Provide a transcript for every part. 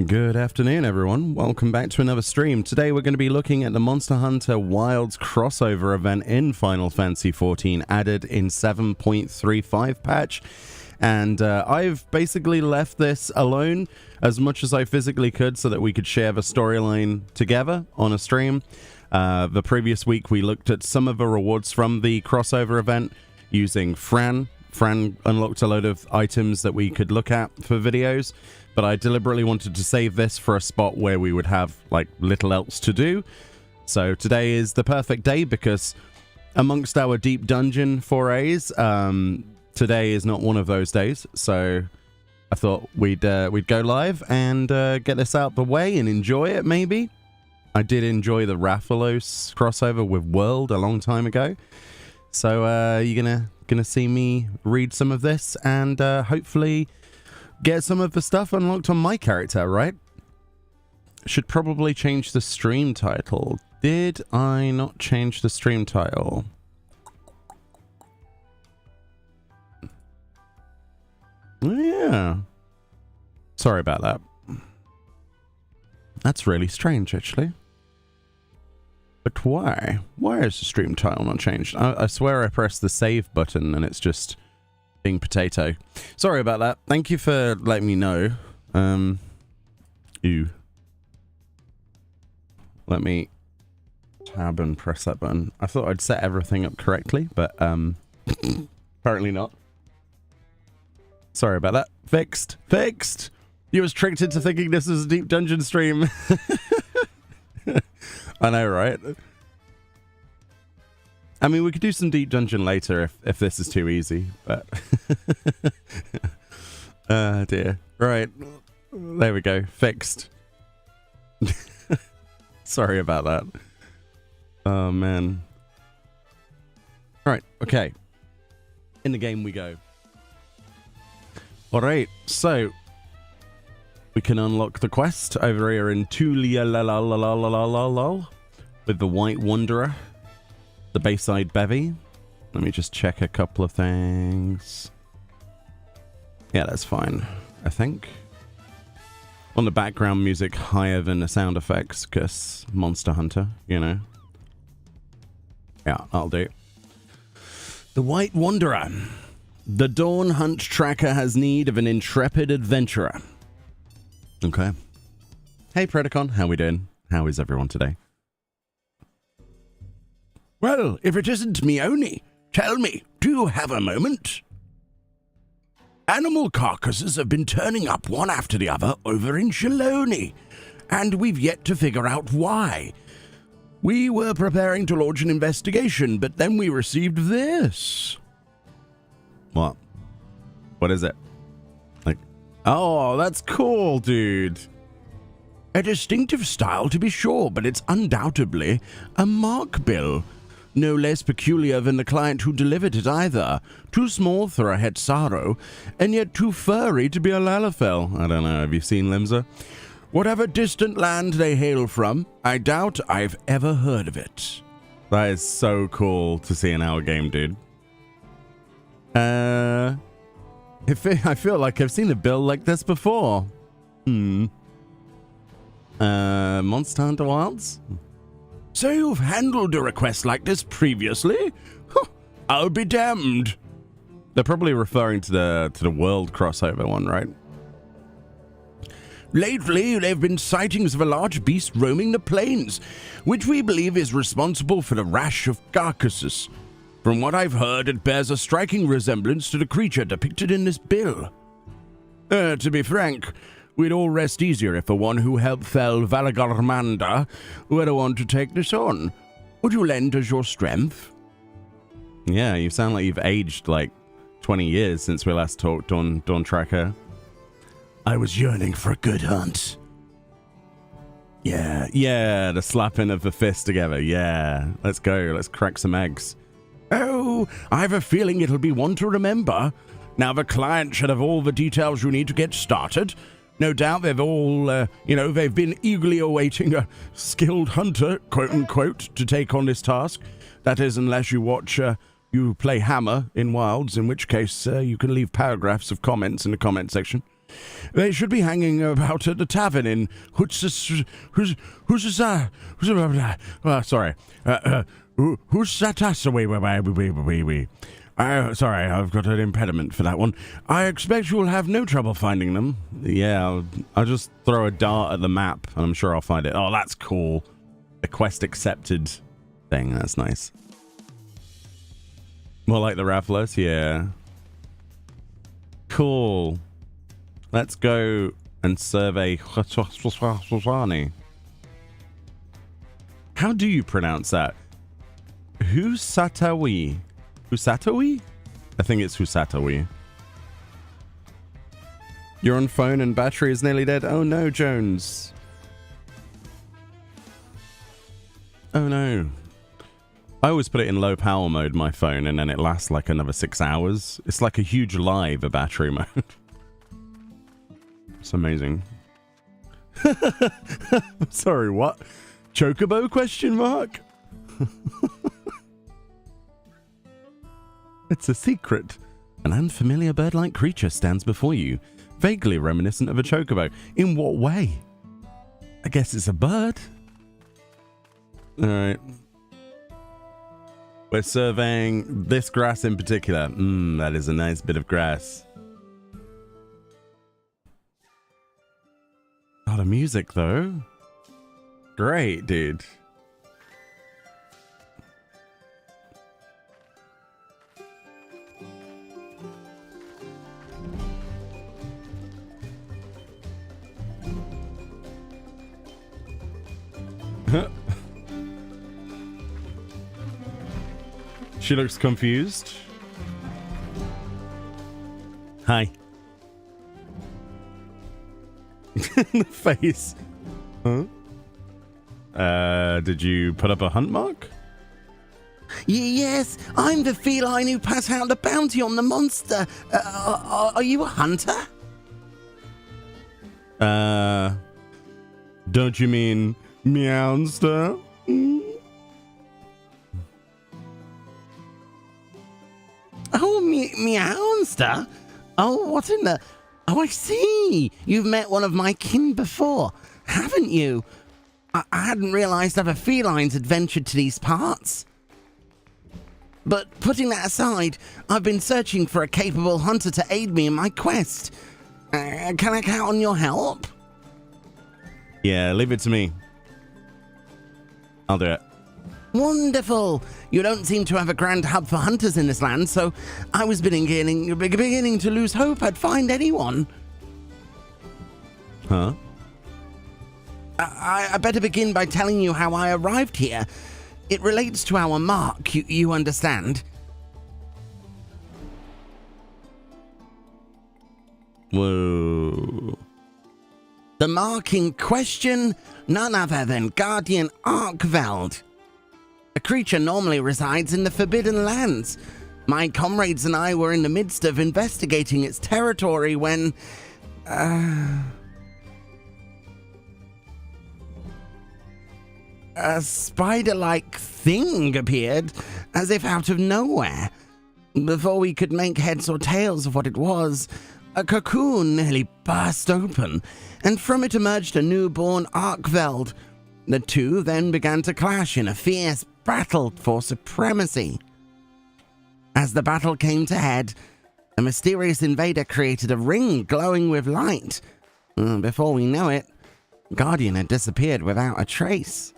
Good afternoon, everyone. Welcome back to another stream. Today we're going to be looking at the Monster Hunter Wilds crossover event in Final Fantasy XIV, added in 7.35 patch. And I've basically left this alone as much as I physically could so that we could share the storyline together on a stream. The previous week we looked at some of the rewards from the crossover event using Fran. Fran unlocked a load of items that we could look at for videos, but I deliberately wanted to save this for a spot where we would have like little else to do. So today is the perfect day because amongst our deep dungeon forays, today is not one of those days. So I thought we'd go live and get this out the way and enjoy it. Maybe I did enjoy the Rathalos crossover with World a long time ago. So you're gonna see me read some of this and hopefully get some of the stuff unlocked on my character, right? Should probably change the stream title. Did I not change the stream title? Oh, yeah. Sorry about that. That's really strange, actually. But why? Why is the stream title not changed? I swear I pressed the save button and it's just being potato. Sorry about that. Thank you for letting me know. Ew. Let me tab and press that button. I thought I'd set everything up correctly, but apparently not. Sorry about that. Fixed. Fixed! You was tricked into thinking this was a deep dungeon stream. I know, right? I mean, we could do some deep dungeon later if this is too easy, but... dear. Right. There we go. Fixed. Sorry about that. Oh, man. Alright, okay. In the game we go. Alright, so... we can unlock the quest over here in Tulia with the White Wanderer, the Bayside Bevy. Let me just check a couple of things. Yeah, that's fine, I think. On the background music higher than the sound effects, because Monster Hunter, you know. Yeah, I'll do. The White Wanderer. The Dawn Hunt Tracker has need of an intrepid adventurer. Okay. Hey, Predacon, how we doing? How is everyone today? Well, if it isn't Meoni, tell me, do you have a moment? Animal carcasses have been turning up one after the other over in Shaloni, and we've yet to figure out why. We were preparing to launch an investigation, but then we received this. What? What is it? Oh, that's cool, dude. A distinctive style to be sure, but it's undoubtedly a mark bill. No less peculiar than the client who delivered it either. Too small for a Hetsaro, and yet too furry to be a Lalafell. I don't know, have you seen Limsa? Whatever distant land they hail from, I doubt I've ever heard of it. That is so cool to see in our game, dude. I feel like I've seen a bill like this before. Monster Hunter Wilds? So you've handled a request like this previously? Huh, I'll be damned. They're probably referring to the World crossover one, right? Lately, there have been sightings of a large beast roaming the plains, which we believe is responsible for the rash of carcasses. From what I've heard, it bears a striking resemblance to the creature depicted in this bill. To be frank, we'd all rest easier if the one who helped fell Valagarmanda were the one to take this on. Would you lend us your strength? Yeah, you sound like you've aged like 20 years since we last talked on Dawn Tracker. I was yearning for a good hunt. Yeah, the slapping of the fist together. Yeah, let's go. Let's crack some eggs. Oh, I have a feeling it'll be one to remember. Now the client should have all the details you need to get started. No doubt they've all, they've been eagerly awaiting a skilled hunter, quote-unquote, to take on this task. That is, unless you watch, you play Hammer in Wilds, in which case you can leave paragraphs of comments in the comment section. They should be hanging about at the tavern in sorry. Sorry, I've got an impediment for that one. I expect you will have no trouble finding them. Yeah, I'll just throw a dart at the map, and I'm sure I'll find it. Oh, that's cool. A quest accepted thing. That's nice. More like the Rafflers, yeah. Cool. Let's go and survey. How do you pronounce that? Husatawi. Husatawi? I think it's Husatawi. You're on phone and battery is nearly dead. Oh no, Jones. Oh no. I always put it in low power mode, my phone, and then it lasts like another 6 hours. It's like a huge lie, the battery mode. It's amazing. Sorry, what? Chocobo question mark? It's a secret. An unfamiliar bird-like creature stands before you, vaguely reminiscent of a chocobo. In what way? I guess it's a bird. Alright. We're surveying this grass in particular. That is a nice bit of grass. Oh, the music though. Great, dude. She looks confused. Hi. The face. Huh? Did you put up a hunt mark? Yes, I'm the feline who passed out the bounty on the monster. Are you a hunter? Don't you mean Meowster? Oh, Meowster? Oh, what in the... Oh, I see. You've met one of my kin before, haven't you? I hadn't realized other felines had ventured to these parts. But putting that aside, I've been searching for a capable hunter to aid me in my quest. Can I count on your help? Yeah, leave it to me. I'll do it. Wonderful. You don't seem to have a grand hub for hunters in this land, so I was beginning to lose hope I'd find anyone. Huh? I better begin by telling you how I arrived here. It relates to our mark, you understand? Whoa. The mark in question, none other than Guardian Arkveld. A creature normally resides in the Forbidden Lands. My comrades and I were in the midst of investigating its territory when... a spider-like thing appeared, as if out of nowhere. Before we could make heads or tails of what it was, a cocoon nearly burst open, and from it emerged a newborn Arkveld. The two then began to clash in a fierce battle for supremacy. As the battle came to head, a mysterious invader created a ring glowing with light. Before we know it, Guardian had disappeared without a trace.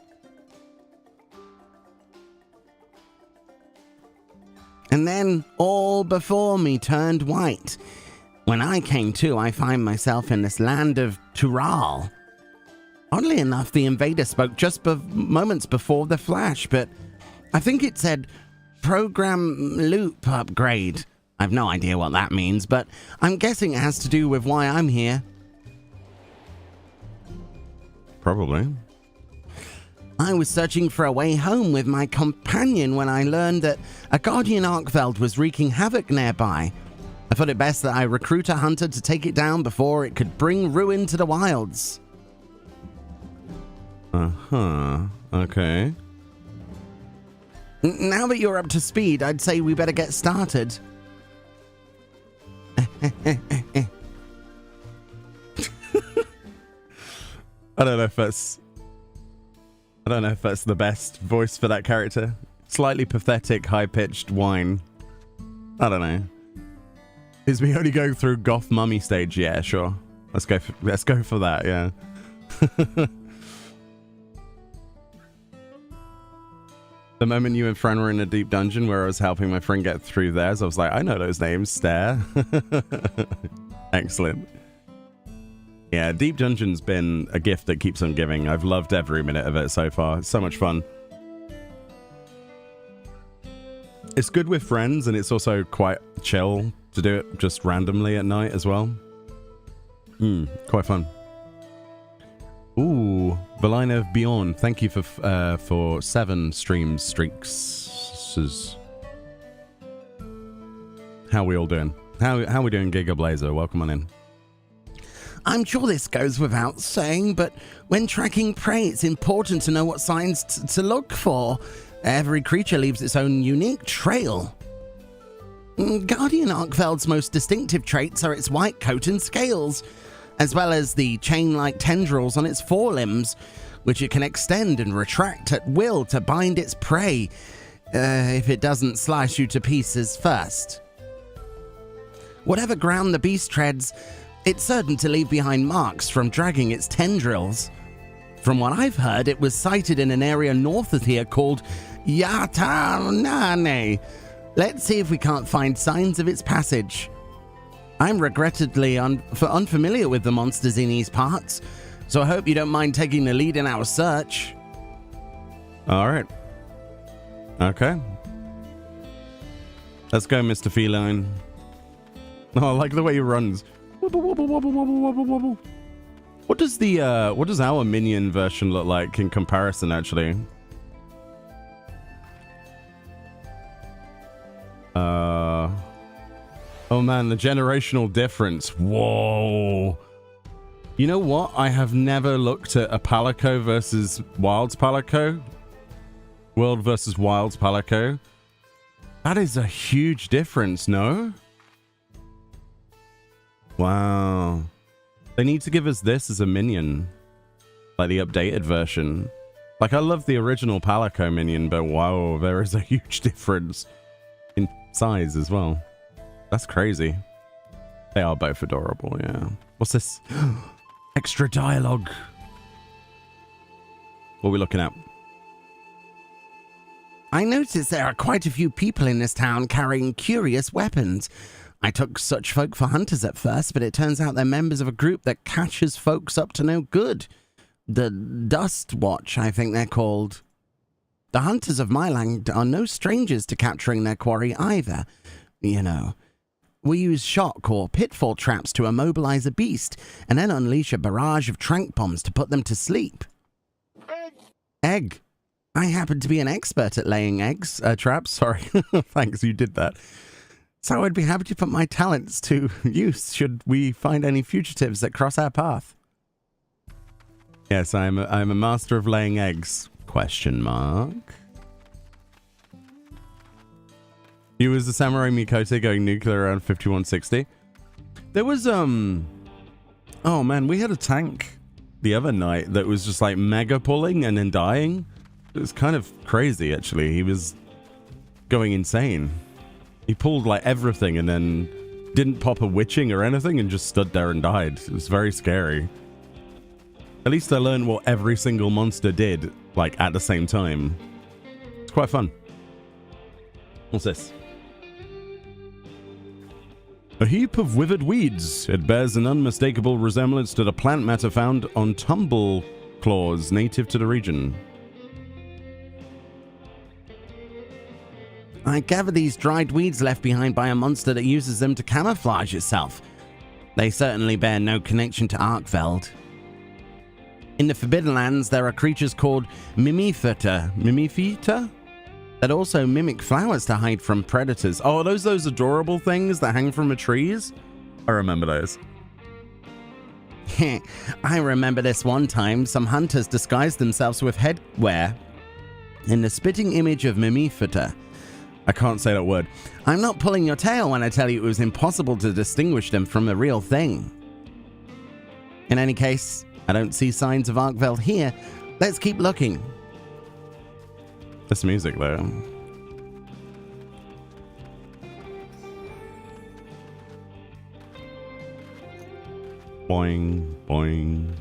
And then all before me turned white. When I came to, I find myself in this land of Tural. Oddly enough, the invader spoke just moments before the flash, but I think it said program loop upgrade. I've no idea what that means, but I'm guessing it has to do with why I'm here. Probably. I was searching for a way home with my companion when I learned that a Guardian Arkveld was wreaking havoc nearby. I thought it best that I recruit a hunter to take it down before it could bring ruin to the wilds. Uh-huh. Okay. Now that you're up to speed, I'd say we better get started. I don't know if that's the best voice for that character. Slightly pathetic, high-pitched whine. I don't know. Is Meoni going through goth mummy stage? Yeah, sure. Let's go for that, yeah. The moment you and Fran were in a deep dungeon where I was helping my friend get through theirs, I was like, I know those names. Stare. Excellent. Yeah, Deep Dungeon's been a gift that keeps on giving. I've loved every minute of it so far. It's so much fun. It's good with friends, and it's also quite chill to do it just randomly at night as well. Quite fun. Ooh, felyne of Bjorn, thank you for 7 stream streaks. How we all doing? How we doing, Giga Blazer? Welcome on in. I'm sure this goes without saying, but when tracking prey, it's important to know what signs to look for. Every creature leaves its own unique trail. Guardian Arkveld's most distinctive traits are its white coat and scales, as well as the chain-like tendrils on its forelimbs, which it can extend and retract at will to bind its prey, if it doesn't slice you to pieces first. Whatever ground the beast treads, it's certain to leave behind marks from dragging its tendrils. From what I've heard, it was sighted in an area north of here called Yatanane. Let's see if we can't find signs of its passage. I'm regrettably unfamiliar with the monsters in these parts, so I hope you don't mind taking the lead in our search. Alright. Okay. Let's go, Mr. Felyne. Oh, I like the way he runs. Wobble, wobble, wobble, wobble, wobble, wobble. What does our minion version look like in comparison, actually? Oh man, the generational difference. Whoa. You know what? I have never looked at a Palico versus Wilds Palico. World versus Wilds Palico. That is a huge difference, no? Wow. They need to give us this as a minion. Like the updated version. Like, I love the original Palico minion, but wow, there is a huge difference in size as well. That's crazy. They are both adorable, yeah. What's this? Extra dialogue. What are we looking at? I noticed there are quite a few people in this town carrying curious weapons. I took such folk for hunters at first, but it turns out they're members of a group that catches folks up to no good. The Dust Watch, I think they're called. The hunters of my land are no strangers to capturing their quarry either. You know, we use shock or pitfall traps to immobilize a beast, and then unleash a barrage of trank bombs to put them to sleep. Egg. I happen to be an expert at laying eggs, traps, sorry. Thanks, you did that. So I'd be happy to put my talents to use should we find any fugitives that cross our path. Yes, I'm a master of laying eggs. Question mark. You was the Samurai Mikoto going nuclear around 5160. There was oh man, we had a tank the other night that was just like mega pulling and then dying. It was kind of crazy actually. He was going insane. He pulled like everything and then didn't pop a witching or anything and just stood there and died. It was very scary. At least I learned what every single monster did, like at the same time. It's quite fun. What's this? A heap of withered weeds. It bears an unmistakable resemblance to the plant matter found on tumble claws native to the region. I gather these dried weeds left behind by a monster that uses them to camouflage itself. They certainly bear no connection to Arkveld. In the Forbidden Lands, there are creatures called Mimifita that also mimic flowers to hide from predators. Oh, are those adorable things that hang from the trees? I remember those. I remember this one time, some hunters disguised themselves with headwear in the spitting image of Mimifita. I can't say that word. I'm not pulling your tail when I tell you it was impossible to distinguish them from the real thing. In any case, I don't see signs of Arkveld here. Let's keep looking. This music, though. Boing, boing.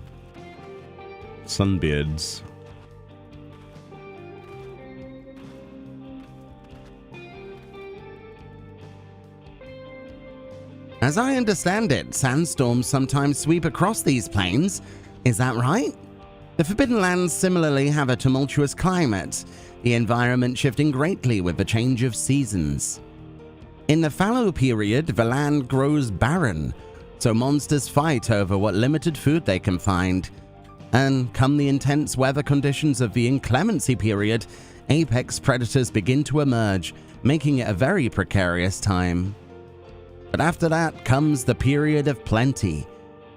Sunbeards. As I understand it, sandstorms sometimes sweep across these plains. Is that right? The Forbidden Lands similarly have a tumultuous climate, the environment shifting greatly with the change of seasons. In the fallow period, the land grows barren, so monsters fight over what limited food they can find. And come the intense weather conditions of the inclemency period, apex predators begin to emerge, making it a very precarious time. But after that comes the period of plenty,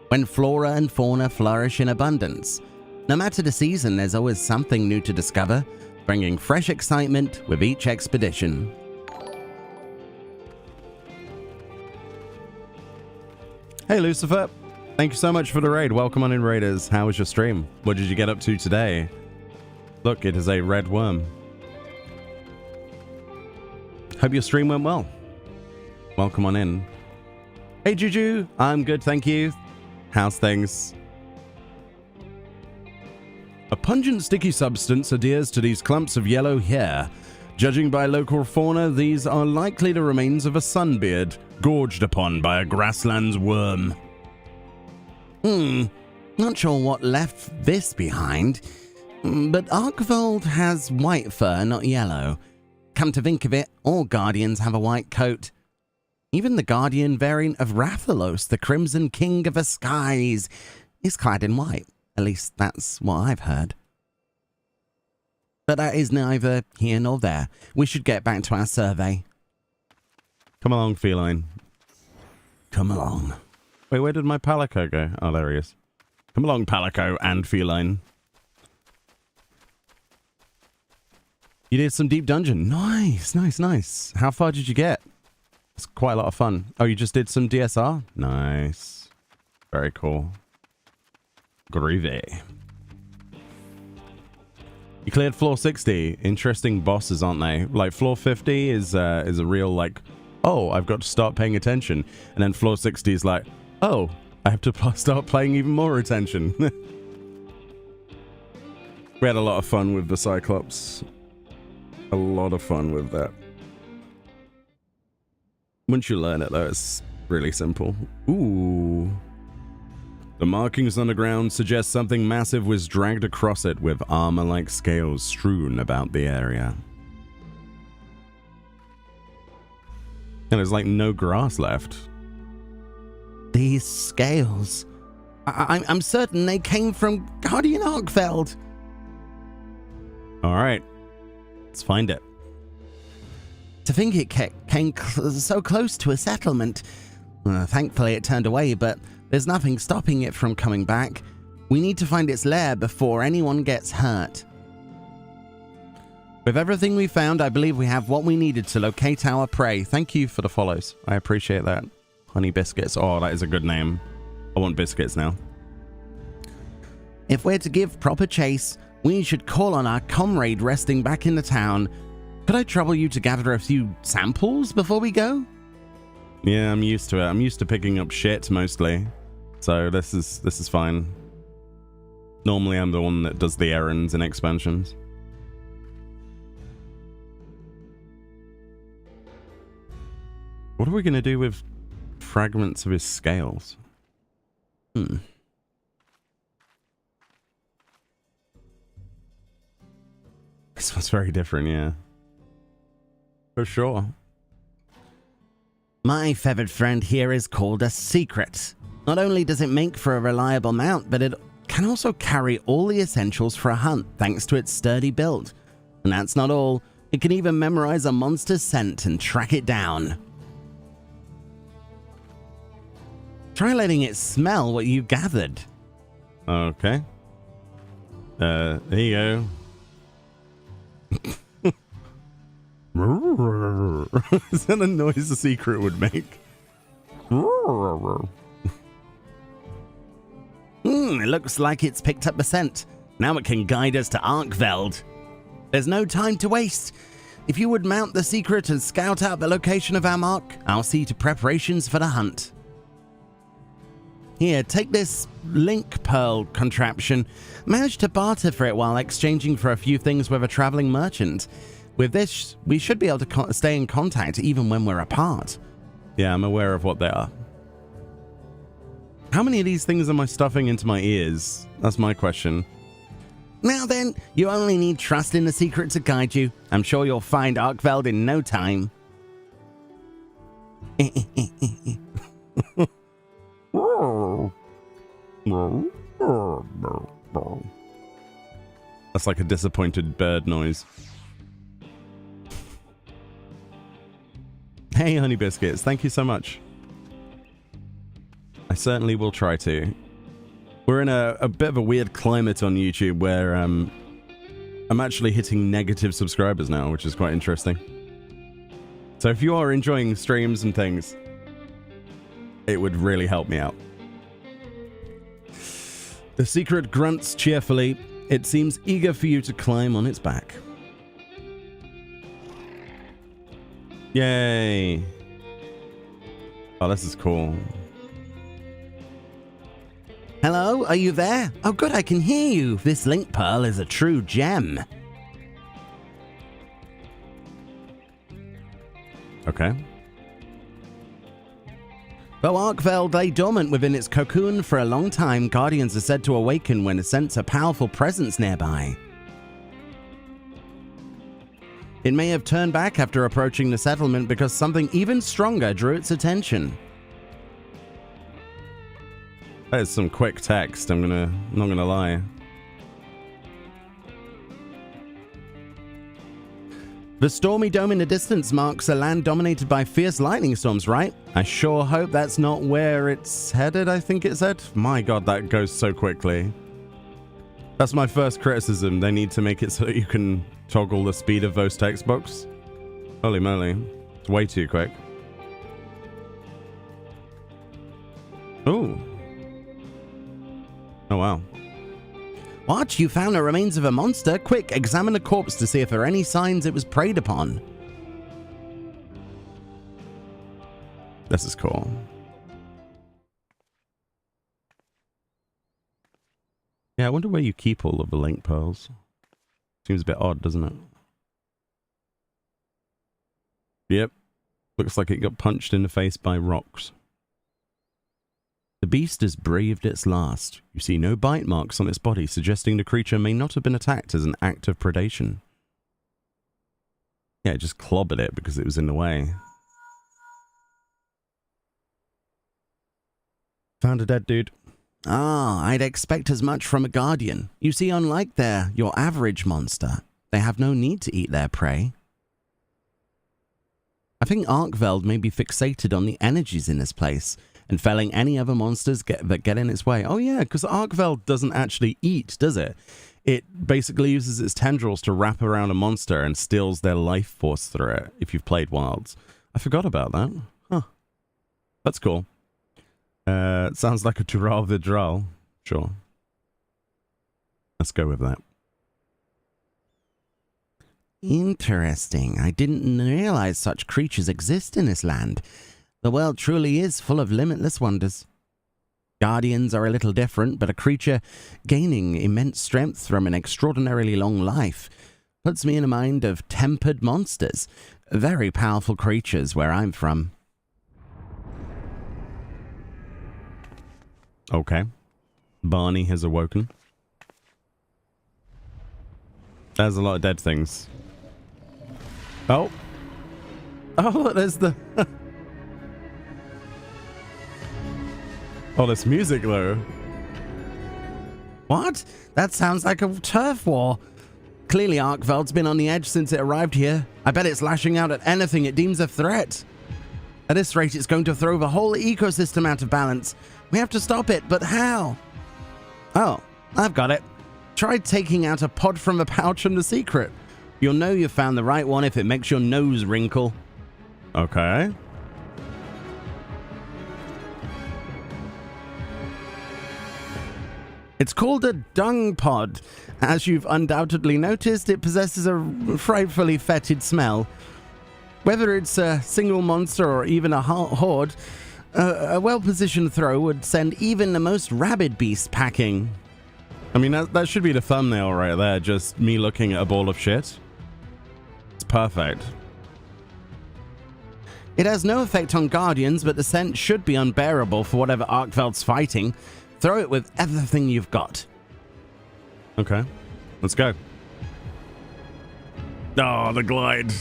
when flora and fauna flourish in abundance. No matter the season, there's always something new to discover, bringing fresh excitement with each expedition. Hey, Lucifer. Thank you so much for the raid. Welcome on in, Raiders. How was your stream? What did you get up to today? Look, it is a red worm. Hope your stream went well. Welcome on in. Hey, Juju. I'm good, thank you. How's things? A pungent sticky substance adheres to these clumps of yellow hair. Judging by local fauna, these are likely the remains of a sunbeard, gorged upon by a grasslands worm. Not sure what left this behind, but Arkveld has white fur, not yellow. Come to think of it, all Guardians have a white coat. Even the Guardian variant of Rathalos, the Crimson King of the Skies, is clad in white. At least that's what I've heard. But that is neither here nor there. We should get back to our survey. Come along, feline. Come along. Wait, where did my Palico go? Oh, there he is. Come along, Palico and feline. You did some deep dungeon. Nice, nice, nice. How far did you get? It's quite a lot of fun. Oh, you just did some DSR? Nice. Very cool. Groovy. You cleared floor 60. Interesting bosses, aren't they? Like, floor 50 is a real, like, oh, I've got to start paying attention. And then floor 60 is like, oh, I have to start paying even more attention. We had a lot of fun with the Cyclops. A lot of fun with that. Once you learn it, though, it's really simple. Ooh. The markings on the ground suggest something massive was dragged across it with armor-like scales strewn about the area. And there's like no grass left. These scales. I'm certain they came from Guardian Arkveld. All right. Let's find it. To think it came so close to a settlement. Thankfully it turned away, but there's nothing stopping it from coming back. We need to find its lair before anyone gets hurt. With everything we found, I believe we have what we needed to locate our prey. Thank you for the follows. I appreciate that. Honey Biscuits. Oh, that is a good name. I want biscuits now. If we're to give proper chase, we should call on our comrade resting back in the town. Could I trouble you to gather a few samples before we go? Yeah, I'm used to it. I'm used to picking up shit mostly. So this is fine. Normally I'm the one that does the errands and expansions. What are we going to do with fragments of his scales? This one's very different, yeah. For sure. My feathered friend here is called a Seikret. Not only does it make for a reliable mount, but it can also carry all the essentials for a hunt thanks to its sturdy build. And that's not all. It can even memorize a monster's scent and track it down. Try letting it smell what you gathered. Okay. There you go. Is that a noise a Seikret would make? It looks like it's picked up the scent. Now it can guide us to Arkveld. There's no time to waste. If you would mount the Seikret and scout out the location of our mark, I'll see to preparations for the hunt. Here, take this link pearl contraption. Managed to barter for it while exchanging for a few things with a traveling merchant. With this, we should be able to stay in contact even when we're apart. Yeah, I'm aware of what they are. How many of these things am I stuffing into my ears? That's my question. Now then, you only need trust in the Seikret to guide you. I'm sure you'll find Arkveld in no time. That's like a disappointed bird noise. Hey, Honey Biscuits, thank you so much. I certainly will try to. We're in a bit of a weird climate on YouTube where I'm actually hitting negative subscribers now, which is quite interesting. So if you are enjoying streams and things, it would really help me out. The Seikret grunts cheerfully. It seems eager for you to climb on its back. Yay! Oh, this is cool. Hello, are you there? Oh good, I can hear you. This link pearl is a true gem. Okay. Though Arkveld lay dormant within its cocoon for a long time, guardians are said to awaken when they sense a powerful presence nearby. It may have turned back after approaching the settlement because something even stronger drew its attention. That is some quick text, I'm not gonna lie. The stormy dome in the distance marks a land dominated by fierce lightning storms, right? I sure hope that's not where it's headed, I think it said. My god, that goes so quickly. That's my first criticism. They need to make it so that you can toggle the speed of those text box. Holy moly. It's way too quick. Ooh. Oh, wow. What? You found the remains of a monster? Quick, examine the corpse to see if there are any signs it was preyed upon. This is cool. Yeah, I wonder where you keep all of the link pearls. Seems a bit odd, doesn't it? Yep. Looks like it got punched in the face by rocks. The beast has breathed its last. You see no bite marks on its body, suggesting the creature may not have been attacked as an act of predation. Yeah, it just clobbered it because it was in the way. Found a dead dude. Ah, I'd expect as much from a guardian. You see, unlike your average monster, they have no need to eat their prey. I think Arkveld may be fixated on the energies in this place, and felling any other monsters that get in its way. Oh yeah, because Arkveld doesn't actually eat, does it? It basically uses its tendrils to wrap around a monster and steals their life force through it, if you've played Wilds. I forgot about that. Huh. That's cool. It sounds like a Dural Vidral. Sure. Let's go with that. Interesting. I didn't realize such creatures exist in this land. The world truly is full of limitless wonders. Guardians are a little different, but a creature gaining immense strength from an extraordinarily long life puts me in a mind of tempered monsters, very powerful creatures where I'm from. Okay. Barney has awoken. There's a lot of dead things. Oh. Oh, look, there's the... Oh, this music, though. What? That sounds like a turf war. Clearly Arkveld's been on the edge since it arrived here. I bet it's lashing out at anything it deems a threat. At this rate, it's going to throw the whole ecosystem out of balance. We have to stop it, but how? Oh, I've got it. Try taking out a pod from the pouch from the Seikret. You'll know you found the right one if it makes your nose wrinkle. Okay. It's called a dung pod. As you've undoubtedly noticed, it possesses a frightfully fetid smell. Whether it's a single monster or even a horde, a well-positioned throw would send even the most rabid beast packing. I mean, that should be the thumbnail right there, just me looking at a ball of shit. It's perfect. It has no effect on guardians, but the scent should be unbearable for whatever Arkveld's fighting. Throw it with everything you've got. Okay, let's go. Oh, the glide.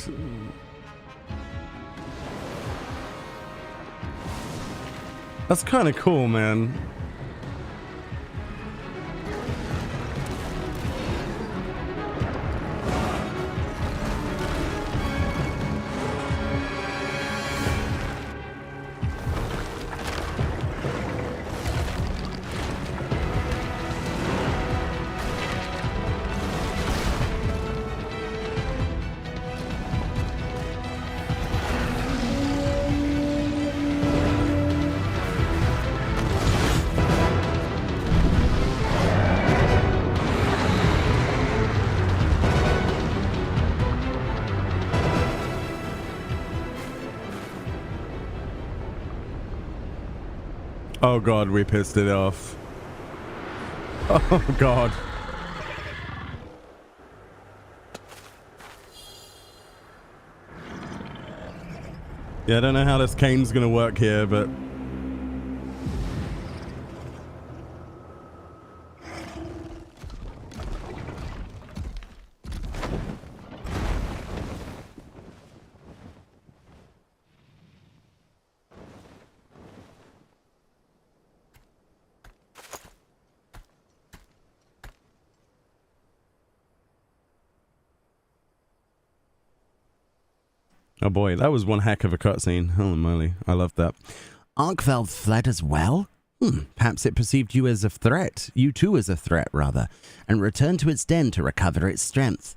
That's kind of cool, man. Oh god, we pissed it off. Oh god. Yeah, I don't know how this cane's gonna work here, but... Oh boy, that was one heck of a cutscene. Holy moly, I loved that. Arkveld fled as well? Perhaps it perceived you as a threat, you too as a threat, rather, and returned to its den to recover its strength.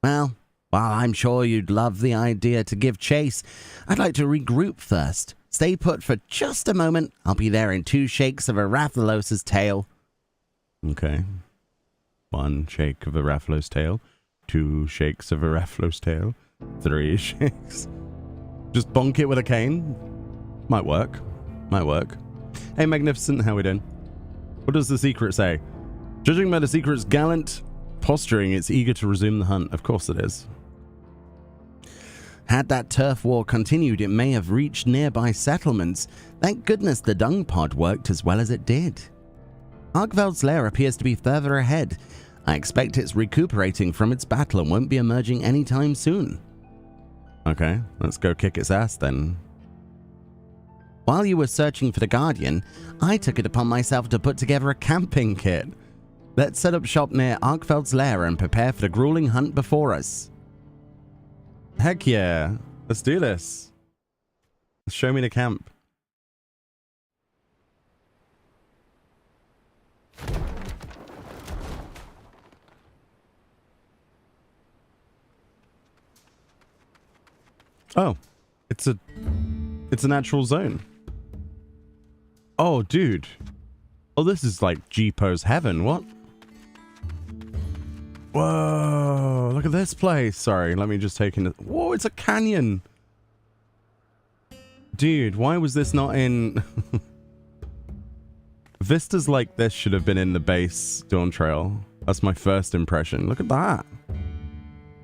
Well, while I'm sure you'd love the idea to give chase, I'd like to regroup first. Stay put for just a moment. I'll be there in 2 shakes of a Rathalos's tail. Okay. 1 shake of a Rathalos tail. 2 shakes of a Rathalos tail. 3 shakes. Just bonk it with a cane. Might work. Might work. Hey, Magnificent, how we doing? What does the Seikret say? Judging by the Seikret's gallant posturing, it's eager to resume the hunt. Of course it is. Had that turf war continued, it may have reached nearby settlements. Thank goodness the dung pod worked as well as it did. Arkveld's lair appears to be further ahead. I expect it's recuperating from its battle and won't be emerging anytime soon. Okay, let's go kick its ass then. While you were searching for the Guardian, I took it upon myself to put together a camping kit. Let's set up shop near Arkveld's lair and prepare for the grueling hunt before us. Heck yeah, let's do this. Show me the camp. Oh, it's a natural zone. Oh, dude. Oh, this is like Jeepo's heaven. What? Whoa, look at this place. Sorry, let me just take in. Whoa, it's a canyon. Dude, why was this not in... Vistas like this should have been in the base Dawn Trail. That's my first impression. Look at that.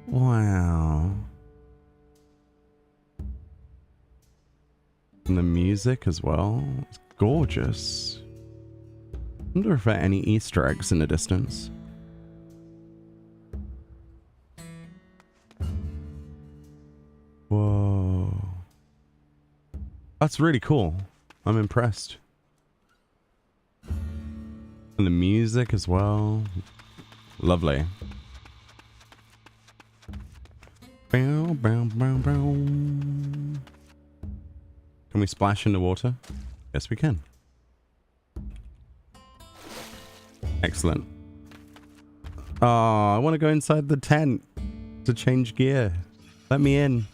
Wow. And the music as well. It's gorgeous. I wonder if there are any Easter eggs in the distance. Whoa. That's really cool. I'm impressed. And the music as well. Lovely. Bow, bow, bow, bow. Can we splash in the water? Yes, we can. Excellent. Oh, I want to go inside the tent to change gear. Let me in.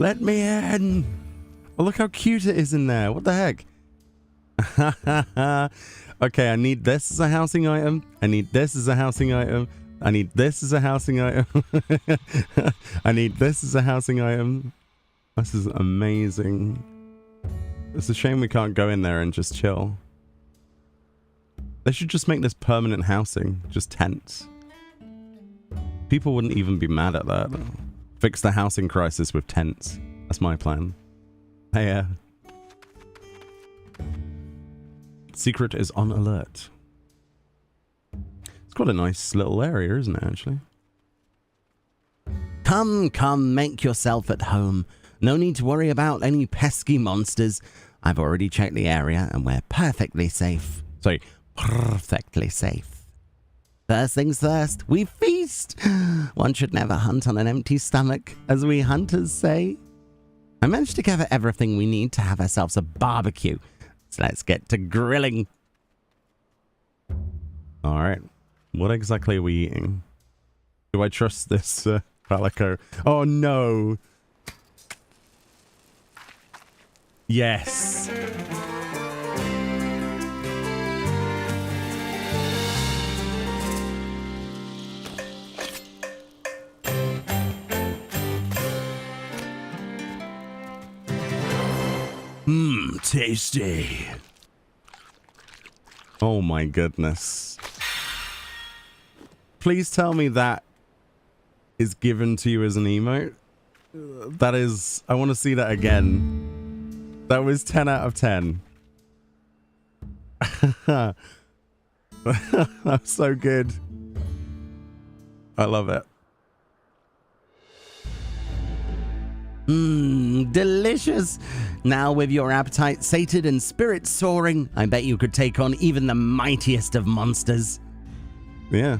Let me in. Oh, look how cute it is in there. What the heck? Okay, I need this as a housing item. I need this as a housing item. I need this as a housing item. I need this as a housing item. This is amazing. It's a shame we can't go in there and just chill. They should just make this permanent housing. Just tents. People wouldn't even be mad at that. Fix the housing crisis with tents. That's my plan. Hey, Seikret is on alert. It's quite a nice little area, isn't it, actually? Come, make yourself at home. No need to worry about any pesky monsters. I've already checked the area and we're perfectly safe. Sorry, perfectly safe. First things first, we feast. One should never hunt on an empty stomach, as we hunters say. I managed to gather everything we need to have ourselves a barbecue. So let's get to grilling. All right. What exactly are we eating? Do I trust this Palico? Oh, no. Yes. Tasty. Oh my goodness. Please tell me that is given to you as an emote. That is, I want to see that again. That was 10 out of 10. That's so good. I love it. Delicious. Now with your appetite sated and spirits soaring, I bet you could take on even the mightiest of monsters. Yeah.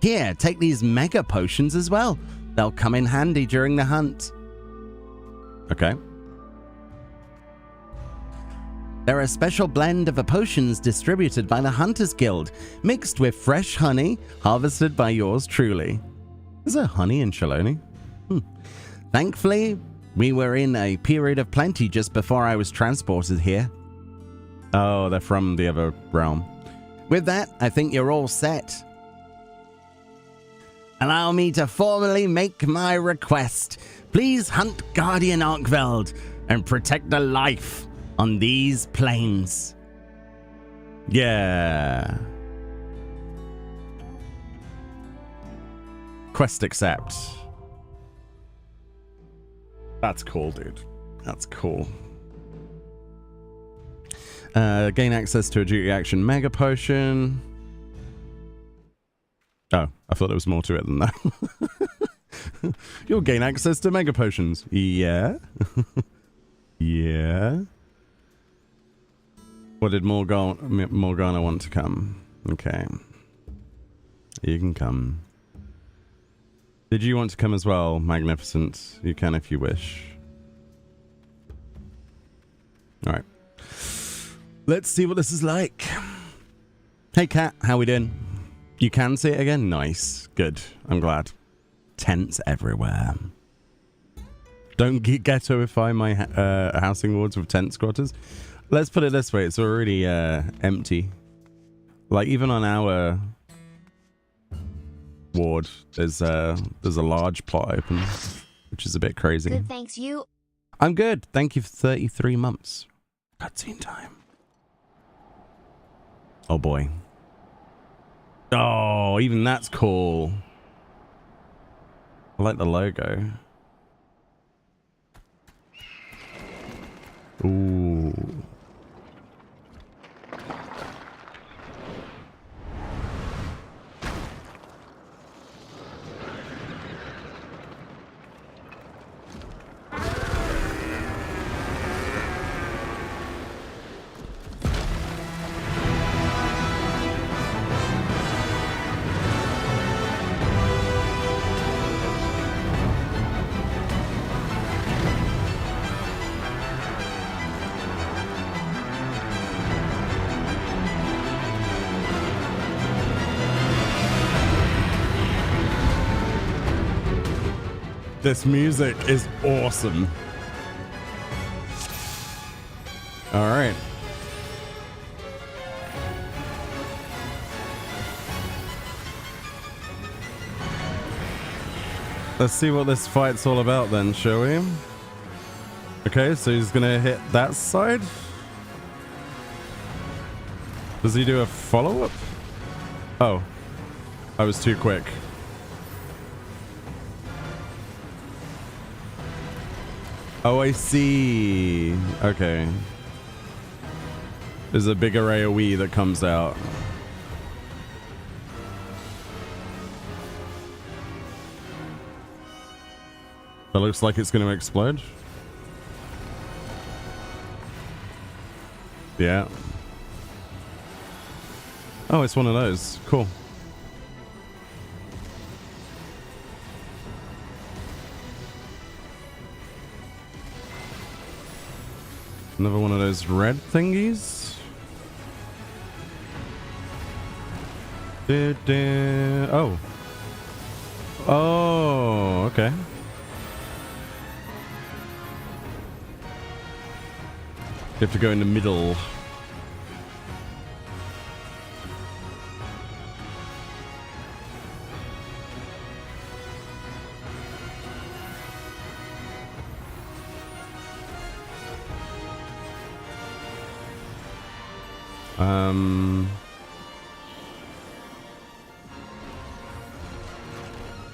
Here, take these mega potions as well. They'll come in handy during the hunt. Okay. They're a special blend of potions distributed by the Hunters Guild, mixed with fresh honey, harvested by yours truly. Is there honey in Shaloni? Thankfully, we were in a period of plenty just before I was transported here. Oh, they're from the other realm. With that, I think you're all set. Allow me to formally make my request. Please hunt Guardian Arkveld and protect the life on these plains. Yeah. Quest accept. That's cool, dude. That's cool. Gain access to a duty action mega potion. Oh, I thought there was more to it than that. You'll gain access to mega potions. Yeah. Yeah. What did Morgana want to come? Okay. You can come. Did you want to come as well, Magnificent? You can if you wish. Alright. Let's see what this is like. Hey, Cat. How we doing? You can see it again? Nice. Good. I'm glad. Tents everywhere. Don't ghettoify my housing wards with tent squatters. Let's put it this way. It's already empty. Like, even on our ward, there's a large plot open, which is a bit crazy. Good, thanks. You? I'm good. Thank you for 33 months. Cutscene time. Oh, boy. Oh, even that's cool. I like the logo. Ooh. This music is awesome. All right. Let's see what this fight's all about then, shall we? Okay, so he's gonna hit that side. Does he do a follow-up? Oh. I was too quick. Oh, I see. Okay. There's a big array of Wii that comes out. That looks like it's going to explode. Yeah. Oh, it's one of those. Cool. Another one of those red thingies. Oh. Oh, okay. You have to go in the middle.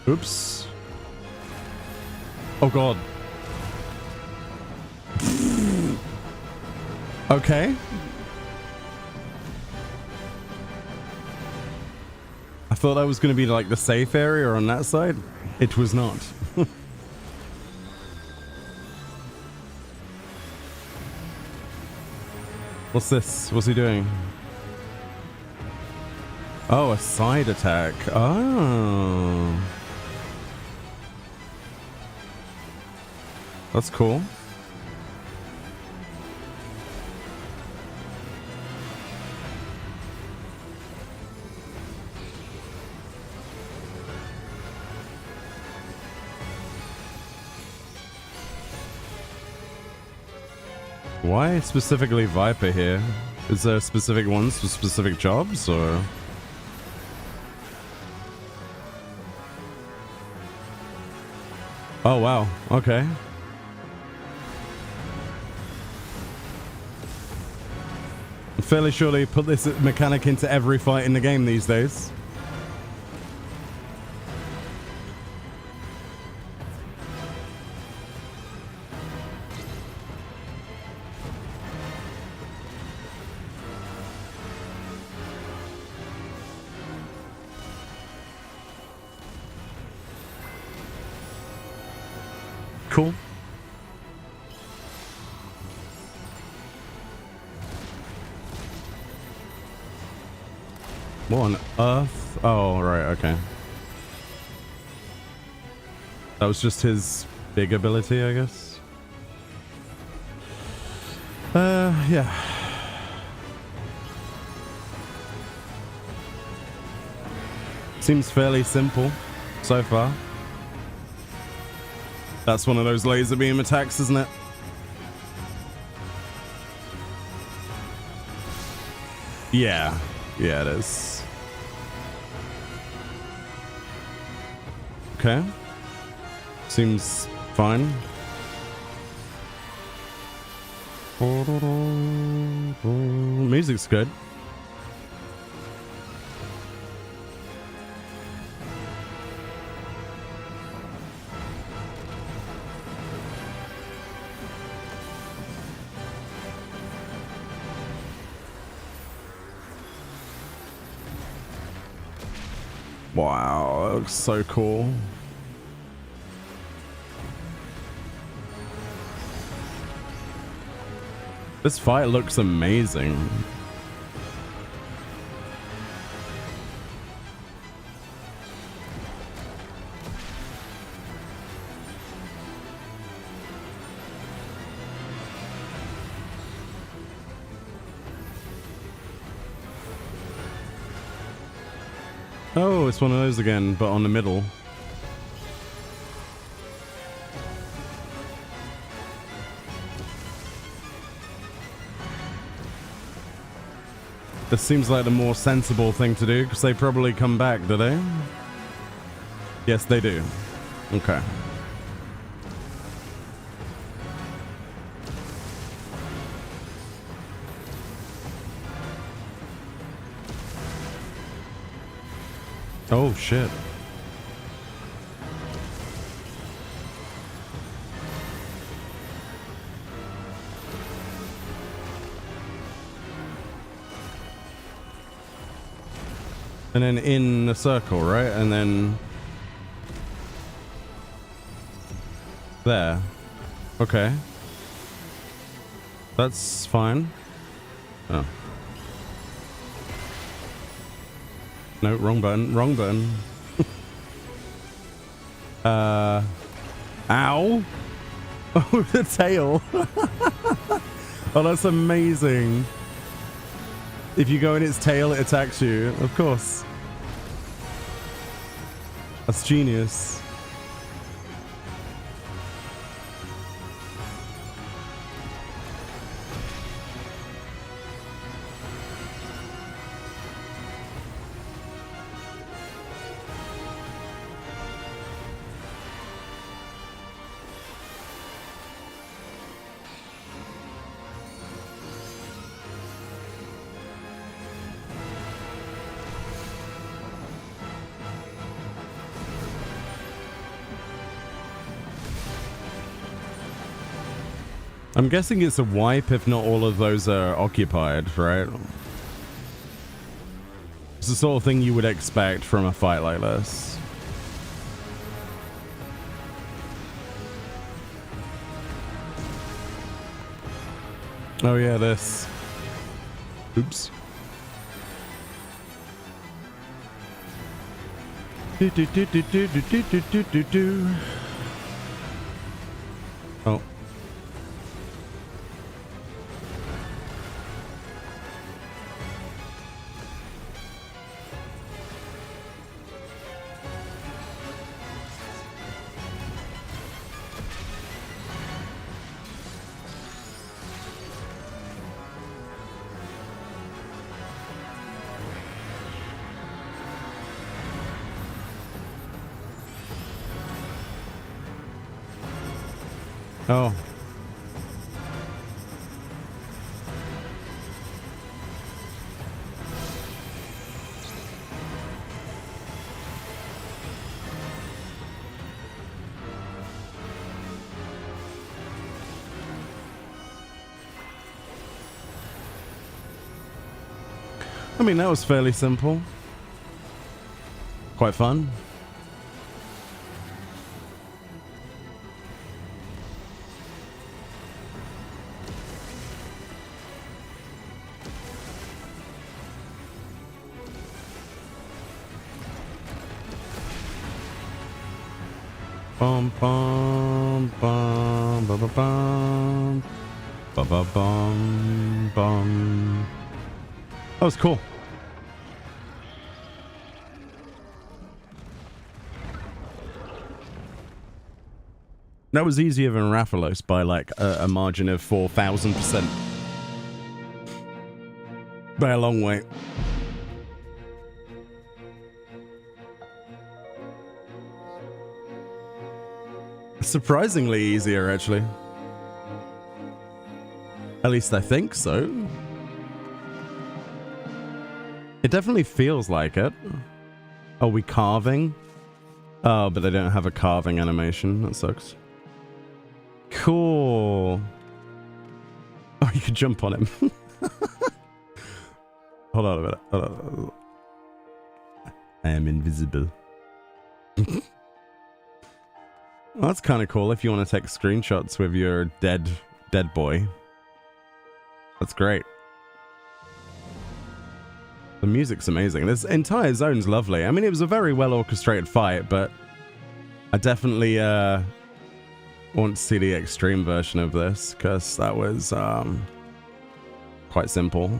Oops. Oh god. Okay. I thought that was going to be like the safe area on that side. It was not. What's this? What's he doing? Oh, a side attack. Oh. That's cool. Why specifically Viper here? Is there specific ones for specific jobs, or? Oh wow, okay. I'm fairly sure they put this mechanic into every fight in the game these days. Cool. What on earth? Oh, right, okay. That was just his big ability, I guess. Yeah. Seems fairly simple so far. That's one of those laser beam attacks, isn't it? Yeah. Yeah, it is. Okay. Seems fine. Music's good. Wow, that looks so cool. This fight looks amazing. Oh, it's one of those again, but on the middle. This seems like the more sensible thing to do, because they probably come back, do they? Yes, they do. Okay. Oh, shit. And then in a circle, right? And then... there. Okay. That's fine. Oh. No, wrong button. Wrong button. Ow. Oh, the tail. Oh, that's amazing. If you go in its tail, it attacks you. Of course. That's genius. I'm guessing it's a wipe if not all of those are occupied, right? It's the sort of thing you would expect from a fight like this. Oh yeah, this. Oops. Oh. Oh. I mean, that was fairly simple. Quite fun. Bum bum bum bum bum bum bum bum bum. That was cool. That was easier than Rathalos by like a margin of 4,000%. By a long way. Surprisingly easier, actually. At least I think so. It definitely feels like it. Are we carving? Oh, but they don't have a carving animation. That sucks. Cool. Oh, you could jump on him. Hold on a minute. Hold on. I am invisible. Well, that's kind of cool if you want to take screenshots with your dead boy. That's great. The music's amazing. This entire zone's lovely. I mean, it was a very well orchestrated fight, but I definitely want to see the extreme version of this because that was quite simple.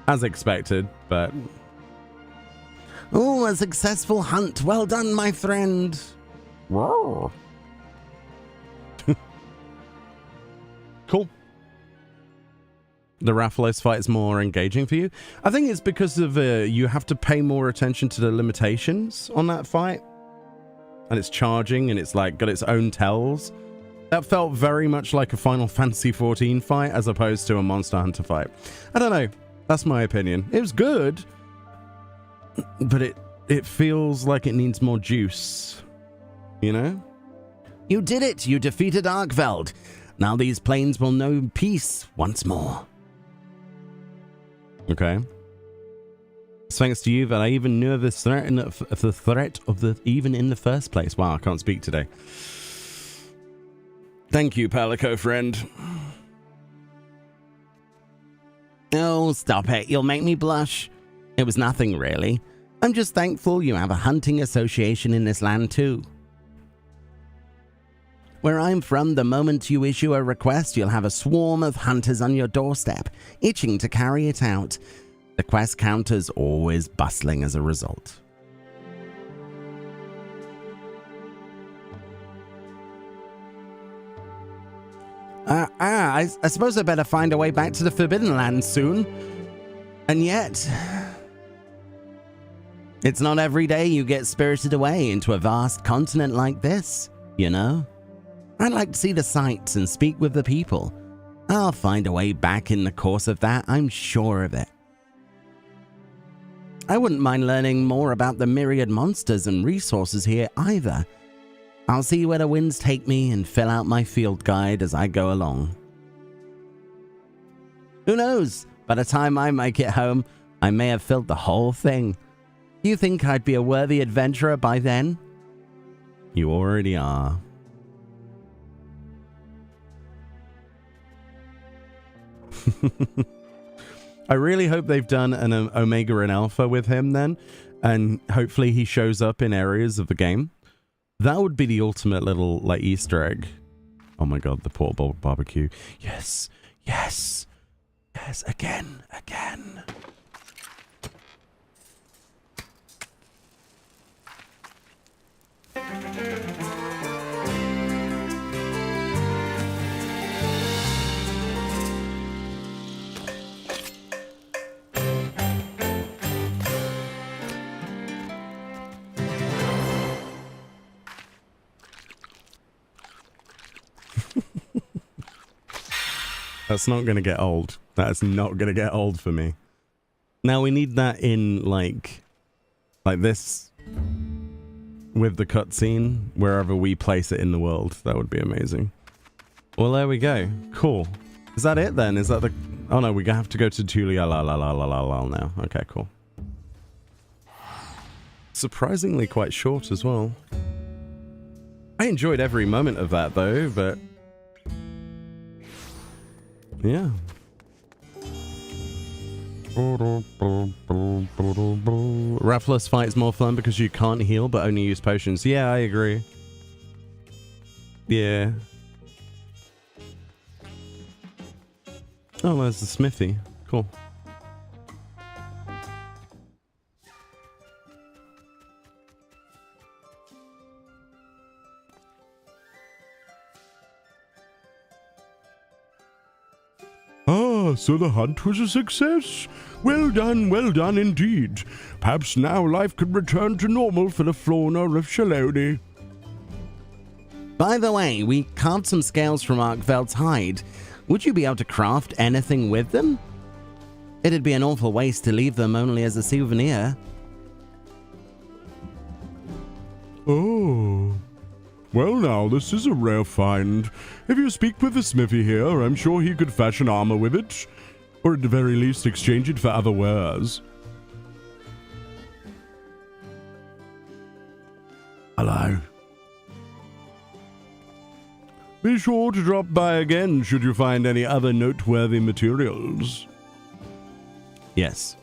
As expected, but... Oh, a successful hunt. Well done, my friend. Cool. The Rathalos fight is more engaging for you. I think it's because of you have to pay more attention to the limitations on that fight. and it's charging and it's like got its own tells. That felt very much like a Final Fantasy XIV fight as opposed to a Monster Hunter fight. I don't know. That's my opinion. It was good, but it feels like it needs more juice, you know? You did it! You defeated Arkveld. Now these plains will know peace once more. Okay. It's thanks to you that I even knew of this threat even in the first place. Wow, I can't speak today. Thank you, Palico friend. Oh, stop it. You'll make me blush. It was nothing, really. I'm just thankful you have a hunting association in this land, too. Where I'm from, the moment you issue a request, you'll have a swarm of hunters on your doorstep, itching to carry it out. The quest counter's always bustling as a result. I suppose I better find a way back to the Forbidden Lands soon. And yet, it's not every day you get spirited away into a vast continent like this, you know? I'd like to see the sights and speak with the people. I'll find a way back in the course of that, I'm sure of it. I wouldn't mind learning more about the myriad monsters and resources here either. I'll see where the winds take me and fill out my field guide as I go along. Who knows? By the time I make it home, I may have filled the whole thing. Do you think I'd be a worthy adventurer by then? You already are. I really hope they've done an Omega and Alpha with him then, and hopefully he shows up in areas of the game. That would be the ultimate little, like, Easter egg. Oh my god, the portable barbecue. Yes, yes, yes, again, again. That's not going to get old. That's not going to get old for me. Now we need that in like this with the cutscene wherever we place it in the world. That would be amazing. Well, there we go. Cool. Is that it then? Is that the... Oh no, we have to go to Tulia la la la la la la now. Okay, cool. Surprisingly quite short as well. I enjoyed every moment of that though, but... yeah. Rathless fight is more fun because you can't heal but only use potions. Yeah, I agree. Yeah. Oh, there's the smithy. Cool. Ah, so the hunt was a success. Well done indeed. Perhaps now life could return to normal for the fauna of Felyne. By the way, we carved some scales from Arkveld's hide. Would you be able to craft anything with them? It'd be an awful waste to leave them only as a souvenir. Oh. Well now, this is a rare find. If you speak with the smithy here, I'm sure he could fashion armor with it. Or at the very least exchange it for other wares. Hello. Be sure to drop by again should you find any other noteworthy materials. Yes.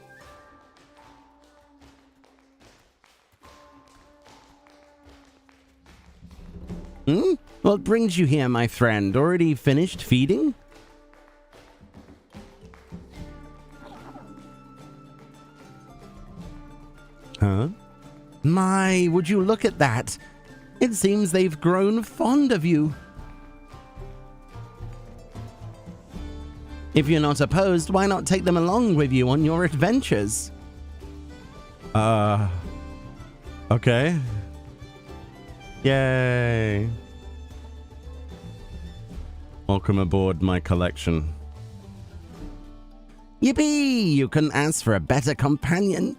What brings you here, my friend? Already finished feeding? Huh? My, would you look at that? It seems they've grown fond of you. If you're not opposed, why not take them along with you on your adventures? Okay. Yay! Welcome aboard my collection. Yippee! You couldn't ask for a better companion.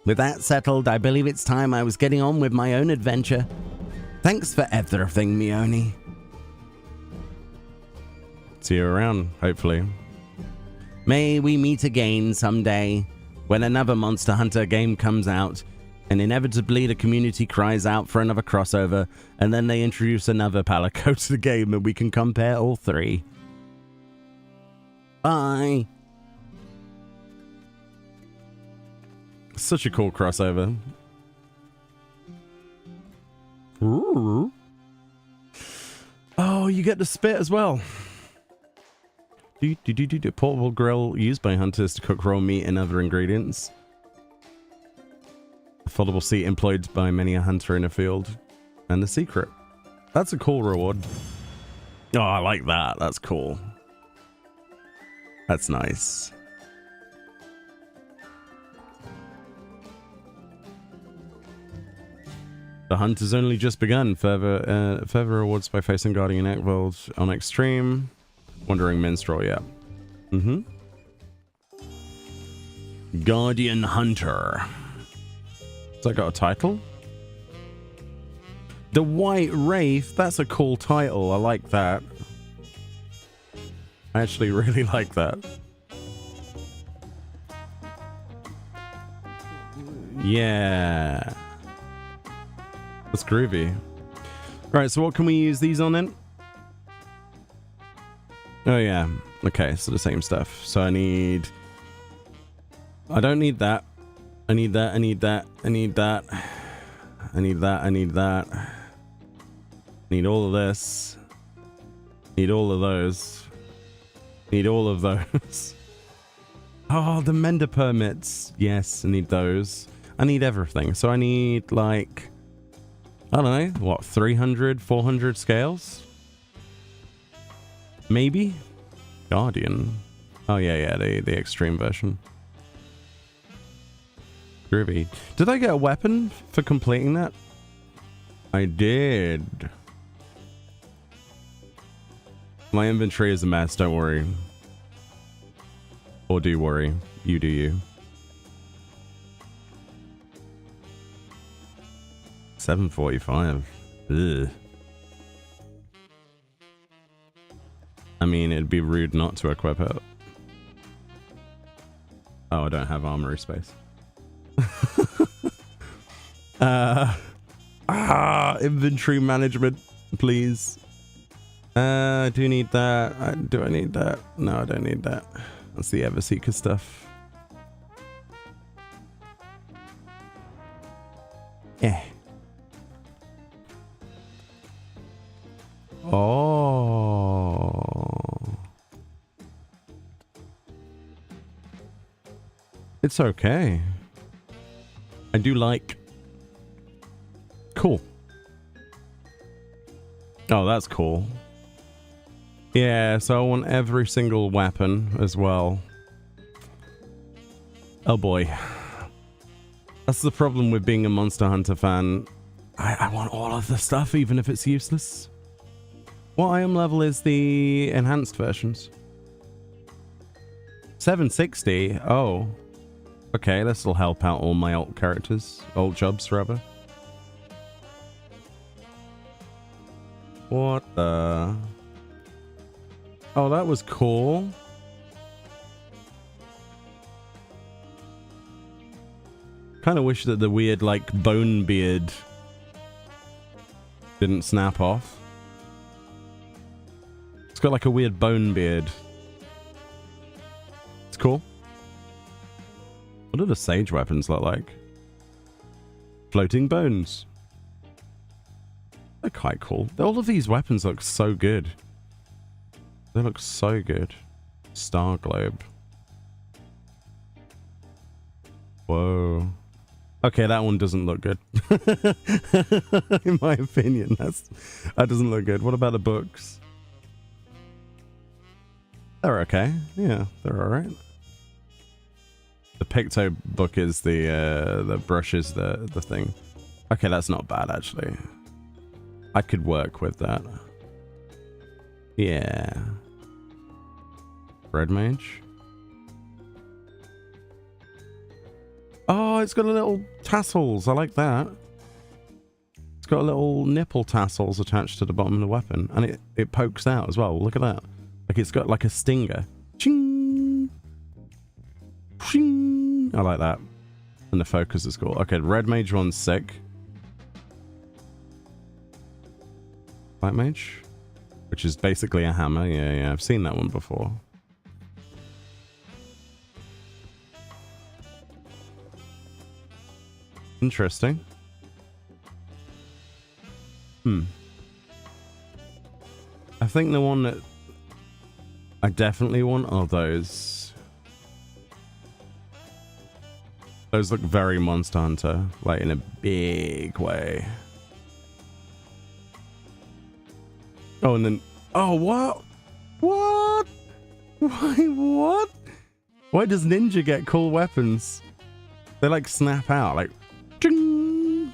With that settled, I believe it's time I was getting on with my own adventure. Thanks for everything, Meoni. See you around, hopefully. May we meet again someday when another Monster Hunter game comes out, and inevitably the community cries out for another crossover, and then they introduce another Palico to the game and we can compare all three. Bye. Such a cool crossover. Ooh. Oh, you get the spit as well. Portable grill used by hunters to cook raw meat and other ingredients. A foldable seat employed by many a hunter in a field. And the Seikret. That's a cool reward. Oh, I like that. That's cool. That's nice. The hunt has only just begun. Further rewards by facing Guardian Arkveld on Extreme. Wandering Minstrel, yeah. Guardian Hunter. Has that got a title? The White Wraith. That's a cool title. I like that. I actually really like that. Yeah. That's groovy. Right, so what can we use these on then? Oh yeah. Okay, so the same stuff. So I need... I don't need that. I need that, I need that, I need that. I need that, I need that. Need all of this. Need all of those. Need all of those. Oh, the Mender permits. Yes, I need those. I need everything. So I need like... I don't know, what, 300, 400 scales? Maybe? Guardian. Oh, yeah, the extreme version. Groovy. Did I get a weapon for completing that? I did. My inventory is a mess, don't worry. Or do worry. You do you. 745. Ugh. I mean, it'd be rude not to equip it. Oh, I don't have armory space. Inventory management, please. I do need that. Do I need that? No, I don't need that. That's the Everseeker stuff. Yeah. Oh. It's okay. I do like... Cool. Oh, that's cool. Yeah, so I want every single weapon as well. Oh boy. That's the problem with being a Monster Hunter fan. I want all of the stuff, even if it's useless. What item level is the enhanced versions? 760? Oh. Okay, this will help out all my alt characters. Alt jobs, rather. What the... Oh, that was cool. Kind of wish that the weird, like, bone beard didn't snap off. It's got like a weird bone beard. It's cool. What do the sage weapons look like? Floating bones. They're quite cool. All of these weapons look so good. They look so good. Star globe. Whoa. Okay, that one doesn't look good. In my opinion, that doesn't look good. What about the books? They're okay. Yeah, they're alright. The Picto book is the brush is the thing. Okay, that's not bad actually. I could work with that. Yeah. Red mage. Oh, it's got a little tassels. I like that. It's got a little nipple tassels attached to the bottom of the weapon, and it pokes out as well. Look at that. Like it's got like a stinger. Ching. Ching. I like that. And the focus is cool. Okay, red mage one's sick. Black mage, which is basically a hammer. Yeah, I've seen that one before. Interesting. I think the one that I definitely want are those. Those look very Monster Hunter, like in a big way. Oh, and then... Oh, what? What? Why, what? Why does Ninja get cool weapons? They, like, snap out, like... Ding!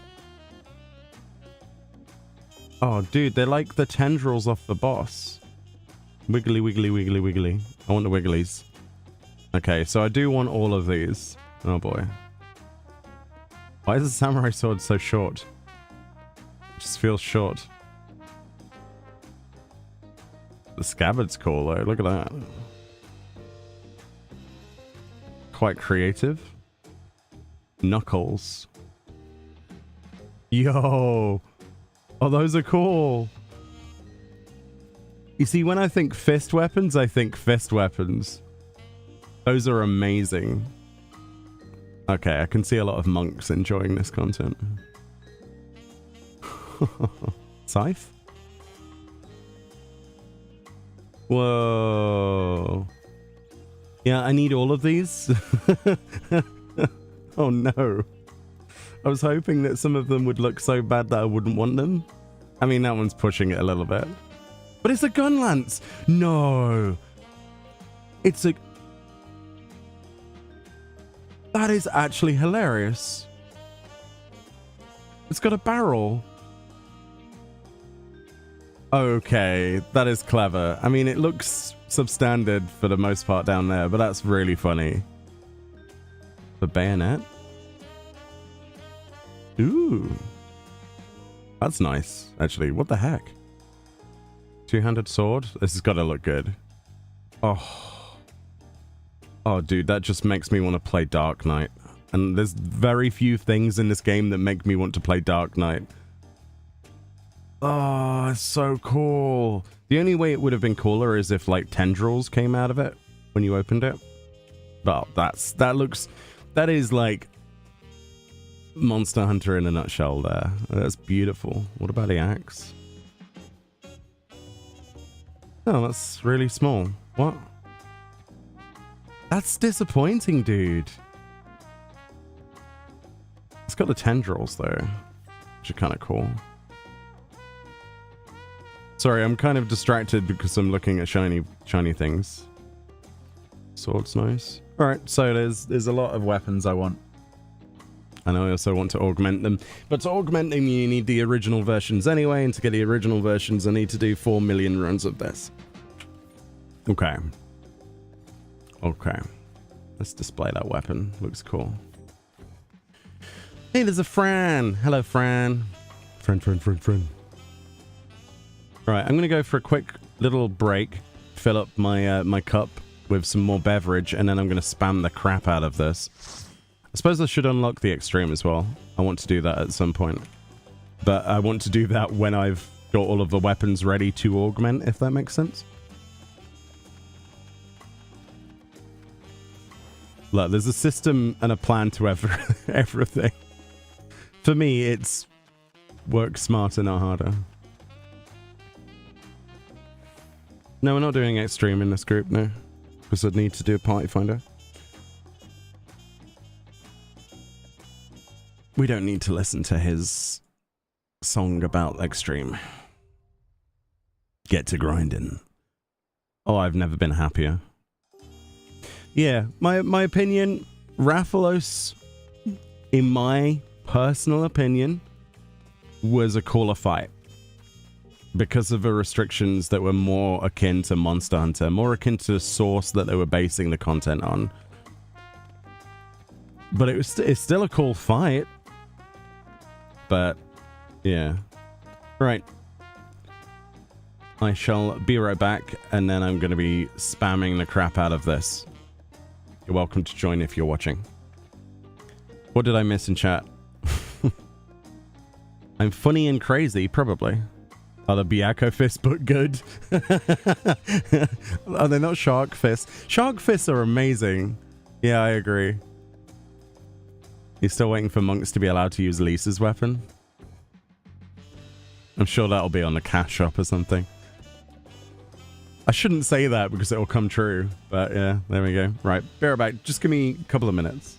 Oh, dude, they're like the tendrils off the boss. Wiggly, wiggly, wiggly, wiggly. I want the wigglies. Okay, so I do want all of these. Oh, boy. Why is the samurai sword so short? It just feels short. The scabbard's cool though, look at that. Quite creative. Knuckles. Yo! Oh, those are cool! You see, when I think fist weapons, I think fist weapons. Those are amazing. Okay, I can see a lot of monks enjoying this content. Scythe? Whoa. Yeah, I need all of these. Oh no. I was hoping that some of them would look so bad that I wouldn't want them. I mean, that one's pushing it a little bit. But it's a gun lance. No. It's a... That is actually hilarious. It's got a barrel. Okay, that is clever. I mean, it looks substandard for the most part down there, but that's really funny. The bayonet? Ooh. That's nice, actually. What the heck? Two-handed sword? This has got to look good. Oh. Oh, dude, that just makes me want to play Dark Knight. And there's very few things in this game that make me want to play Dark Knight. Oh, it's so cool. The only way it would have been cooler is if, like, tendrils came out of it when you opened it. But that is, like, Monster Hunter in a nutshell there. That's beautiful. What about the axe? Oh, that's really small. What? That's disappointing, dude. It's got the tendrils, though, which are kind of cool. Sorry, I'm kind of distracted because I'm looking at shiny things. Sword's nice. Alright, so there's a lot of weapons I want. And I also want to augment them. But to augment them, you need the original versions anyway, and to get the original versions, I need to do 4 million runs of this. Okay. Okay. Let's display that weapon. Looks cool. Hey, there's a Fran. Hello, Fran. Fran. Right, I'm going to go for a quick little break, fill up my my cup with some more beverage, and then I'm going to spam the crap out of this. I suppose I should unlock the extreme as well. I want to do that at some point. But I want to do that when I've got all of the weapons ready to augment, if that makes sense. Look, there's a system and a plan to everything. For me, it's work smarter, not harder. No, we're not doing extreme in this group, no. Because I'd need to do a party finder. We don't need to listen to his song about extreme. Get to grinding. Oh, I've never been happier. Yeah, my opinion, Rathalos, in my personal opinion, was a cooler fight because of the restrictions that were more akin to Monster Hunter, more akin to the source that they were basing the content on. But it's still a cool fight. But yeah, right. I shall be right back, and then I'm going to be spamming the crap out of this. You're welcome to join if you're watching. What did I miss in chat? I'm funny and crazy, probably. Are the Byakko fists but good? Are they not shark fists? Shark fists are amazing. Yeah, I agree. You're still waiting for monks to be allowed to use Lisa's weapon? I'm sure that'll be on the cash shop or something. I shouldn't say that because it will come true. But yeah, there we go. Right, be right back. Just give me a couple of minutes.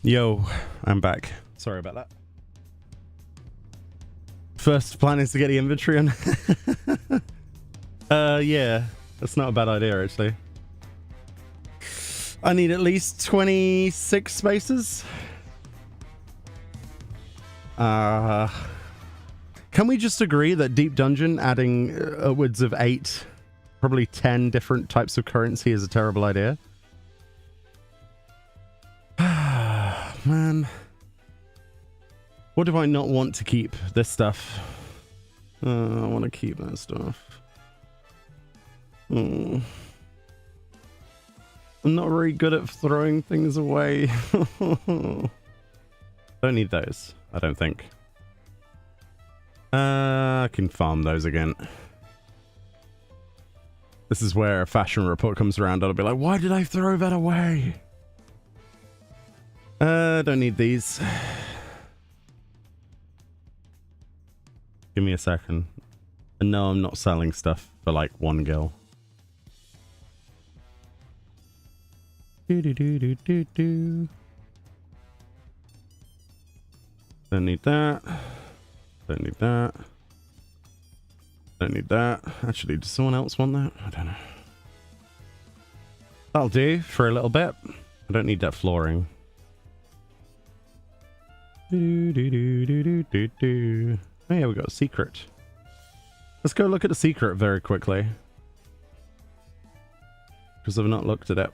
Yo, I'm back. Sorry about that. First plan is to get the inventory on. Yeah, that's not a bad idea, actually. I need at least 26 spaces. Can we just agree that Deep Dungeon adding upwards of 8, probably 10 different types of currency is a terrible idea? Man. What do I not want to keep? This stuff. I want to keep that stuff. I'm not very good at throwing things away. Don't need those, I don't think. I can farm those again. This is where a fashion report comes around. I'll be like, why did I throw that away? Don't need these. Give me a second. And no, I'm not selling stuff for like 1 gil. Do. Don't need that. Don't need that. Don't need that. Actually, does someone else want that? I don't know. That'll do for a little bit. I don't need that flooring. Oh yeah, we got a secret. Let's go look at the secret very quickly, because I've not looked at it.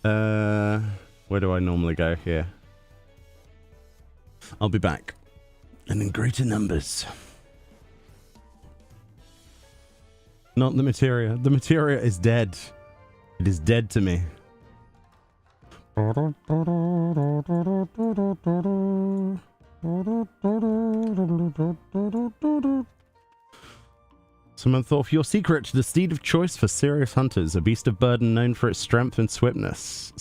Where do I normally go? Here. I'll be back. And in greater numbers. Not the materia. The materia is dead. It is dead to me. Samantha, your secret, the steed of choice for serious hunters, a beast of burden known for its strength and swiftness.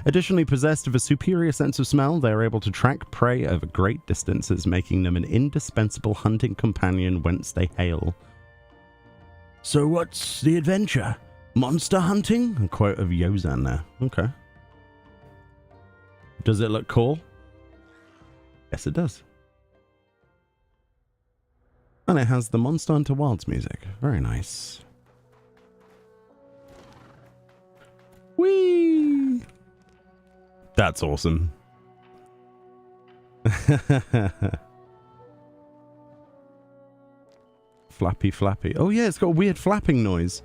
Additionally, possessed of a superior sense of smell, they are able to track prey over great distances, making them an indispensable hunting companion whence they hail. So what's the adventure? Monster hunting? A quote of Yozan there. Okay. Does it look cool? Yes, it does. And it has the Monster Hunter Wilds music. Very nice. Whee! That's awesome. Flappy, flappy. Oh yeah, it's got a weird flapping noise.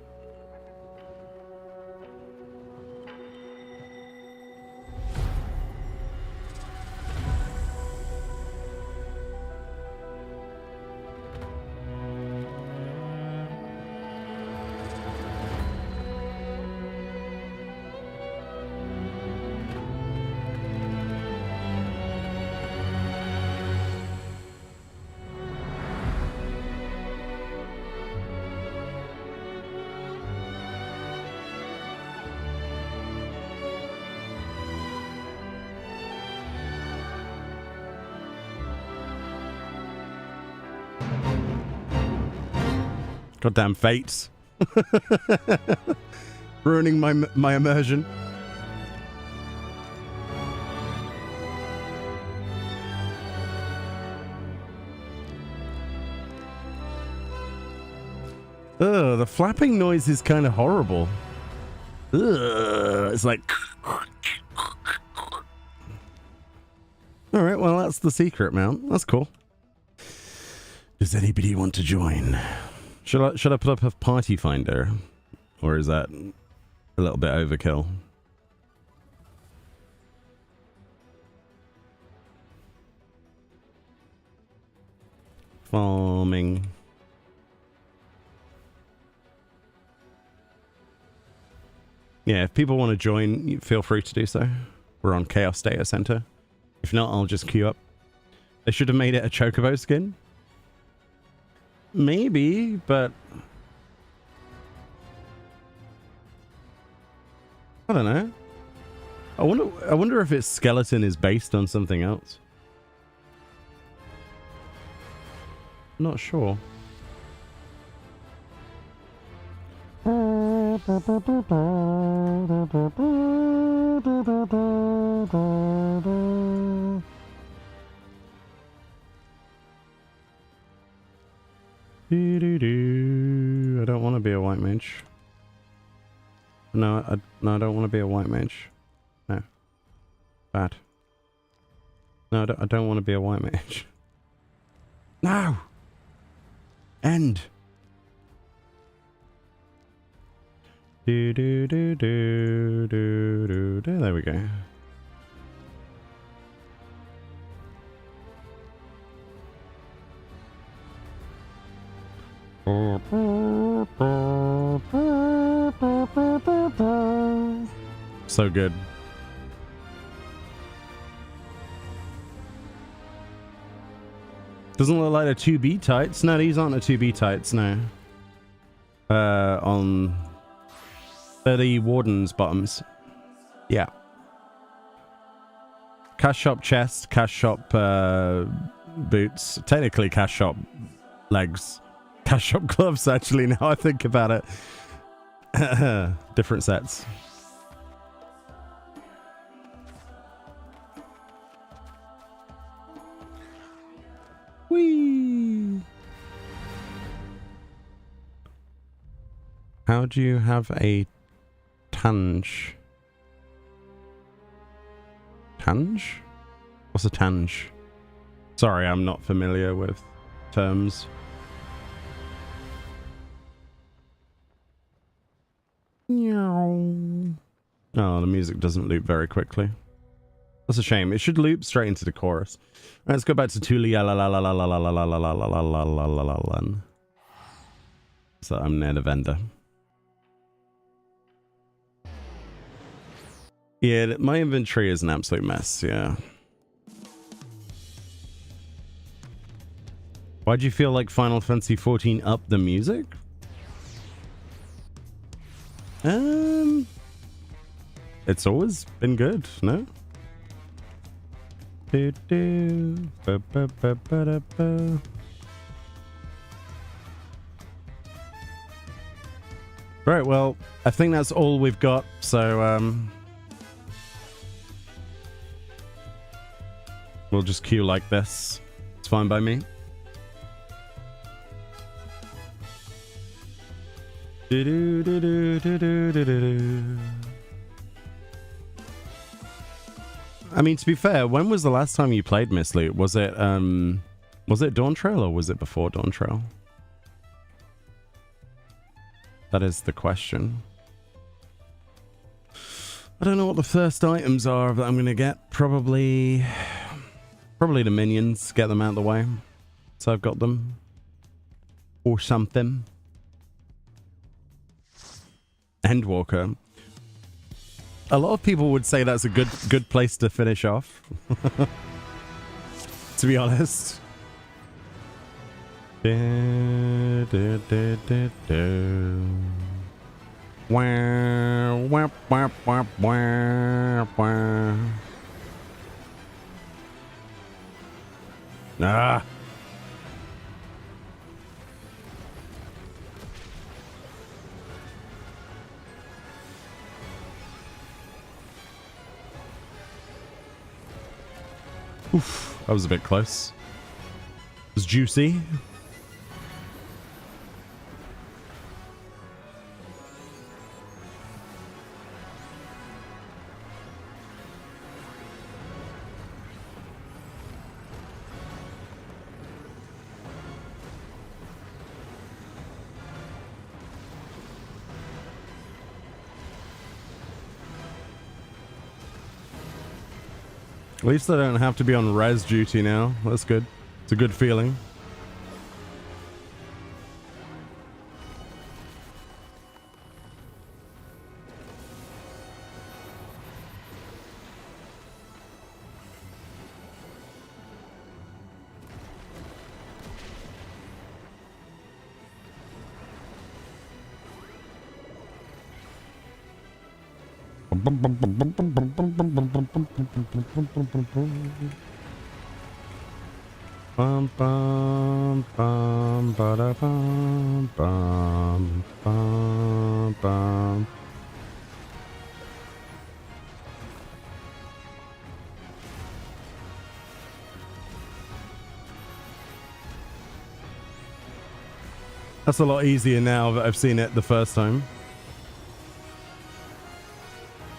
Goddamn fates. Ruining my immersion. Ugh, the flapping noise is kind of horrible. Ugh, it's like... Alright, well that's the secret mount. That's cool. Does anybody want to join? Should I put up a party finder? Or is that a little bit overkill? Farming. Yeah, if people want to join, feel free to do so. We're on Chaos Data Center. If not, I'll just queue up. They should have made it a chocobo skin. Maybe, but I don't know. I wonder if its skeleton is based on something else. Not sure. I don't want to be a white mage. No, I don't want to be a white mage. No. Bad. No, I don't want to be a white mage. No! End! There we go. So good. Doesn't look like a 2B tights. No, these aren't a 2B tights, no. They're the Warden's bottoms. Yeah. Cash shop chest, cash shop boots. Technically cash shop legs. Cash shop gloves, actually, now I think about it. Different sets. Whee! How do you have a tange? Tange? What's a tange? Sorry, I'm not familiar with terms. Oh, the music doesn't loop very quickly. That's a shame. It should loop straight into the chorus. All right, let's go back to Tuli. So I'm near the vendor. Yeah, my inventory is an absolute mess. Yeah. Why do you feel like Final Fantasy XIV upped the music? It's always been good, no? Right, well, I think that's all we've got, so we'll just queue like this. It's fine by me. I mean, to be fair, when was the last time you played Mistloop? Was it Dawn Trail or was it before Dawn Trail? That is the question. I don't know what the first items are that I'm gonna get. Probably the minions. Get them out of the way. So I've got them. Or something. Endwalker. A lot of people would say that's a good place to finish off. To be honest. Ah. Oof, that was a bit close. It was juicy. At least I don't have to be on res duty now. That's good. It's a good feeling. Bum bum bum ba da bum bum bum bum. That's a lot easier now that I've seen it the first time.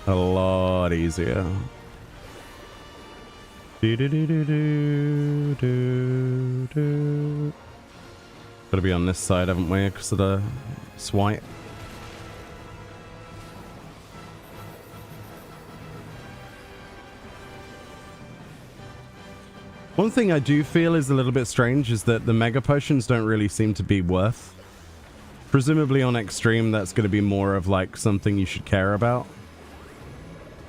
A lot easier. Gotta be on this side, haven't we? Because of the swipe. One thing I do feel is a little bit strange is that the mega potions don't really seem to be worth. Presumably on Extreme, that's going to be more of like something you should care about.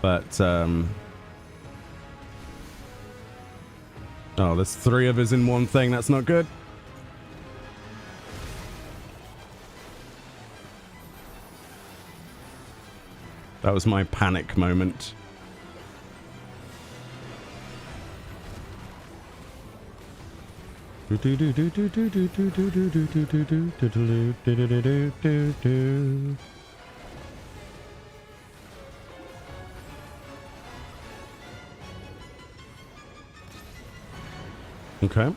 But, oh, there's 3 of us in one thing. That's not good. That was my panic moment. Okay.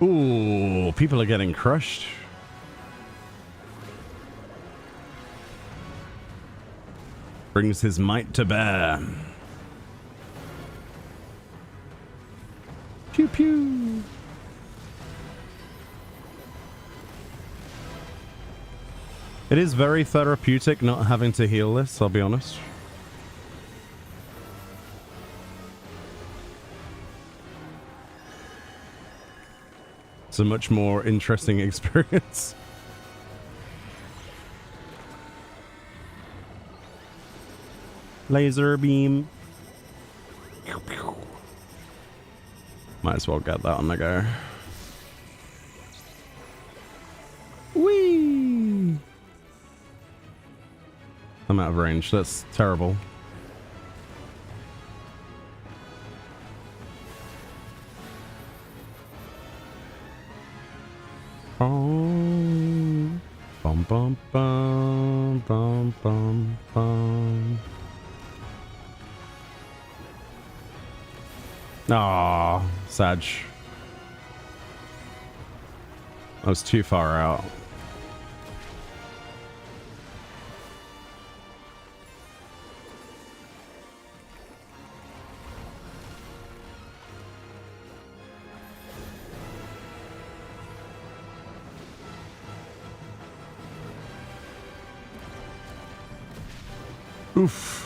Ooh, people are getting crushed. Brings his might to bear. Pew pew. It is very therapeutic not having to heal this, I'll be honest. It's a much more interesting experience. Laser beam. Might as well get that on the go. Whee! I'm out of range. That's terrible. Bum bum bum bum bum bum bum. Ah, Sag. I was too far out. Oof.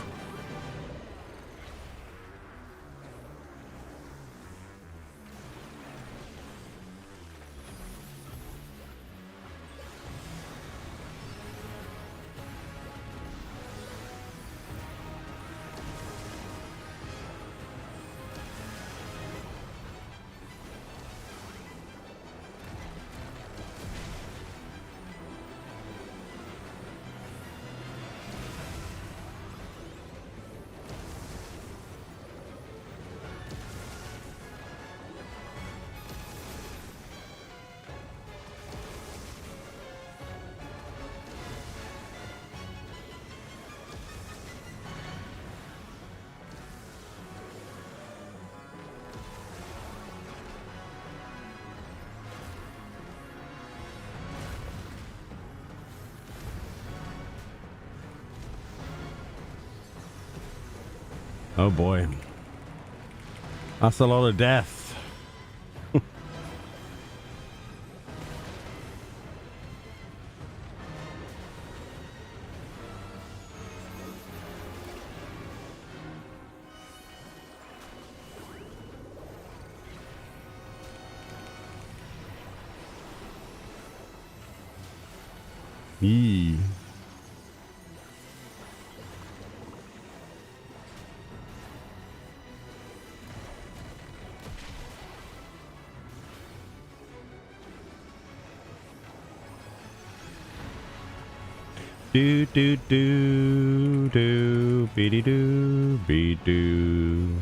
Oh boy. That's a lot of death. Yee. Do do do do be doo be doo.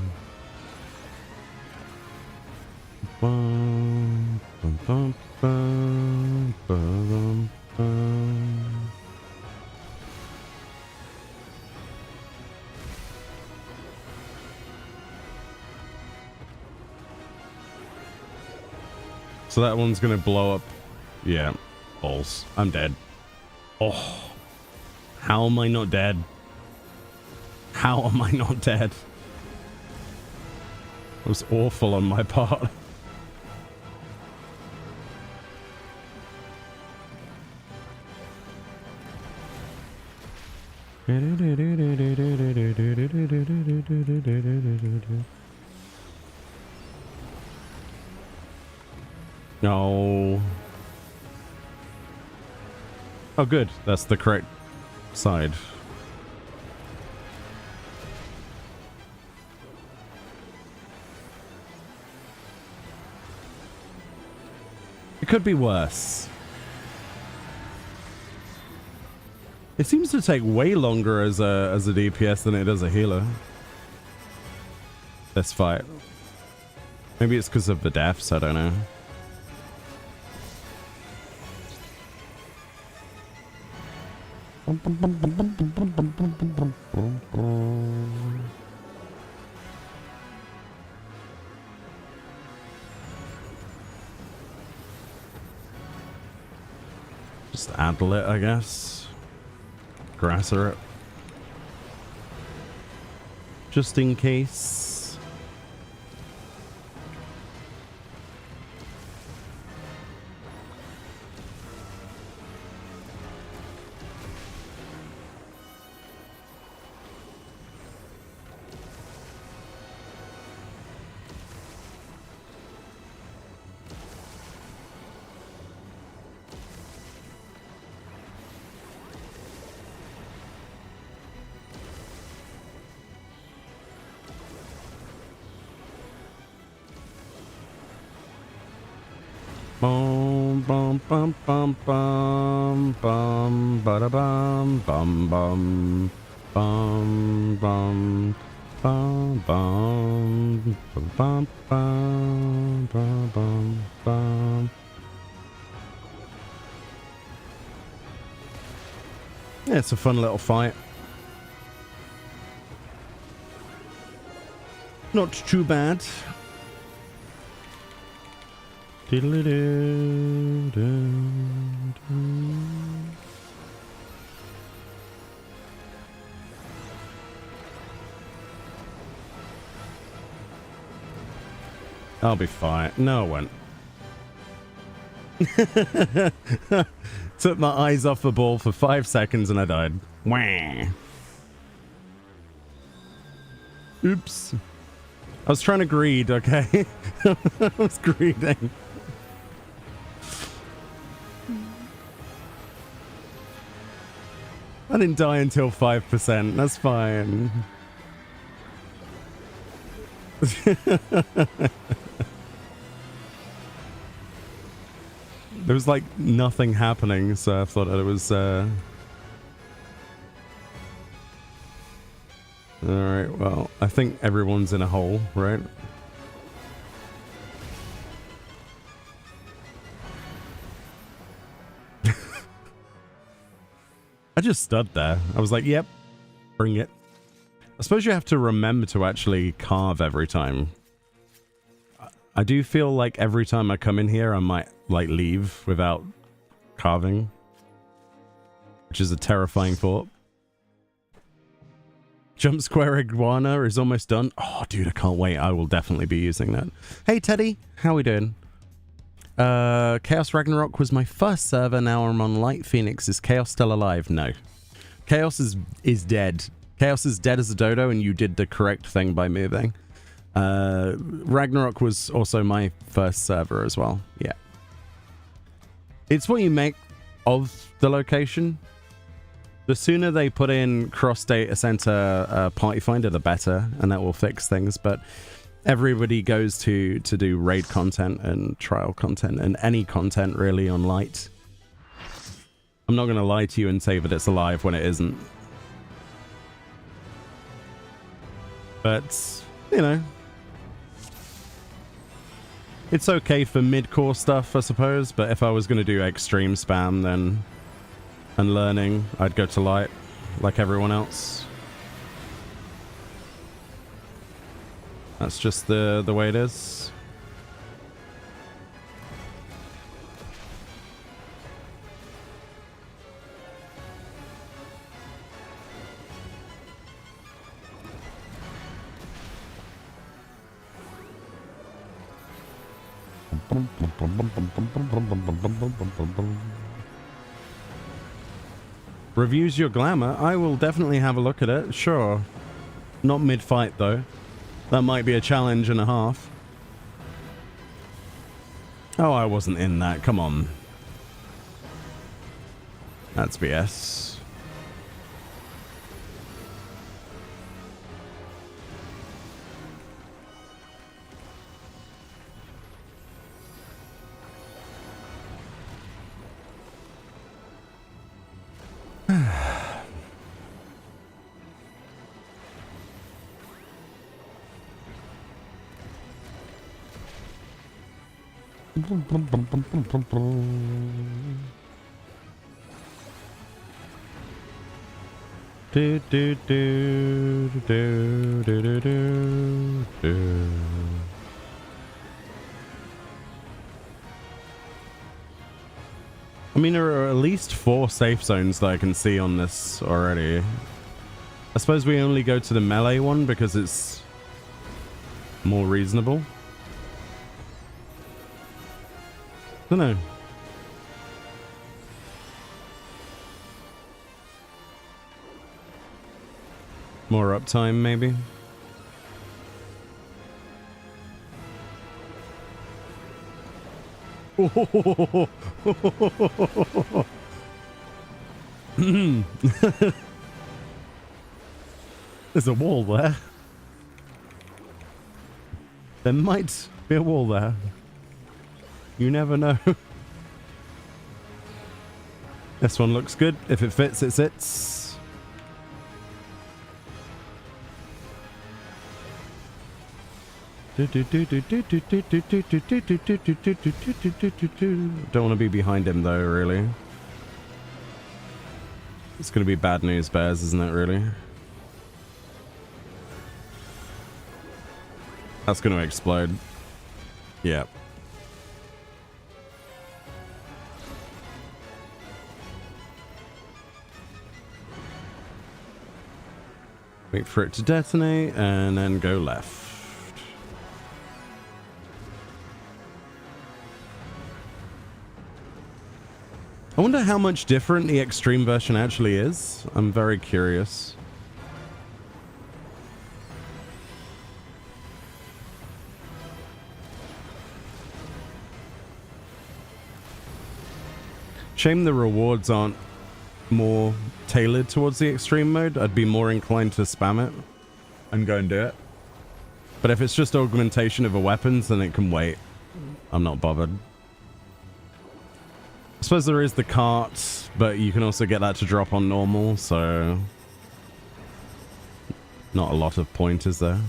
Bum, bum, bum, bum, bum, bum. So that one's gonna blow up. Yeah, balls. I'm dead. Oh, how am I not dead? How am I not dead? It was awful on my part. No. Oh, good. That's the correct side. It could be worse. It seems to take way longer as a DPS than it does a healer. This fight. Maybe it's because of the deaths, I don't know. Just addle it, I guess. Grasser it. Just in case. Bum bum bum bum bum bum bada bum bum bum bum bum bum bum bum bum bum bum bum. Yeah, it's a fun little fight. Not too bad. I'll be fine. No, I won't. Took my eyes off the ball for 5 seconds and I died. Wah. Oops. I was trying to greed, okay? I was greeding. I didn't die until 5%. That's fine. There was like nothing happening, so I thought that it was Alright, well, I think everyone's in a hole, right? I just stood there. I was like, yep, bring it. I suppose you have to remember to actually carve every time. I do feel like every time I come in here, I might, like, leave without carving. Which is a terrifying thought. Jump Square Iguana is almost done. Oh, dude, I can't wait. I will definitely be using that. Hey, Teddy. How we doing? Chaos Ragnarok was my first server. Now I'm on Light Phoenix. Is Chaos still alive? No. Chaos is dead. Chaos is dead as a dodo, and you did the correct thing by moving. Ragnarok was also my first server as well. Yeah. It's what you make of the location. The sooner they put in cross data center party finder, the better, and that will fix things. But everybody goes to do raid content and trial content and any content really on Light. I'm not going to lie to you and say that it's alive when it isn't. But, you know, It's okay for mid-core stuff, I suppose, but if I was going to do extreme spam, then... and learning, I'd go to light, like everyone else. That's just the way it is. Reviews your glamour? I will definitely have a look at it, sure. Not mid-fight, though. That might be a challenge and a half. Oh, I wasn't in that. Come on. That's BS. Do, do, do, do, do, do, do, do. I mean, there are at least 4 safe zones that I can see on this already. I suppose we only go to the melee one because it's more reasonable. Don't know. More uptime, maybe. There's a wall there. There might be a wall there. You never know. This one looks good. If it fits, it sits. Don't want to be behind him though, really. It's going to be bad news bears, isn't it, really? That's going to explode. Yeah. Wait for it to detonate and then go left. I wonder how much different the extreme version actually is. I'm very curious. Shame the rewards aren't more tailored towards the extreme mode. I'd be more inclined to spam it and go and do it. But if it's just augmentation of the weapons, then it can wait. I'm not bothered. I suppose there is the cart, but you can also get that to drop on normal, so not a lot of point, is there?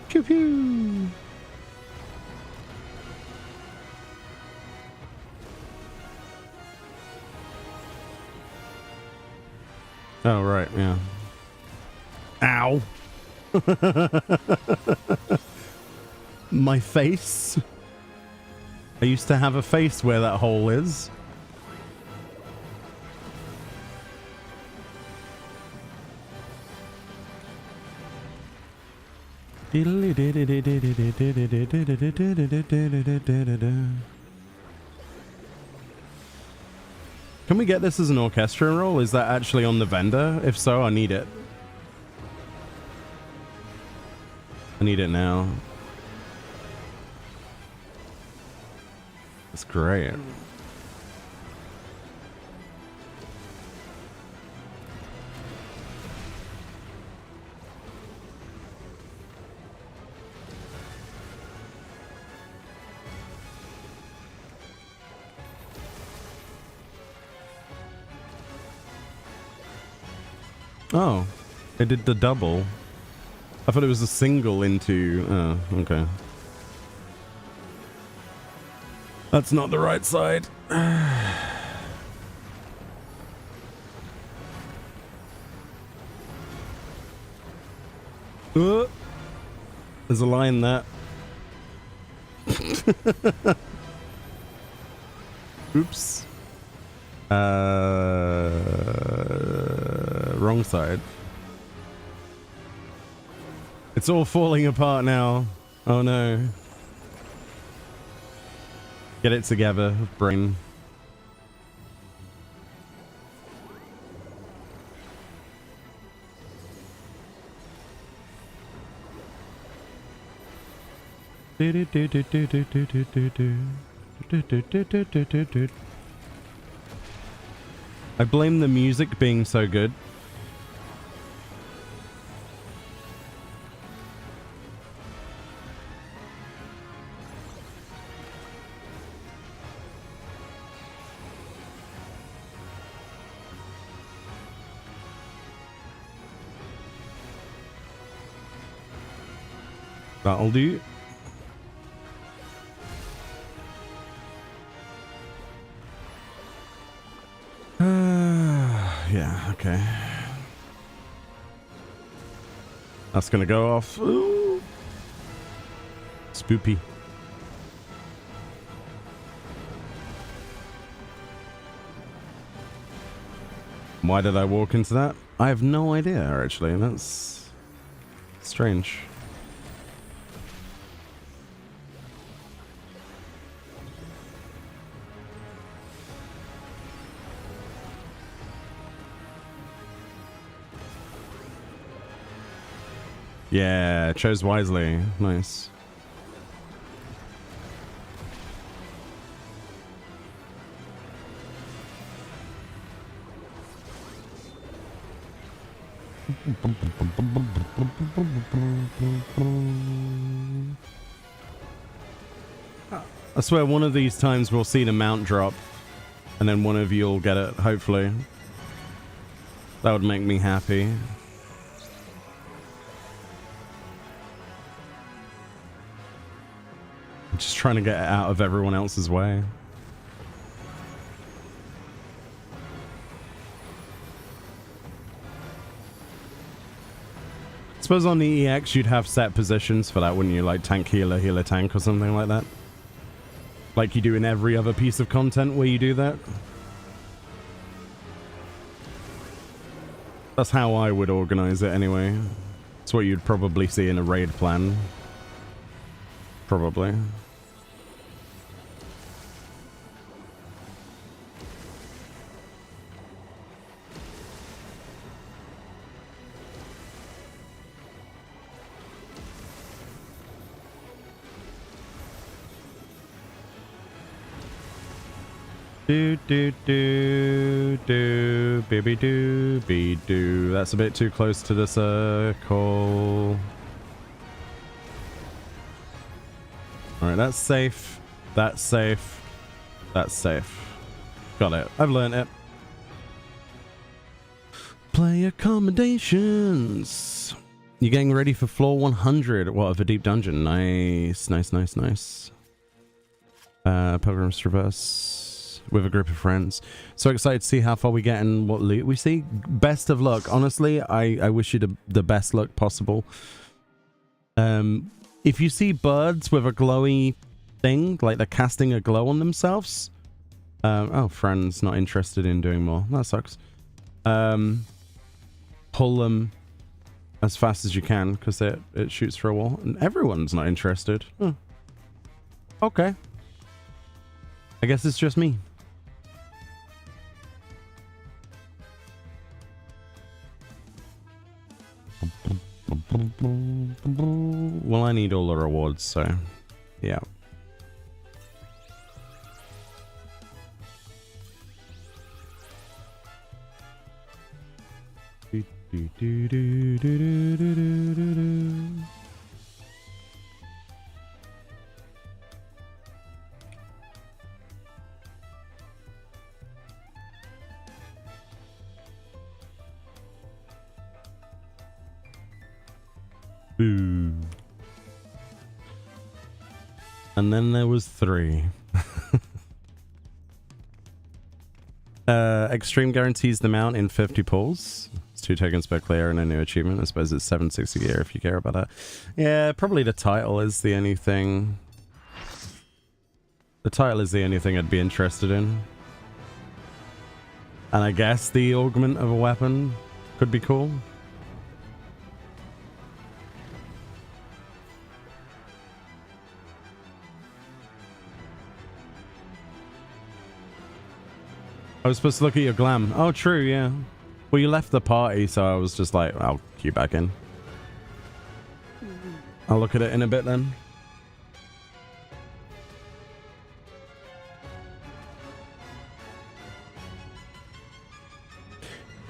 Pew pew. Oh, right, yeah. Ow. My face. I used to have a face where that hole is. Can we get this as an orchestra roll? Is that actually on the vendor? If so, I need it. I need it now. That's great. Oh, it did the double. I thought it was a single into... Oh, okay. That's not the right side. There's a line there. Oops. Wrong side. It's all falling apart now. Oh no. Get it together, brain. I blame the music being so good. That'll do. Yeah, okay. That's gonna go off. Ooh. Spoopy. Why did I walk into that? I have no idea, actually. That's strange. Yeah, chose wisely. Nice. I swear one of these times we'll see the mount drop and then one of you will get it, hopefully. That would make me happy. I'm just trying to get it out of everyone else's way. I suppose on the EX you'd have set positions for that, wouldn't you? Like tank healer, healer tank or something like that. Like you do in every other piece of content where you do that. That's how I would organize it anyway. It's what you'd probably see in a raid plan. Probably. Do do do do baby do be do. That's a bit too close to the circle. Alright, that's safe. That's safe. That's safe. Got it. I've learned it. Play accommodations. You're getting ready for floor 100. What, of a deep dungeon? Nice, nice, nice, nice. Pilgrim's Traverse with a group of friends. So excited to see how far we get and what loot we see. Best of luck. Honestly, I wish you the best luck possible. If you see birds with a glowy thing, like they're casting a glow on themselves. Oh, friends not interested in doing more. That sucks. Pull them as fast as you can because it shoots for a wall. And everyone's not interested. Okay. I guess it's just me. Well, I need all the rewards, so yeah. Boo. And then there was 3. Extreme guarantees the mount in 50 pulls. It's 2 tokens per clear and a new achievement. I suppose it's 760 gear if you care about that. Yeah, probably the title is the only thing. The title is the only thing I'd be interested in. And I guess the augment of a weapon could be cool. I was supposed to look at your glam. Oh, true, yeah. Well, you left the party, so I was just like, I'll queue back in. I'll look at it in a bit then.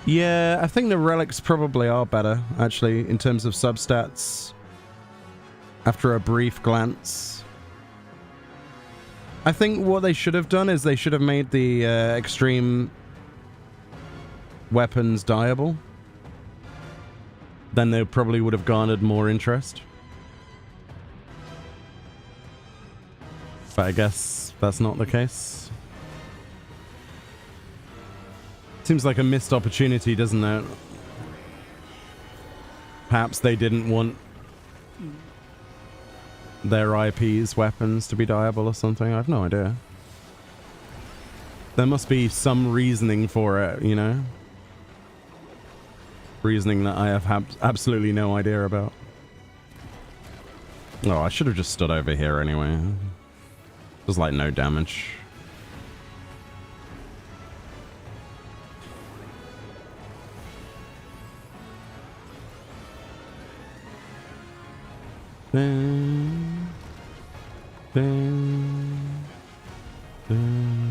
Yeah, I think the relics probably are better, actually, in terms of substats. After a brief glance. I think what they should have done is they should have made the extreme weapons dyeable. Then they probably would have garnered more interest. But I guess that's not the case. Seems like a missed opportunity, doesn't it? Perhaps they didn't want their IP's weapons to be dyeable or something. I have no idea. There must be some reasoning for it, you know? Reasoning that I have absolutely no idea about. Oh, I should have just stood over here anyway. There's like no damage. Bang, bang, bang.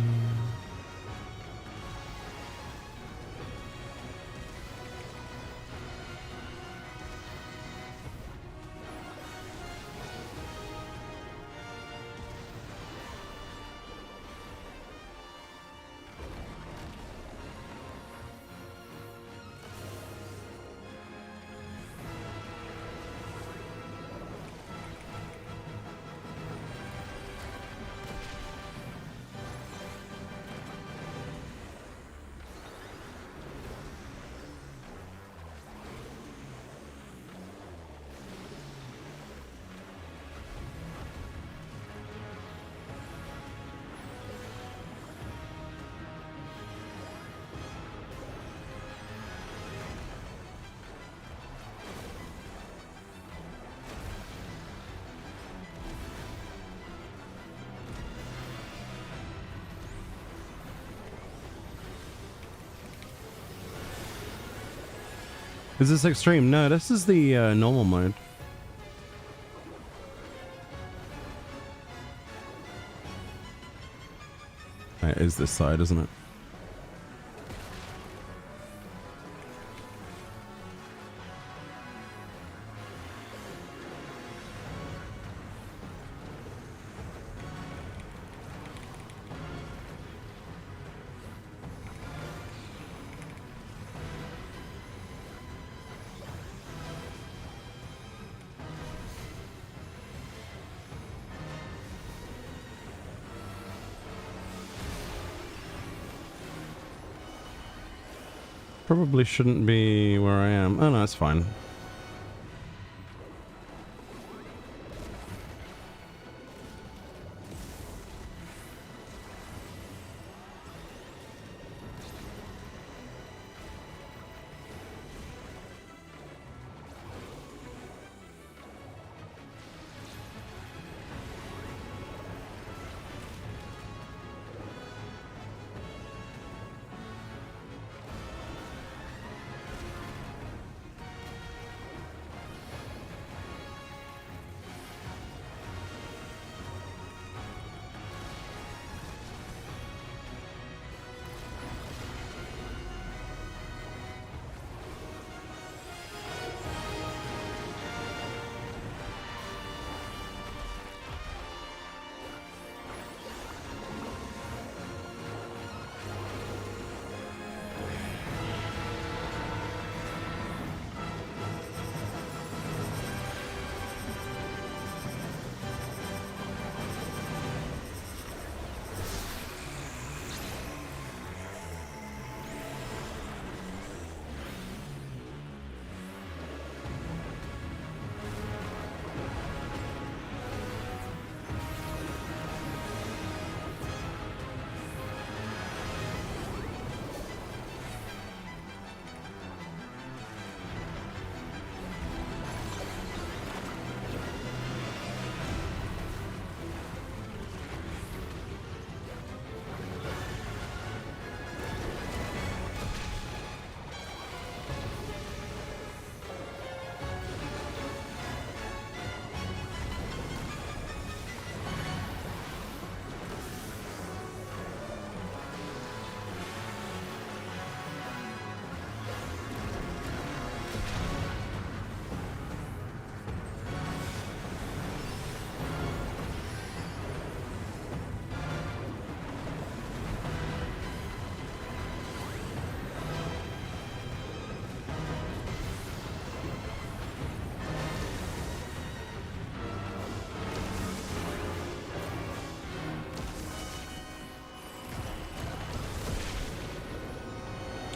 Is this extreme? No, this is the normal mode. It is this side, isn't it? Probably shouldn't be where I am. Oh no, it's fine.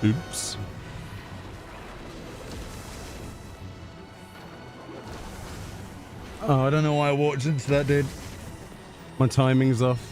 Oops. Oh, I don't know why I walked into that, dude. My timing's off.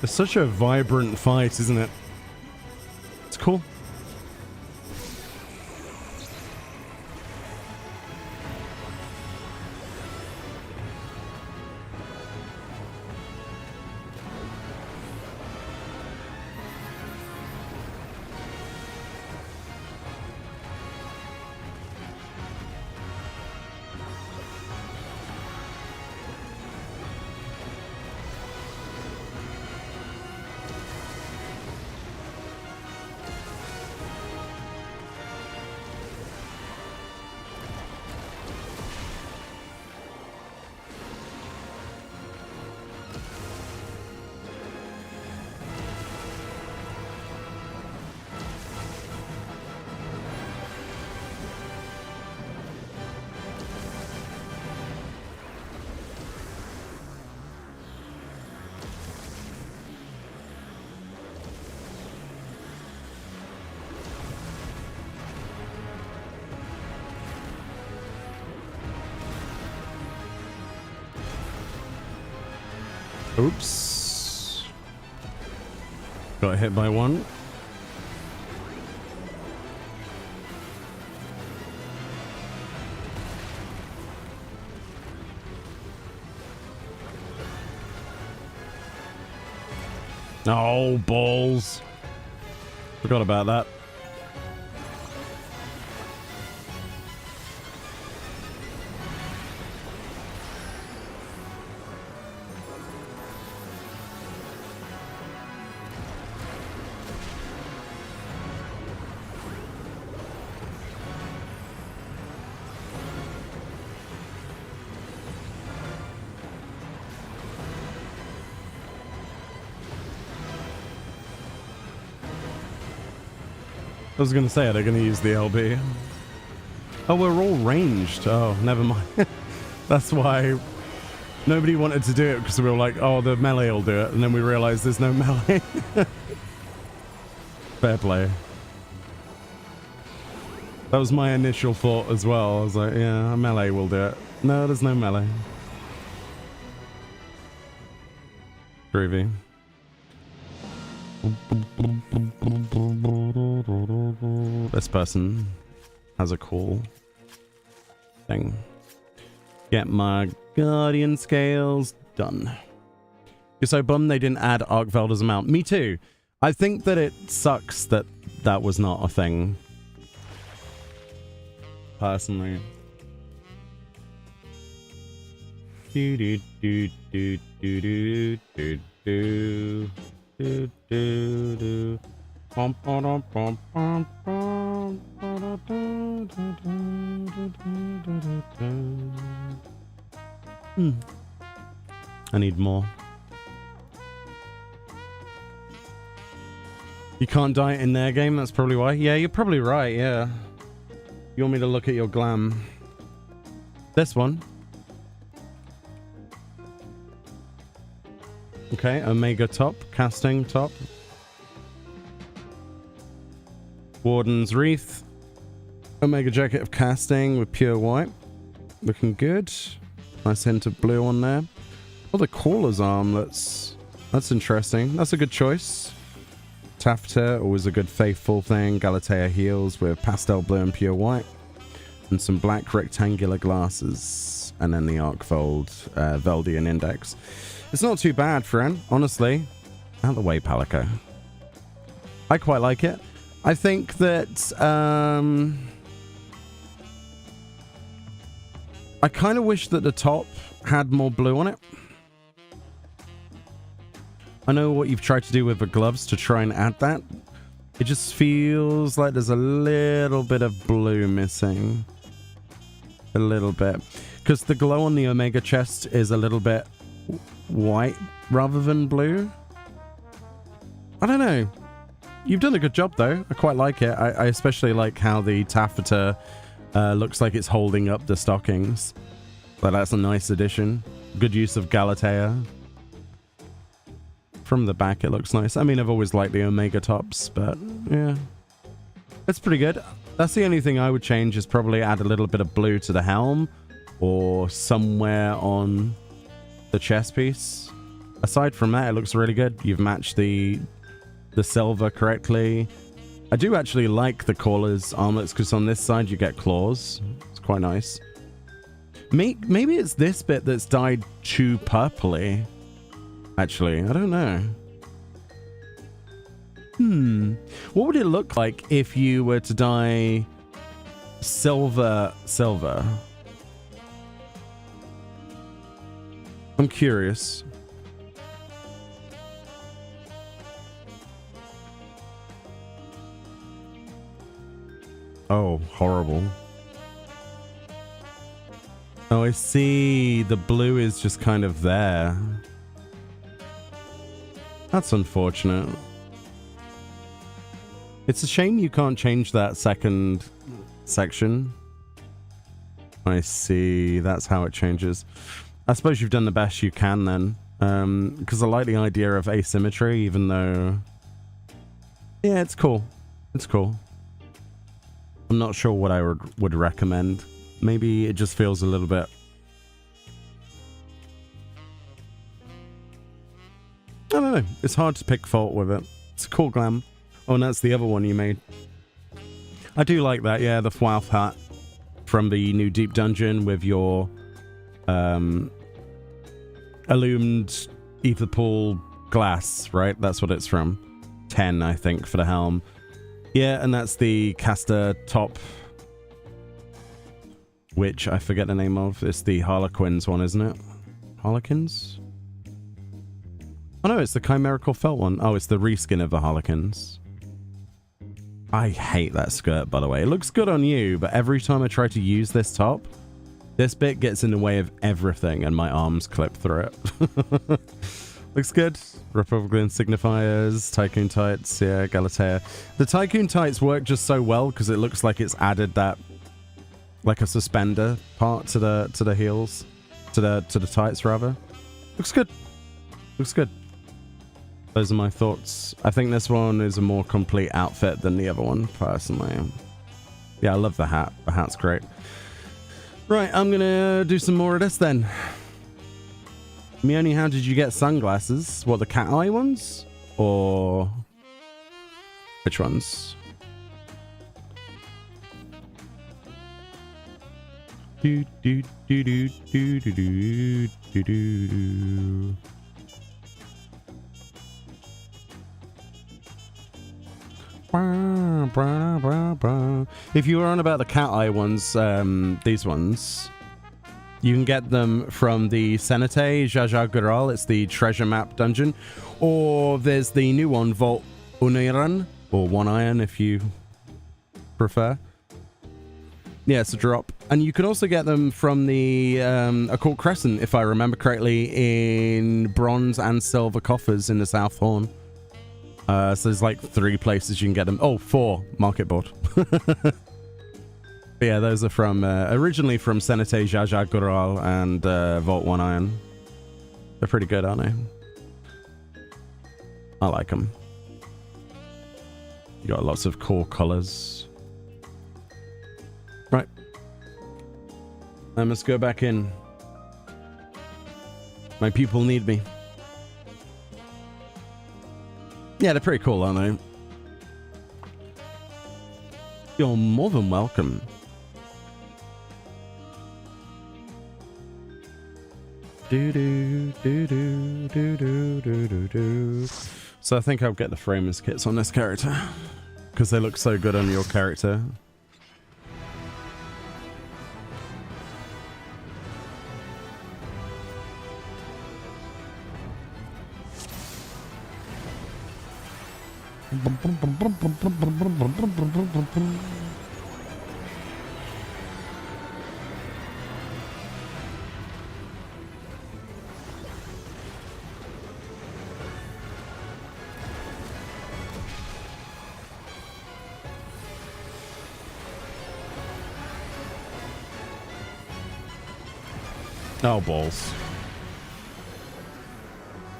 It's such a vibrant fight, isn't it? It's cool. Oops. Got hit by one. Oh, balls. Forgot about that. I was going to say, are they going to use the LB? Oh, we're all ranged. Oh, never mind. That's why nobody wanted to do it, because we were like, oh, the melee will do it. And then we realized there's no melee. Fair play. That was my initial thought as well. I was like, yeah, a melee will do it. No, there's no melee. Groovy. This person has a cool thing. Get my guardian scales done. You're so bummed they didn't add Arkveld as a mount. Me too. I think that it sucks that that was not a thing. Personally. Do do do do do do do do do do do. Bum, bum, bum, bum, bum, I need more. You can't die in their game, that's probably why. Yeah, you're probably right, yeah. You want me to look at your glam? This one. Okay, Omega top, casting top. Warden's Wreath. Omega jacket of casting with pure white. Looking good. Nice hint of blue on there. Oh, the Caller's armlets. That's interesting. That's a good choice. Taffeta, always a good faithful thing. Galatea heels with pastel blue and pure white. And some black rectangular glasses. And then the Arkveld Veldian index. It's not too bad, friend. Honestly. Out of the way, Palico. I quite like it. I think that... I kind of wish that the top had more blue on it. I know what you've tried to do with the gloves to try and add that. It just feels like there's a little bit of blue missing. A little bit. Because the glow on the Omega chest is a little bit white rather than blue. I don't know. You've done a good job though. I quite like it. I especially like how the taffeta looks like it's holding up the stockings. But that's a nice addition. Good use of Galatea. From the back, it looks nice. I mean, I've always liked the Omega tops, but yeah. It's pretty good. That's the only thing I would change is probably add a little bit of blue to the helm or somewhere on the chest piece. Aside from that, it looks really good. You've matched the silver correctly. I do actually like the Caller's armlets because on this side you get claws. It's quite nice. Maybe it's this bit that's dyed too purpley. Actually, I don't know. What would it look like if you were to dye silver? I'm curious. Oh, horrible. Oh, I see. The blue is just kind of there. That's unfortunate. It's a shame you can't change that second section. I see. That's how it changes. I suppose you've done the best you can then. Because I like the idea of asymmetry, even though... Yeah, it's cool. It's cool. I'm not sure what I would recommend. Maybe it just feels a little bit... I don't know. It's hard to pick fault with it. It's a cool glam. Oh, and that's the other one you made. I do like that, yeah. The Fwalf hat from the new Deep Dungeon with your illumined ether pool glass, right? That's what it's from. 10, I think, for the helm. Yeah, and that's the caster top, which I forget the name of. It's the Harlequins one, isn't it? Harlequins? Oh no, it's the chimerical felt one. Oh, it's the reskin of the Harlequins. I hate that skirt, by the way. It looks good on you, but every time I try to use this top, this bit gets in the way of everything and my arms clip through it. Looks good. Republican signifiers, Tycoon tights, yeah, Galatea. The Tycoon tights work just so well because it looks like it's added that, like a suspender part to the heels, to the tights rather. Looks good. Looks good. Those are my thoughts. I think this one is a more complete outfit than the other one, personally. Yeah, I love the hat. The hat's great. Right, I'm gonna do some more of this then. Meoni, how did you get sunglasses? What, the cat eye ones? Or which ones? Do do do do do do do do do. If you were on about the cat eye ones, these ones, you can get them from the Seikret Jaja Gural. It's the treasure map dungeon. Or there's the new one, Vault Uniran, or One Iron if you prefer. Yeah, it's a drop. And you can also get them from the Occult Crescent, if I remember correctly, in bronze and silver coffers in the South Horn. So there's like 3 places you can get them. Oh, 4. Market board. But yeah, those are from originally from Seikret Jaja Gural and Vault One Iron. They're pretty good, aren't they? I like them. You got lots of cool colors. Right. I must go back in. My people need me. Yeah, they're pretty cool, aren't they? You're more than welcome. Do do do do do do do do do. So I think I'll get the framers kits on this character because they look so good on your character. Oh, balls.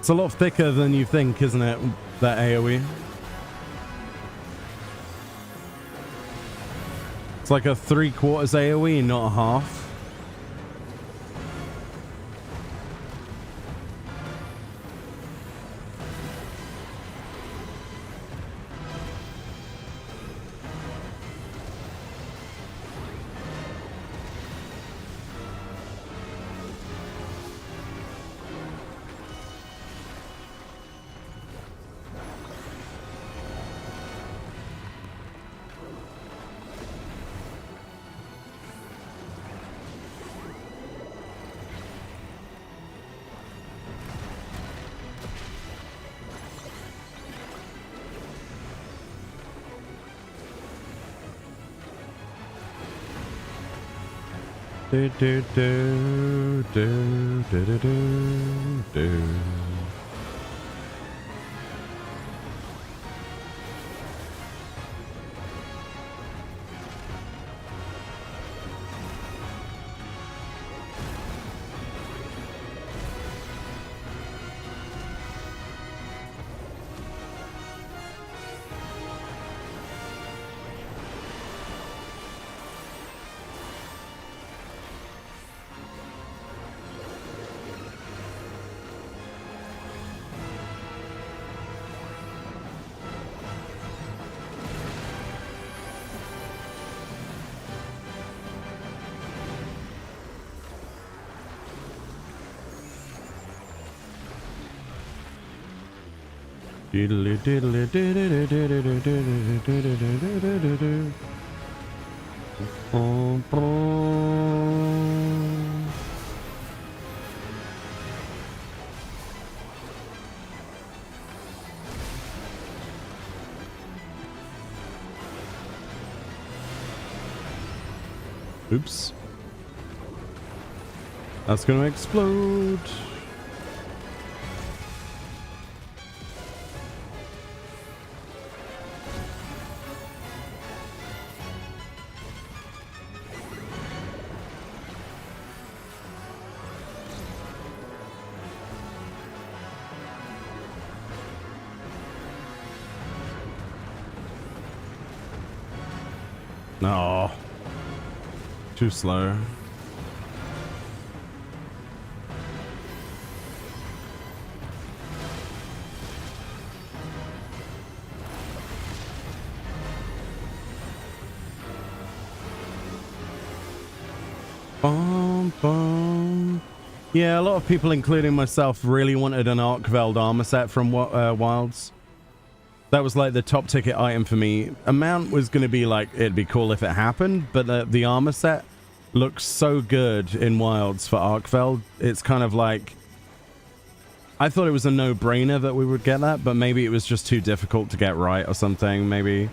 It's a lot thicker than you think, isn't it? That AoE. It's like a 3/4 AoE, not a half. Do, do, do, do, do, do, do, do. Diddly diddly diddly diddly diddly diddly diddly. Oops. That's gonna explode. No. Too slow. Bum, bum. Yeah, a lot of people, including myself, really wanted an Arkveld armor set from Wilds. That was like the top ticket item for me. Amount was going to be like, it'd be cool if it happened, but the armor set looks so good in Wilds for Arkveld. It's kind of like, I thought it was a no-brainer that we would get that, but maybe it was just too difficult to get right or something. Maybe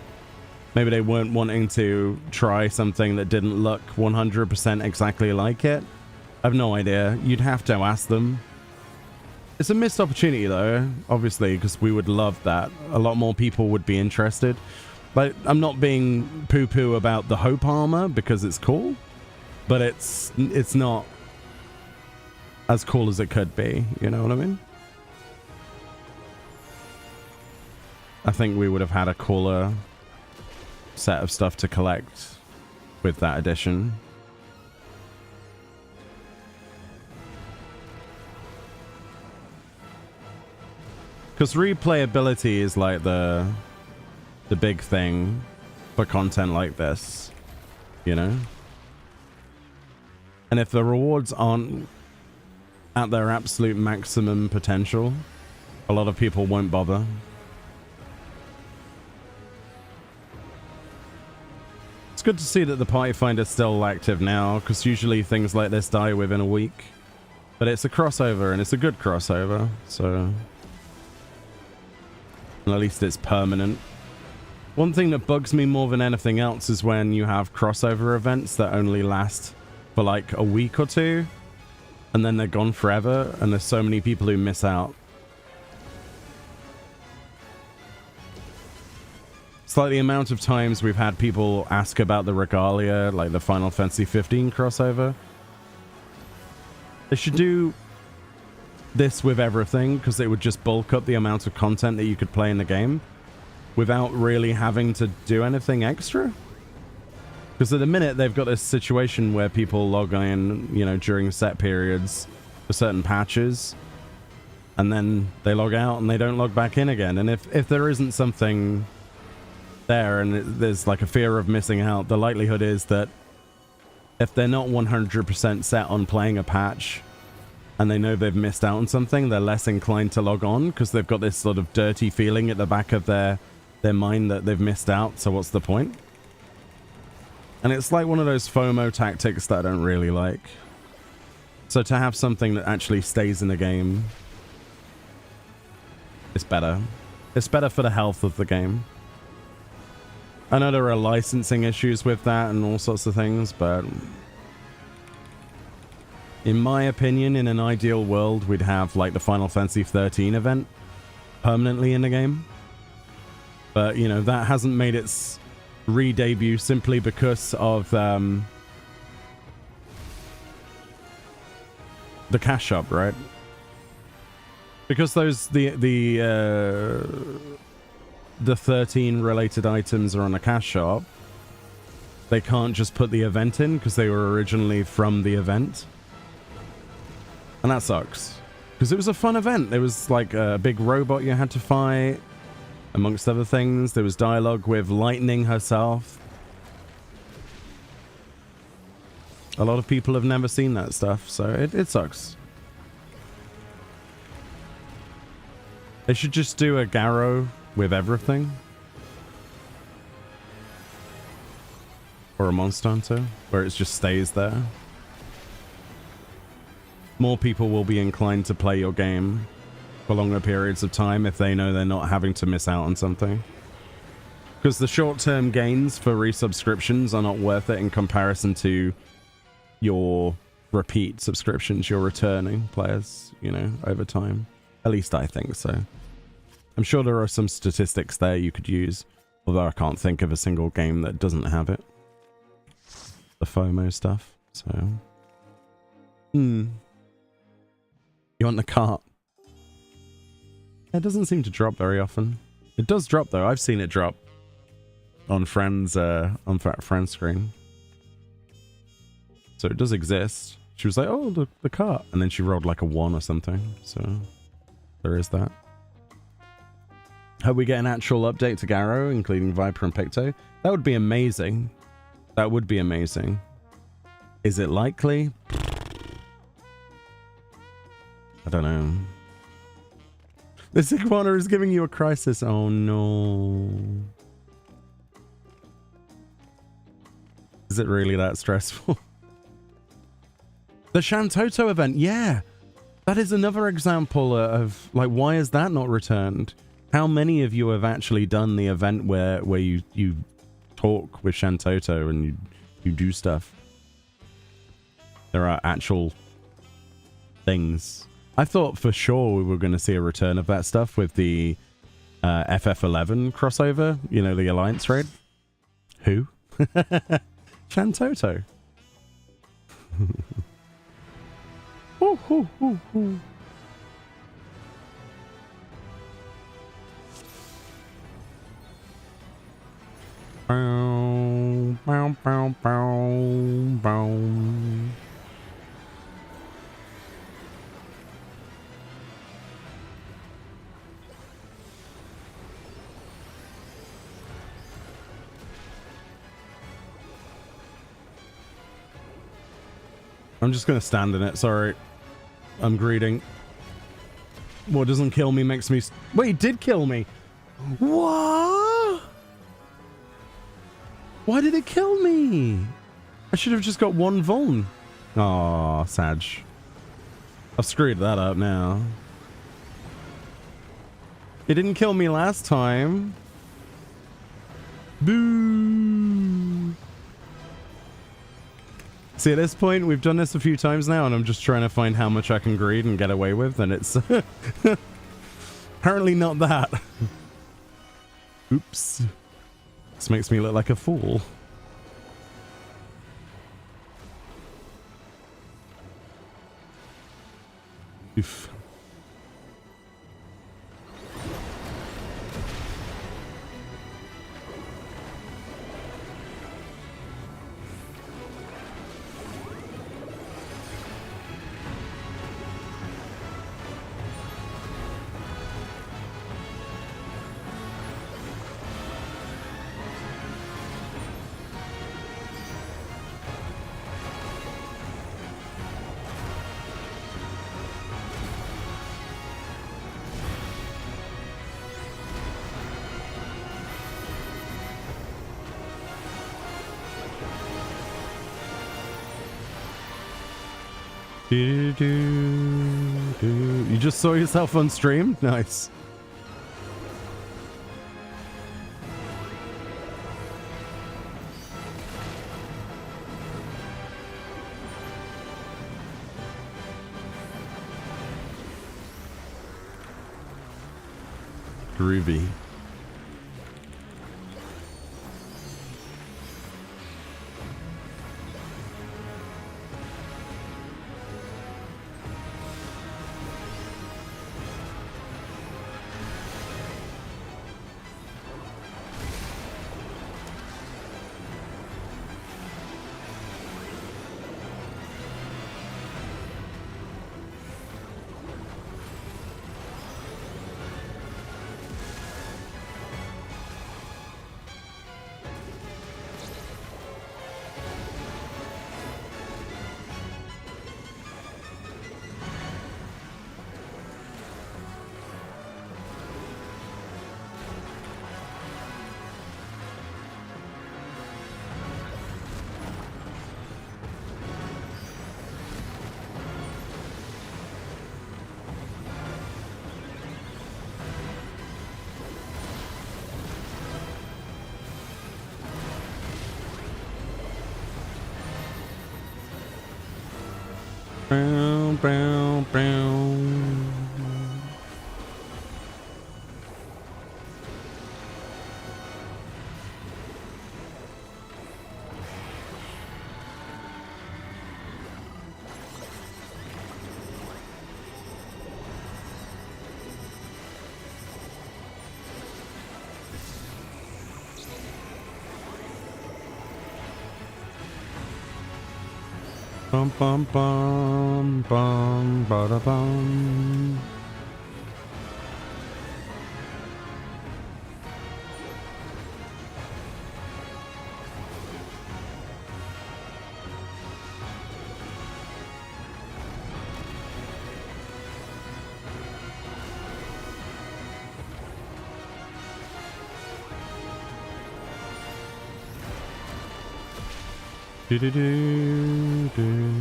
they weren't wanting to try something that didn't look 100% exactly like it. I have no idea. You'd have to ask them. It's a missed opportunity though, obviously, because we would love that. A lot more people would be interested. Like, I'm not being poo-poo about the Hope armor because it's cool, but it's not as cool as it could be, you know what I mean? I think we would have had a cooler set of stuff to collect with that edition. Because replayability is like the big thing for content like this, you know? And if the rewards aren't at their absolute maximum potential, a lot of people won't bother. It's good to see that the party finder's still active now, because usually things like this die within a week. But it's a crossover, and it's a good crossover, so at least it's permanent. One thing that bugs me more than anything else is when you have crossover events that only last for like a week or two, and then they're gone forever, and there's so many people who miss out. It's like the amount of times we've had people ask about the Regalia, like the Final Fantasy 15 crossover. They should do this with everything, because it would just bulk up the amount of content that you could play in the game without really having to do anything extra. Because at the minute they've got this situation where people log in, you know, during set periods for certain patches, and then they log out and they don't log back in again. And if there isn't something there and there's like a fear of missing out, the likelihood is that if they're not 100% set on playing a patch and they know they've missed out on something, they're less inclined to log on because they've got this sort of dirty feeling at the back of their mind that they've missed out, so what's the point? And it's like one of those FOMO tactics that I don't really like. So to have something that actually stays in the game is better. It's better for the health of the game. I know there are licensing issues with that and all sorts of things, but in my opinion, in an ideal world, we'd have like the Final Fantasy 13 event permanently in the game. But, you know, that hasn't made its re-debut simply because of the cash shop, right? Because those the 13 related items are on a cash shop, they can't just put the event in because they were originally from the event. And that sucks. Because it was a fun event. There was like a big robot you had to fight, amongst other things. There was dialogue with Lightning herself. A lot of people have never seen that stuff, so it sucks. They should just do a Garrow with everything. Or a Monster Hunter, where it just stays there. More people will be inclined to play your game for longer periods of time if they know they're not having to miss out on something. Because the short-term gains for resubscriptions are not worth it in comparison to your repeat subscriptions, your returning players, you know, over time. At least I think so. I'm sure there are some statistics there you could use, although I can't think of a single game that doesn't have it. The FOMO stuff, so... You want the cart? It doesn't seem to drop very often. It does drop though, I've seen it drop. on friends friend screen. So it does exist. She was like, oh, the cart. And then she rolled like a 1 or something. So there is that. Hope we get an actual update to Garrow, including Viper and Picto. That would be amazing. That would be amazing. Is it likely? I don't know. This iguana is giving you a crisis. Oh no. Is it really that stressful? The Shantoto event, yeah. That is another example of, like, why is that not returned? How many of you have actually done the event where you talk with Shantoto and you do stuff? There are actual things. I thought for sure we were going to see a return of that stuff with the FF11 crossover, you know, the Alliance raid. Who? Shantoto. Ooh, ooh, ooh, ooh. Bow, bow, bow, bow, bow. I'm just gonna stand in it, sorry. I'm greeting. What doesn't kill me makes me... Wait, it did kill me! What? Why did it kill me? I should have just got 1 vuln. Aw, Sag. I've screwed that up now. It didn't kill me last time. Boo! See, at this point, we've done this a few times now, and I'm just trying to find how much I can greed and get away with, and it's apparently not that. Oops. This makes me look like a fool. Oof. You just saw yourself on stream? Nice. Groovy. Bow, bow, bow. Bum bum bum bum bada bum. Do do do do.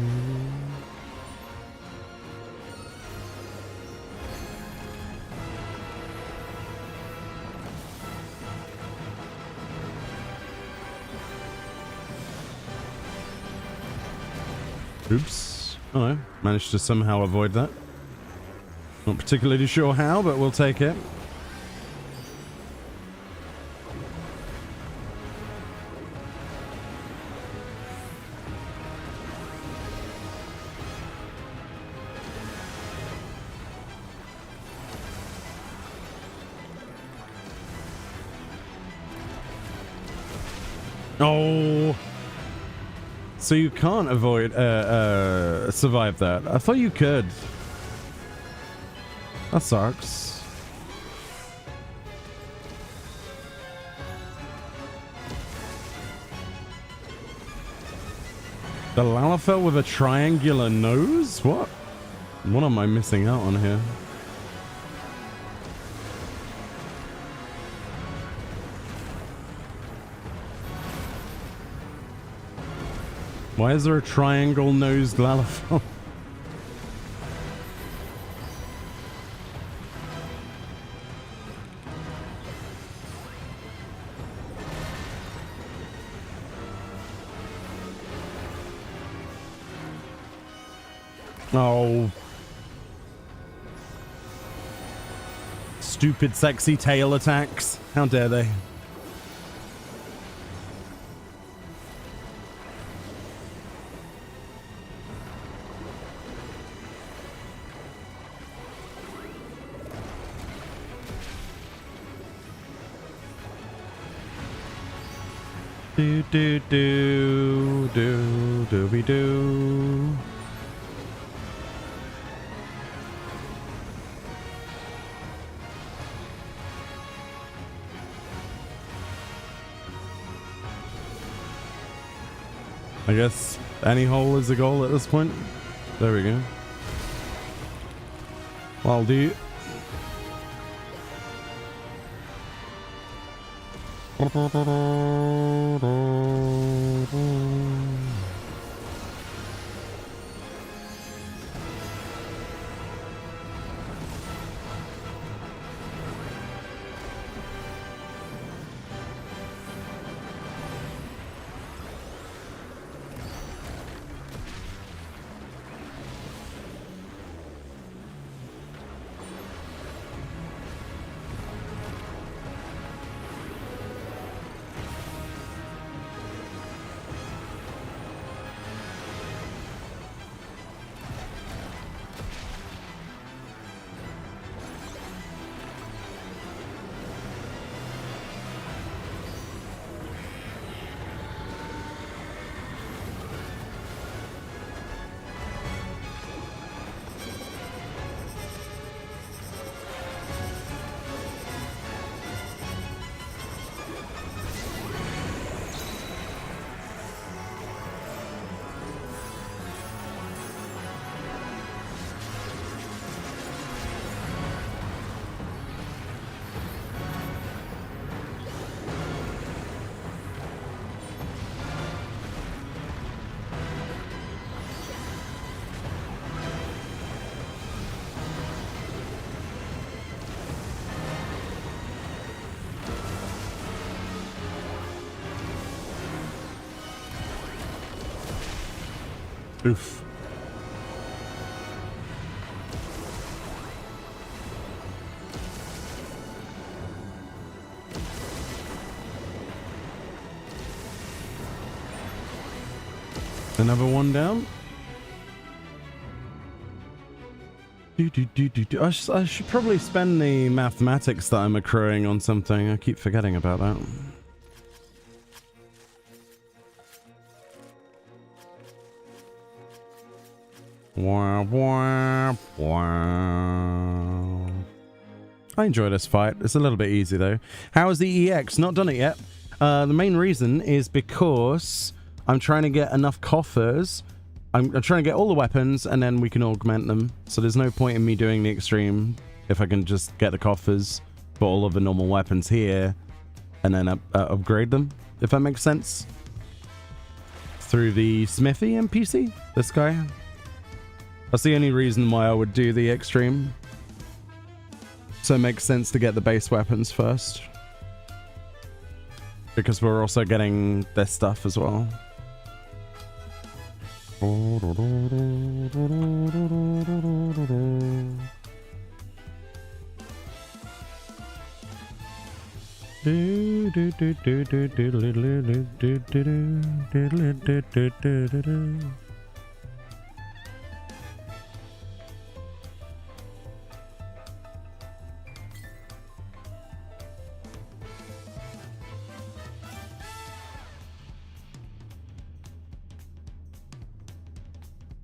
Oops. Oh, no. Managed to somehow avoid that. Not particularly sure how, but we'll take it. Oh, so you can't avoid survive that. I thought you could. That sucks. The Lalafell with a triangular nose? What? What am I missing out on here? Why is there a triangle-nosed Lalafell? Oh. Stupid sexy tail attacks. How dare they? Do do do do do we do. I guess any hole is a goal at this point. There we go. I'll do. Oof. Another one down. I should probably spend the mathematics that I'm accruing on something. I keep forgetting about that. Wah, wah, wah. I enjoy this fight. It's a little bit easy though. How is the EX? Not done it yet. The main reason is because I'm trying to get enough coffers. I'm trying to get all the weapons and then we can augment them. So there's no point in me doing the extreme if I can just get the coffers for all of the normal weapons here and then upgrade them, if that makes sense. Through the Smithy NPC, this guy. That's the only reason why I would do the extreme. So it makes sense to get the base weapons first. Because we're also getting this stuff as well.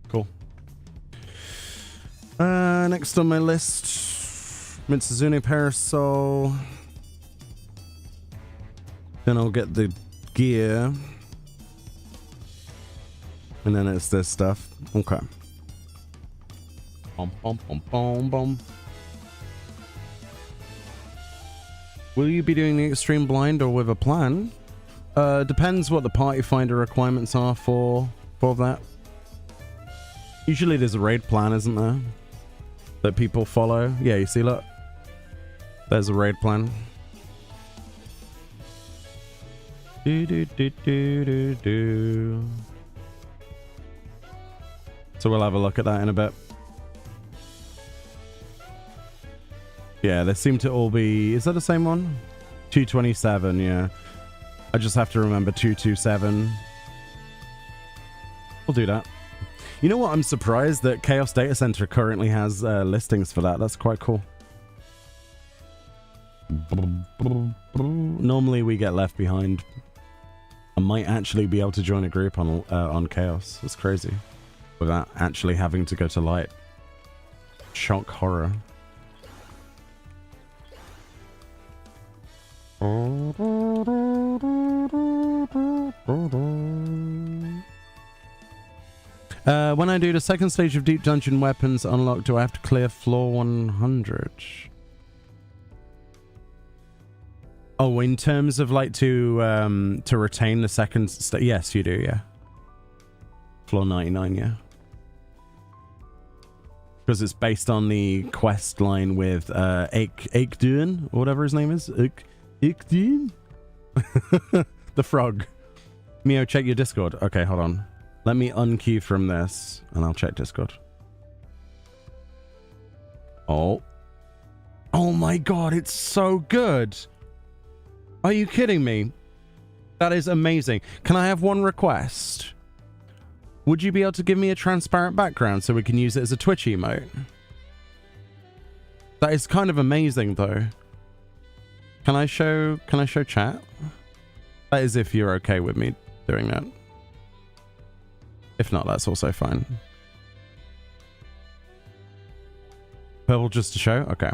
Cool. Next on my list, Mitsuzune Parasol. Then I'll get the gear. And then it's this stuff. Okay. Bom, bom, bom, bom, bom. Will you be doing the extreme blind or with a plan? Depends what the party finder requirements are for that. Usually there's a raid plan, isn't there? That people follow. Yeah, you see, look. There's a raid plan. So we'll have a look at that in a bit. Yeah, they seem to all be... Is that the same one? 227, yeah. I just have to remember 227. We'll do that. You know what? I'm surprised that Chaos Data Center currently has listings for that. That's quite cool. Normally we get left behind. I might actually be able to join a group on Chaos. That's crazy. Without actually having to go to light. Shock horror. When I do the second stage of Deep Dungeon Weapons unlock, do I have to clear floor 100? Oh, in terms of like to retain the second stage, yes, you do, yeah. Floor 99, yeah. Because it's based on the quest line with Aikdun, or whatever his name is. Aikdun? The frog. Mio, check your Discord. Okay, hold on. Let me unkey from this, and I'll check Discord. Oh. Oh my god, it's so good. Are you kidding me? That is amazing. Can I have one request? Would you be able to give me a transparent background so we can use it as a Twitch emote? That is kind of amazing, though. Can I show chat? That is if you're okay with me doing that. If not, that's also fine. Purple just to show? Okay.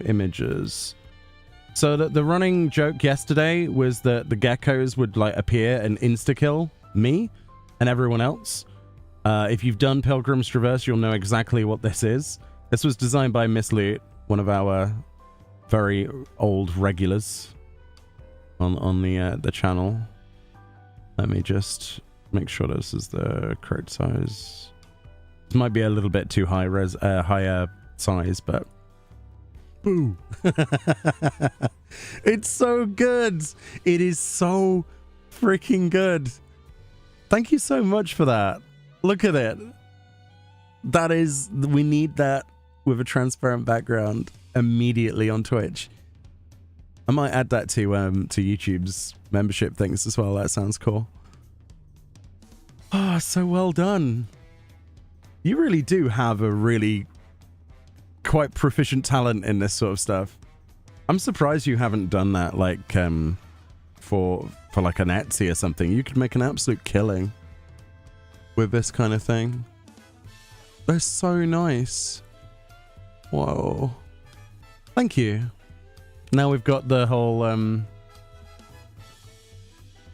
Images. So the running joke yesterday was that the geckos would like appear and insta-kill me and everyone else. If you've done Pilgrim's Traverse, you'll know exactly what this is. This was designed by Miss Loot, one of our very old regulars on the channel. Let me just make sure this is the correct size. This might be a little bit too higher size, but boo. It's so good. It is so freaking good. Thank you so much for that. Look at it. That is, we need that with a transparent background immediately on Twitch. I might add that to YouTube's membership things as well. That sounds cool. Oh, so well done. You really do have a really quite proficient talent in this sort of stuff. I'm surprised you haven't done that like for like an Etsy or something. You could make an absolute killing. with this kind of thing. They're so nice. Whoa. Thank you. Now we've got the whole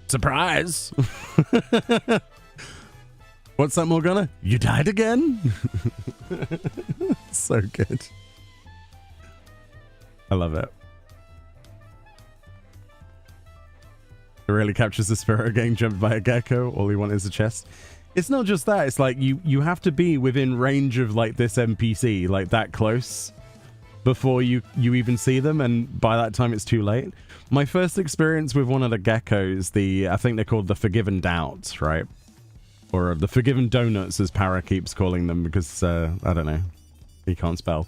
surprise. What's that, Morgana? You died again? So good. I love it. It really captures the spirit of getting jumped by a gecko. All you want is a chest. It's not just that. It's like you have to be within range of like this NPC, like that close, before you even see them, and by that time it's too late. My first experience with one of the geckos, I think they're called the Forgiven Doubts, right? Or the Forgiven Donuts, as Para keeps calling them, because I don't know, he can't spell.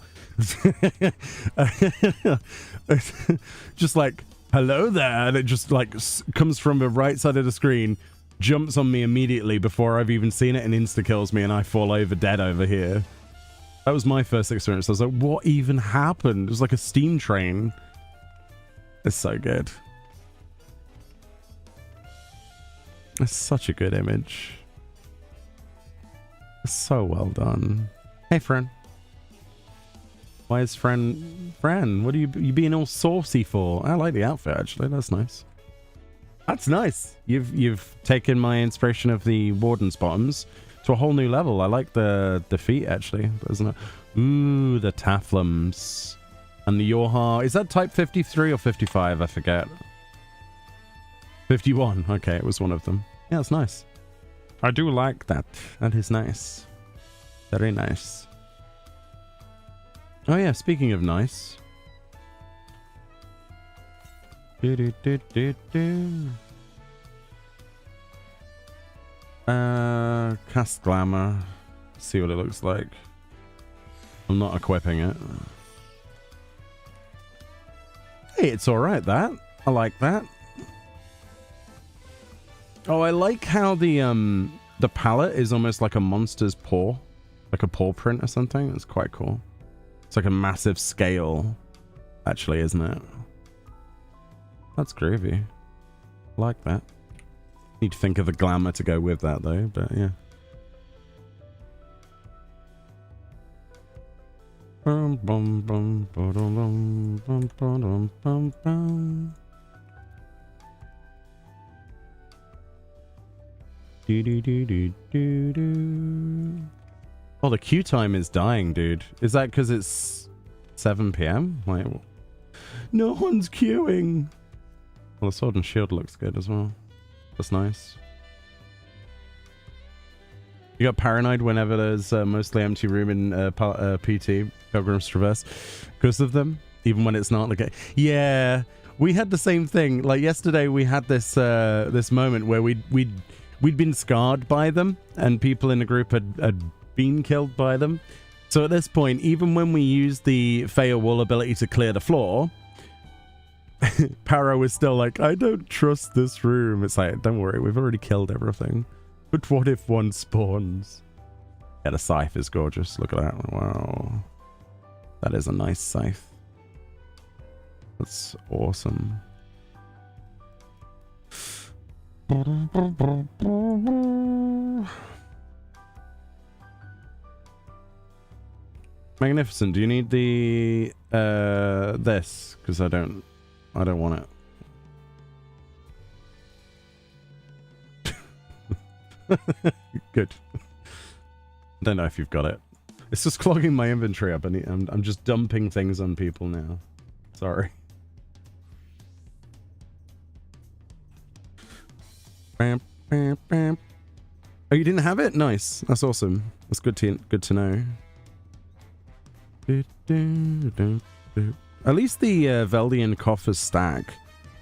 Just like, hello there, and it just like comes from the right side of the screen, jumps on me immediately before I've even seen it, and insta-kills me, and I fall over dead over here. That was my first experience. I was like, what even happened? It was like a steam train. It's so good. It's such a good image. It's so well done. Hey, friend. Why is Fran? What are you being all saucy for? I like the outfit, actually. That's nice. That's nice. You've taken my inspiration of the Warden's bottoms to a whole new level. I like the feet, actually, isn't it? Ooh, the Taflums. And the Yorha. Is that type 53 or 55? I forget. 51. Okay, it was one of them. Yeah, it's nice. I do like that. That is nice. Very nice. Oh yeah, speaking of nice. Cast Glamour. See what it looks like. I'm not equipping it. Hey, it's alright, that. I like that. Oh, I like how the palette is almost like a monster's paw. Like a paw print or something. It's quite cool. It's like a massive scale, actually, isn't it? That's groovy. I like that. Need to think of the glamour to go with that, though, but yeah. Bum, bum, bum, ba-dum, bum, bum, bum, bum. Oh, the queue time is dying, dude. Is that because it's 7 p.m? Wait, no one's queuing. Well, the sword and shield looks good as well. That's nice. You got paranoid whenever there's a mostly empty room in PT, Pilgrim's Traverse, because of them, even when it's not like yeah, we had the same thing. Like yesterday, we had this this moment where we'd been scarred by them, and people in the group had been killed by them. So at this point, even when we used the Feyre Wall ability to clear the floor, Paro is still like, I don't trust this room. It's like, don't worry, we've already killed everything. But what if one spawns? Yeah, the scythe is gorgeous. Look at that. Wow. That is a nice scythe. That's awesome. Magnificent. Do you need the this? Because I don't want it. Good. I don't know if you've got it. It's just clogging my inventory up, and I'm just dumping things on people now. Sorry. Bam, bam, bam. Oh, you didn't have it? Nice. That's awesome. That's good to know. At least the Veldian coffers stack.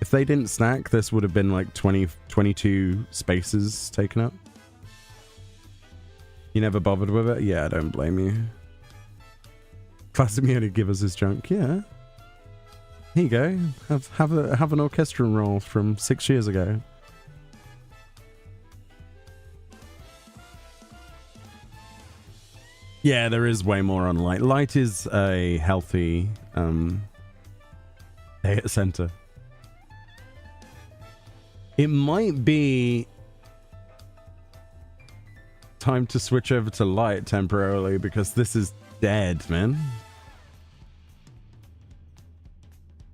If they didn't stack, this would have been like 22 spaces taken up. You never bothered with it? Yeah, I don't blame you. Classic Meoni give us his junk. Yeah. Here you go. Have an orchestral roll from 6 years ago. Yeah, there is way more on light. Light is a healthy data center. It might be Time to switch over to light temporarily because this is dead, man.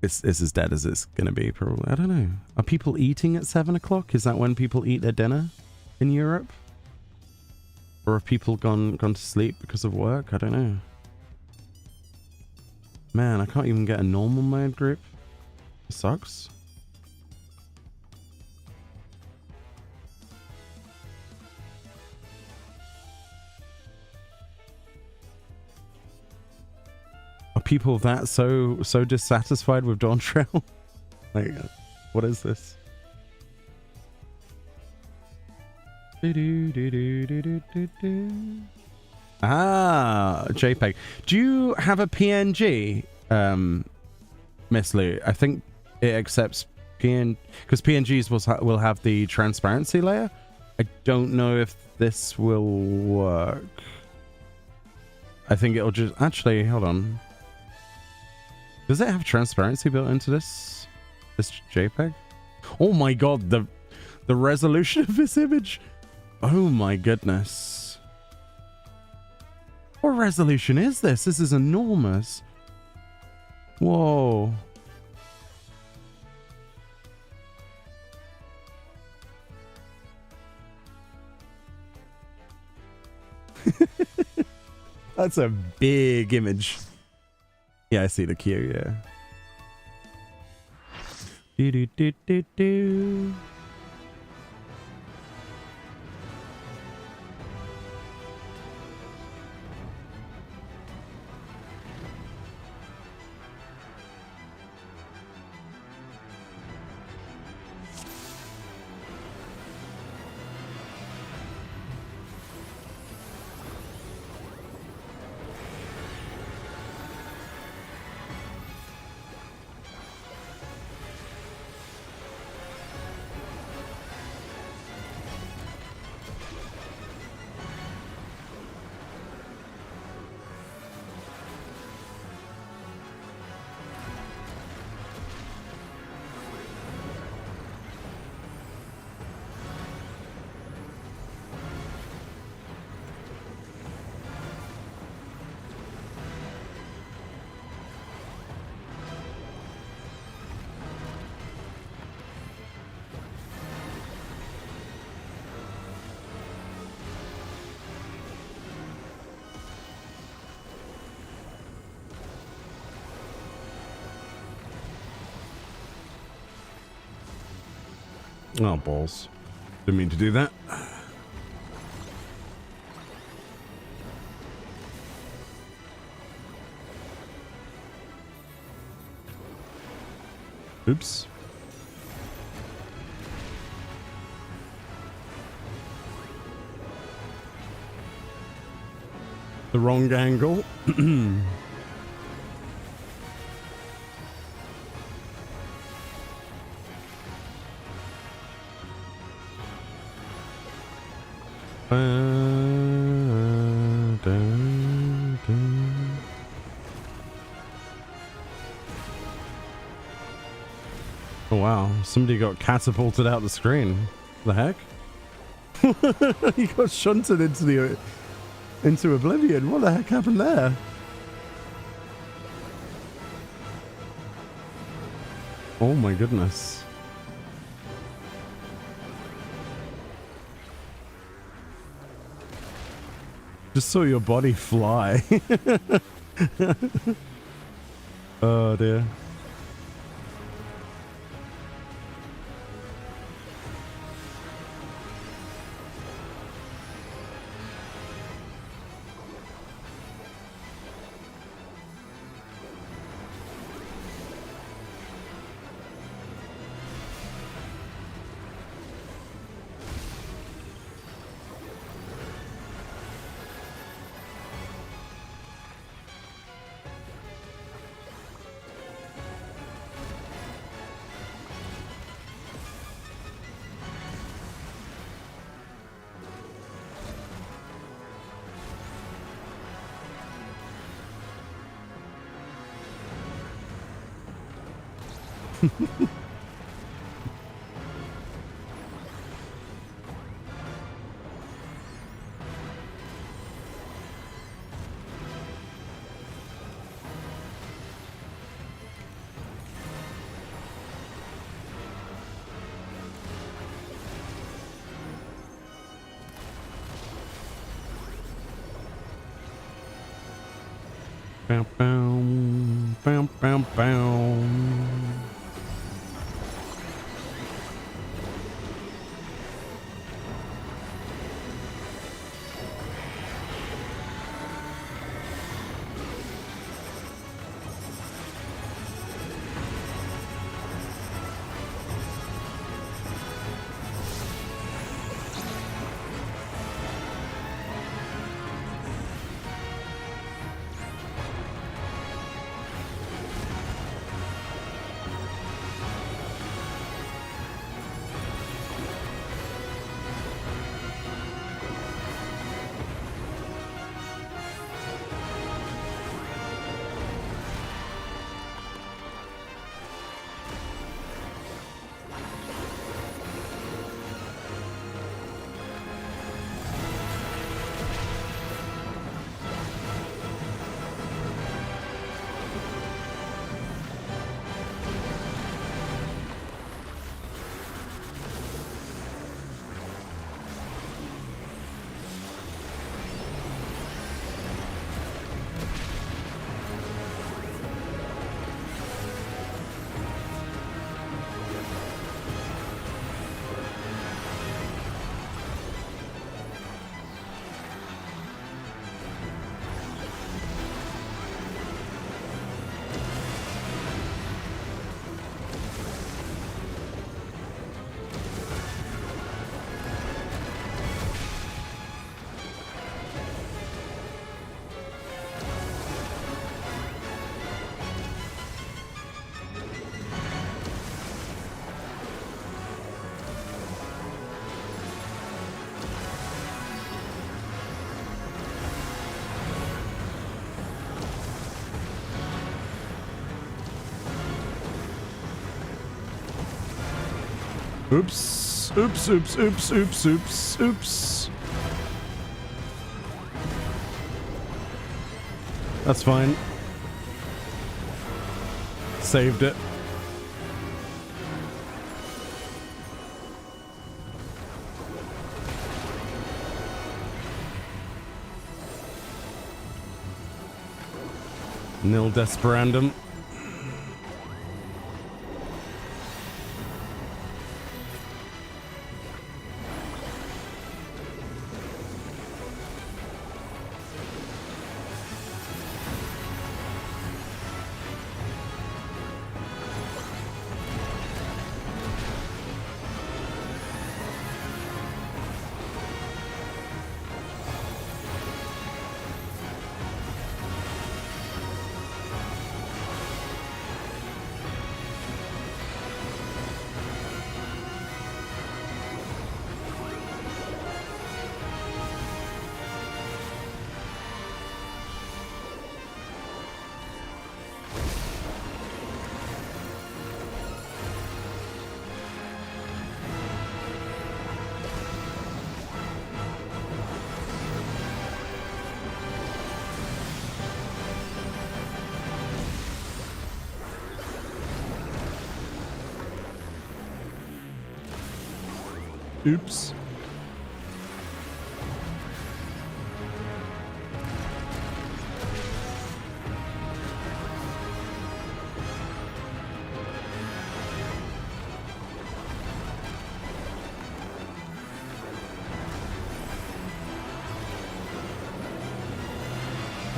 It's as dead as it's gonna be, probably. I don't know. Are people eating at 7 o'clock? Is that when people eat their dinner in Europe? Or have people gone to sleep because of work? I don't know. Man, I can't even get a normal mode group. It sucks. Are people that so dissatisfied with Dawn Trail? Like, what is this? Ah, JPEG. Do you have a PNG, Miss Lou? I think it accepts PNG because PNGs will have the transparency layer. I don't know if this will work. I think it'll just actually hold on. Does it have transparency built into this JPEG? Oh my god, the resolution of this image. Oh my goodness. What resolution is this? This is enormous. Whoa. That's a big image. Yeah, I see the queue, yeah. Do do do do do. Oh, balls. Didn't mean to do that. Oops. The wrong angle. Oh wow, somebody got catapulted out the screen. The heck? He got shunted into oblivion. What the heck happened there? Oh my goodness. Just saw your body fly. Oh dear. Bow, bow, bow, bow, bow. Oops, oops, oops, oops, oops, oops, oops. That's fine. Saved it. Nil desperandum. Oops.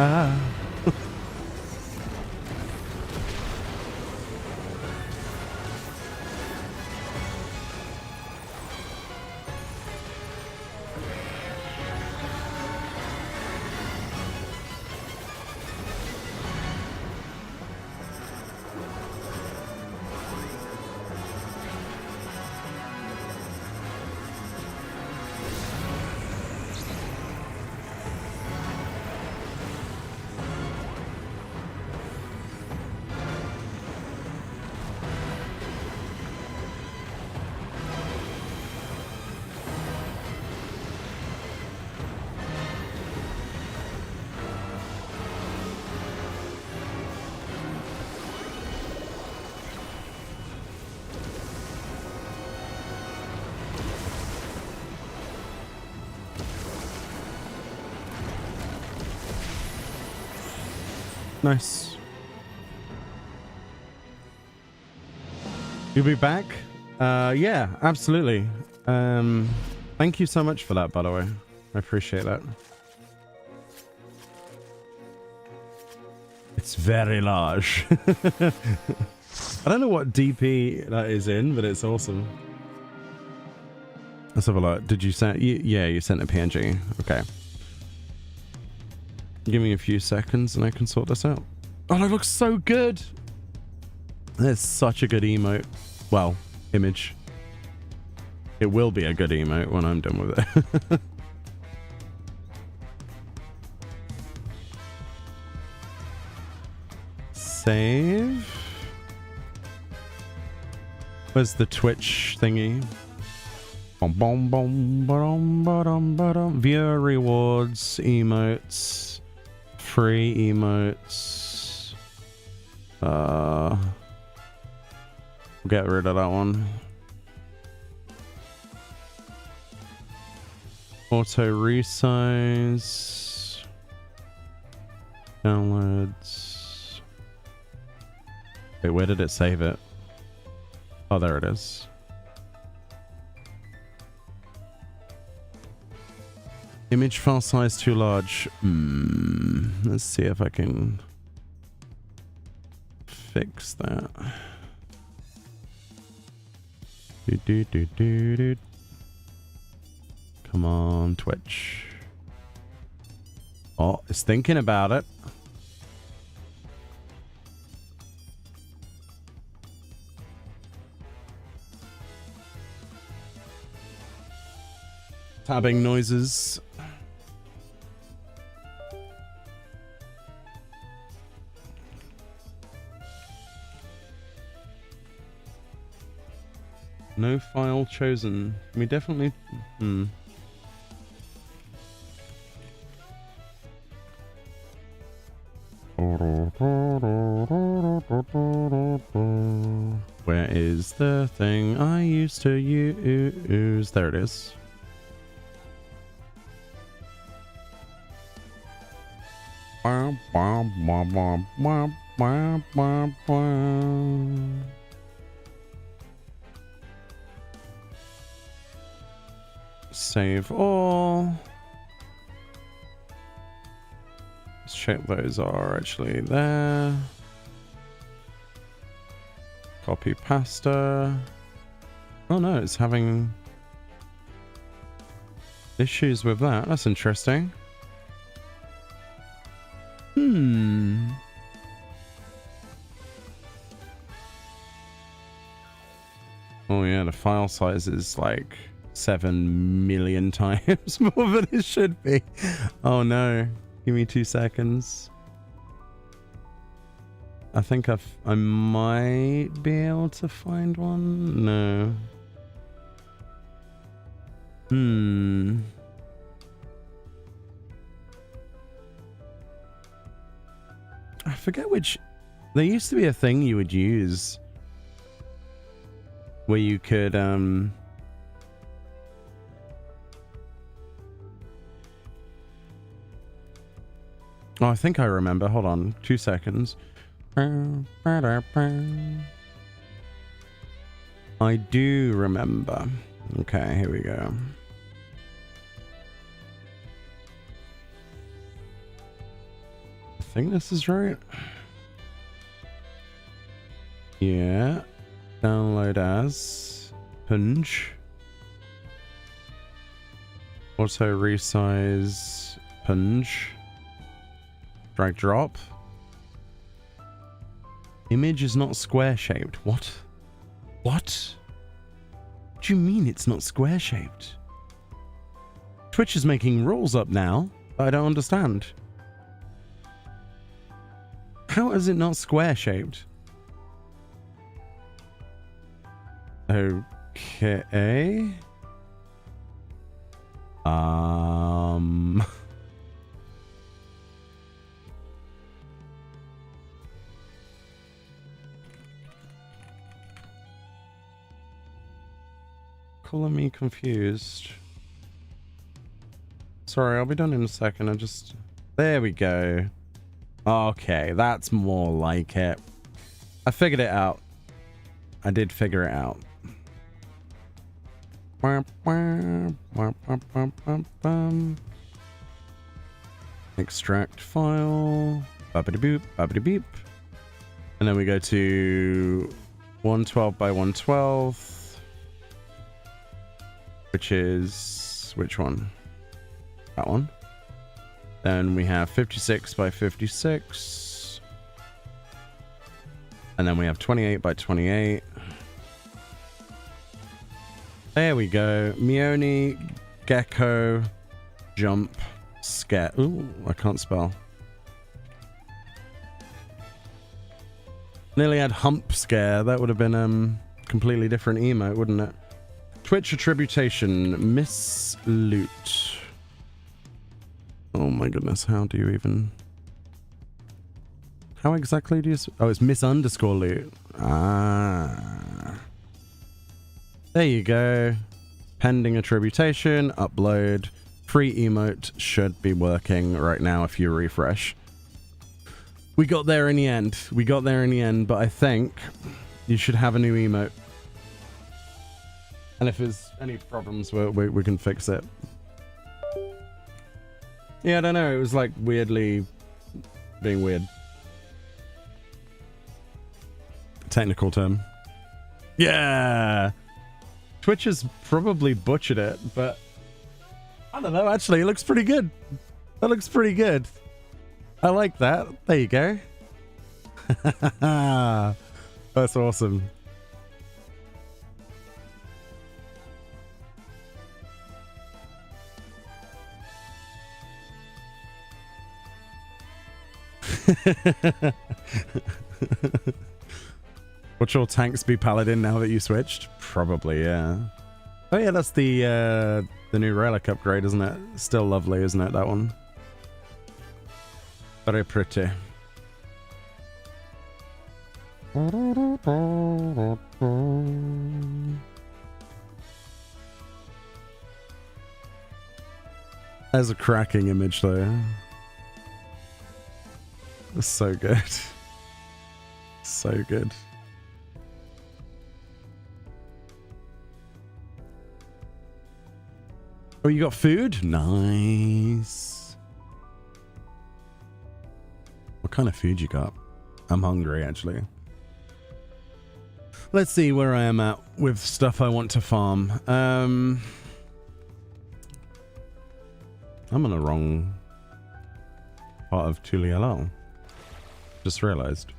Ah. Nice. You'll be back? Yeah, absolutely. Thank you so much for that, by the way. I appreciate that. It's very large. I don't know what DP that is in, but it's awesome. Let's have a look. Did you send? Yeah, you sent a PNG. Okay. Give me a few seconds and I can sort this out. Oh, that looks so good. That's such a good emote. Well, image. It will be a good emote when I'm done with it. Save. Where's the Twitch thingy? Viewer rewards, emotes, free emotes. Get rid of that one. Auto resize. Downloads. Wait, where did it save it? Oh, there it is. Image file size too large. Let's see if I can fix that. Come on, Twitch. Oh, it's thinking about it. Tabbing noises. No file chosen. We definitely... Where is the thing I used to use? There it is. Save all. Let's check those are actually there. Copy pasta. Oh no, it's having issues with that. That's interesting. Oh yeah, the file size is like 7 million times more than it should be. Oh no. Give me 2 seconds. I think I might be able to find one. No. I forget which. There used to be a thing you would use where you could oh, I think I remember. Hold on, 2 seconds. I do remember. Okay, here we go. I think this is right. Yeah. Download as punch. Auto resize punch. Drag drop. Image is not square shaped. What? What? What do you mean it's not square shaped? Twitch is making rules up now. I don't understand. How is it not square shaped? Okay. Calling me confused. Sorry, I'll be done in a second. There we go. Okay, that's more like it. I figured it out. I did figure it out. Extract file. Babbity boop, babbity beep. And then we go to 112 by 112. Which is... which one? That one. Then we have 56 by 56. And then we have 28 by 28. There we go. Meoni, gecko, jump, scare. Ooh, I can't spell. Nearly had hump scare. That would have been completely different emote, wouldn't it? Twitch attribution, miss loot. Oh my goodness, how do you even... How exactly do you... Oh, it's miss underscore loot. Ah. There you go. Pending attribution, upload. Free emote should be working right now if you refresh. We got there in the end. We got there in the end, but I think you should have a new emote. And if there's any problems, we can fix it. Yeah, I don't know. It was like weirdly being weird. Technical term. Yeah! Twitch has probably butchered it, but I don't know. Actually, it looks pretty good. That looks pretty good. I like that. There you go. That's awesome. Would your tanks be paladin now that you switched? Probably, yeah. Oh yeah, that's the new relic upgrade, isn't it? Still lovely, isn't it, that one? Very pretty. There's a cracking image though. It's so good. So good. Oh, you got food? Nice. What kind of food you got? I'm hungry, actually. Let's see where I am at with stuff I want to farm. I'm on the wrong part of Tulialal. Just realized.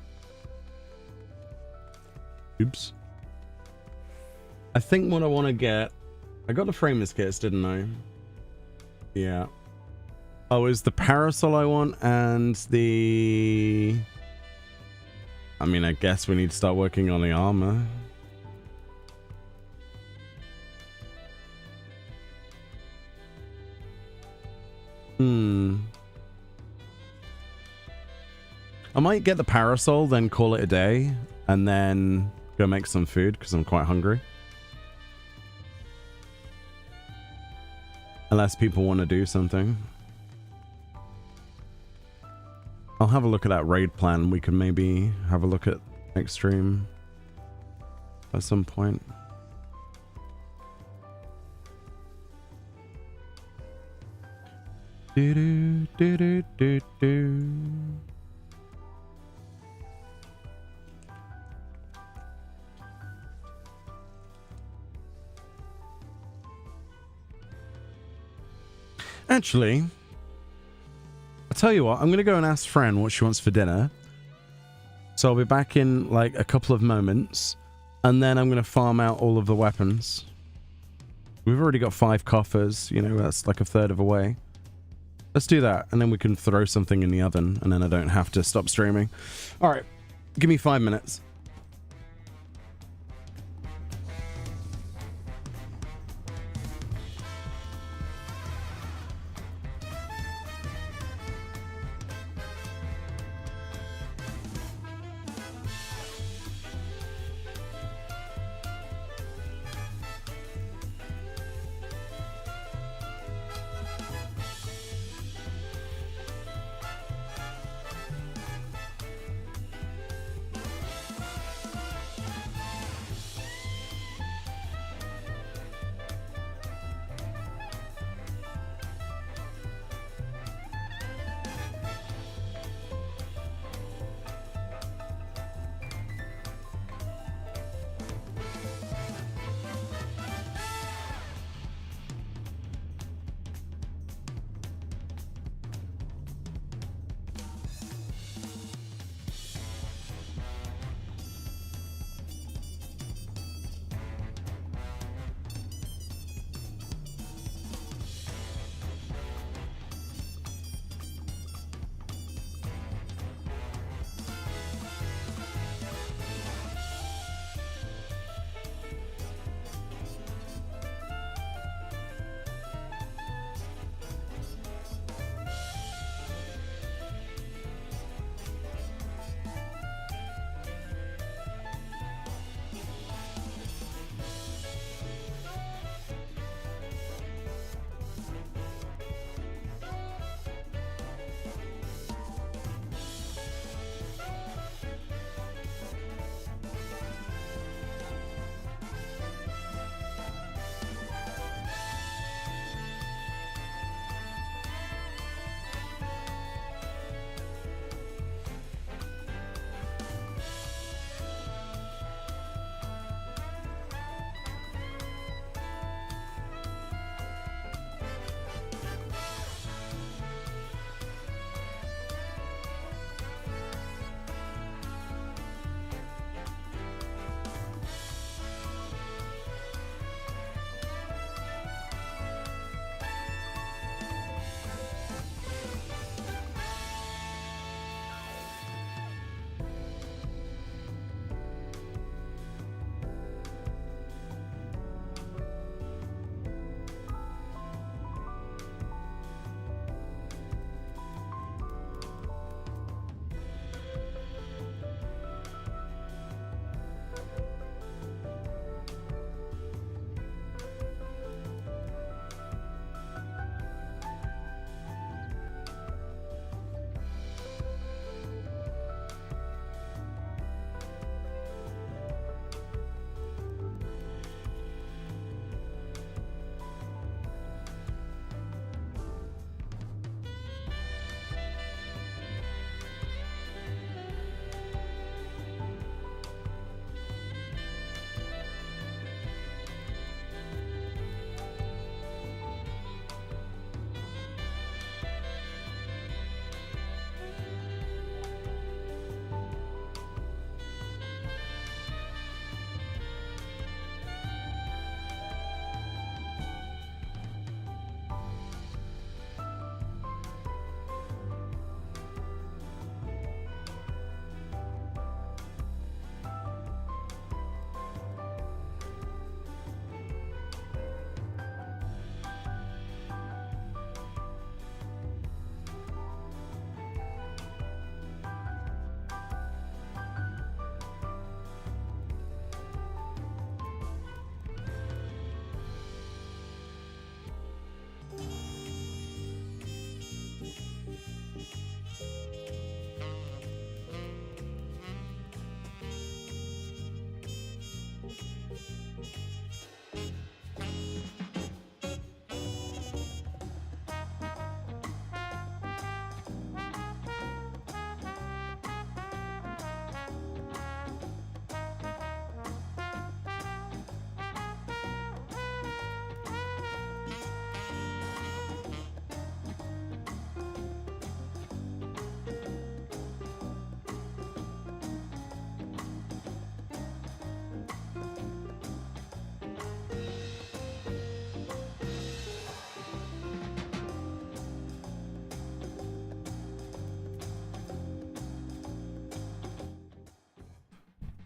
Oops. I think what I want to get... I got the framers kits, didn't I? Yeah. Oh, is the parasol I want and the... I mean, I guess we need to start working on the armor. I might get the parasol, then call it a day, and then go make some food, because I'm quite hungry. Unless people want to do something. I'll have a look at that raid plan. We can maybe have a look at next stream at some point. Do do do do do do. Actually, I'll tell you what, I'm going to go and ask Fran what she wants for dinner. So I'll be back in like a couple of moments, and then I'm going to farm out all of the weapons. We've already got 5 coffers, you know, that's like a third of a way. Let's do that, and then we can throw something in the oven, and then I don't have to stop streaming. All right, give me 5 minutes.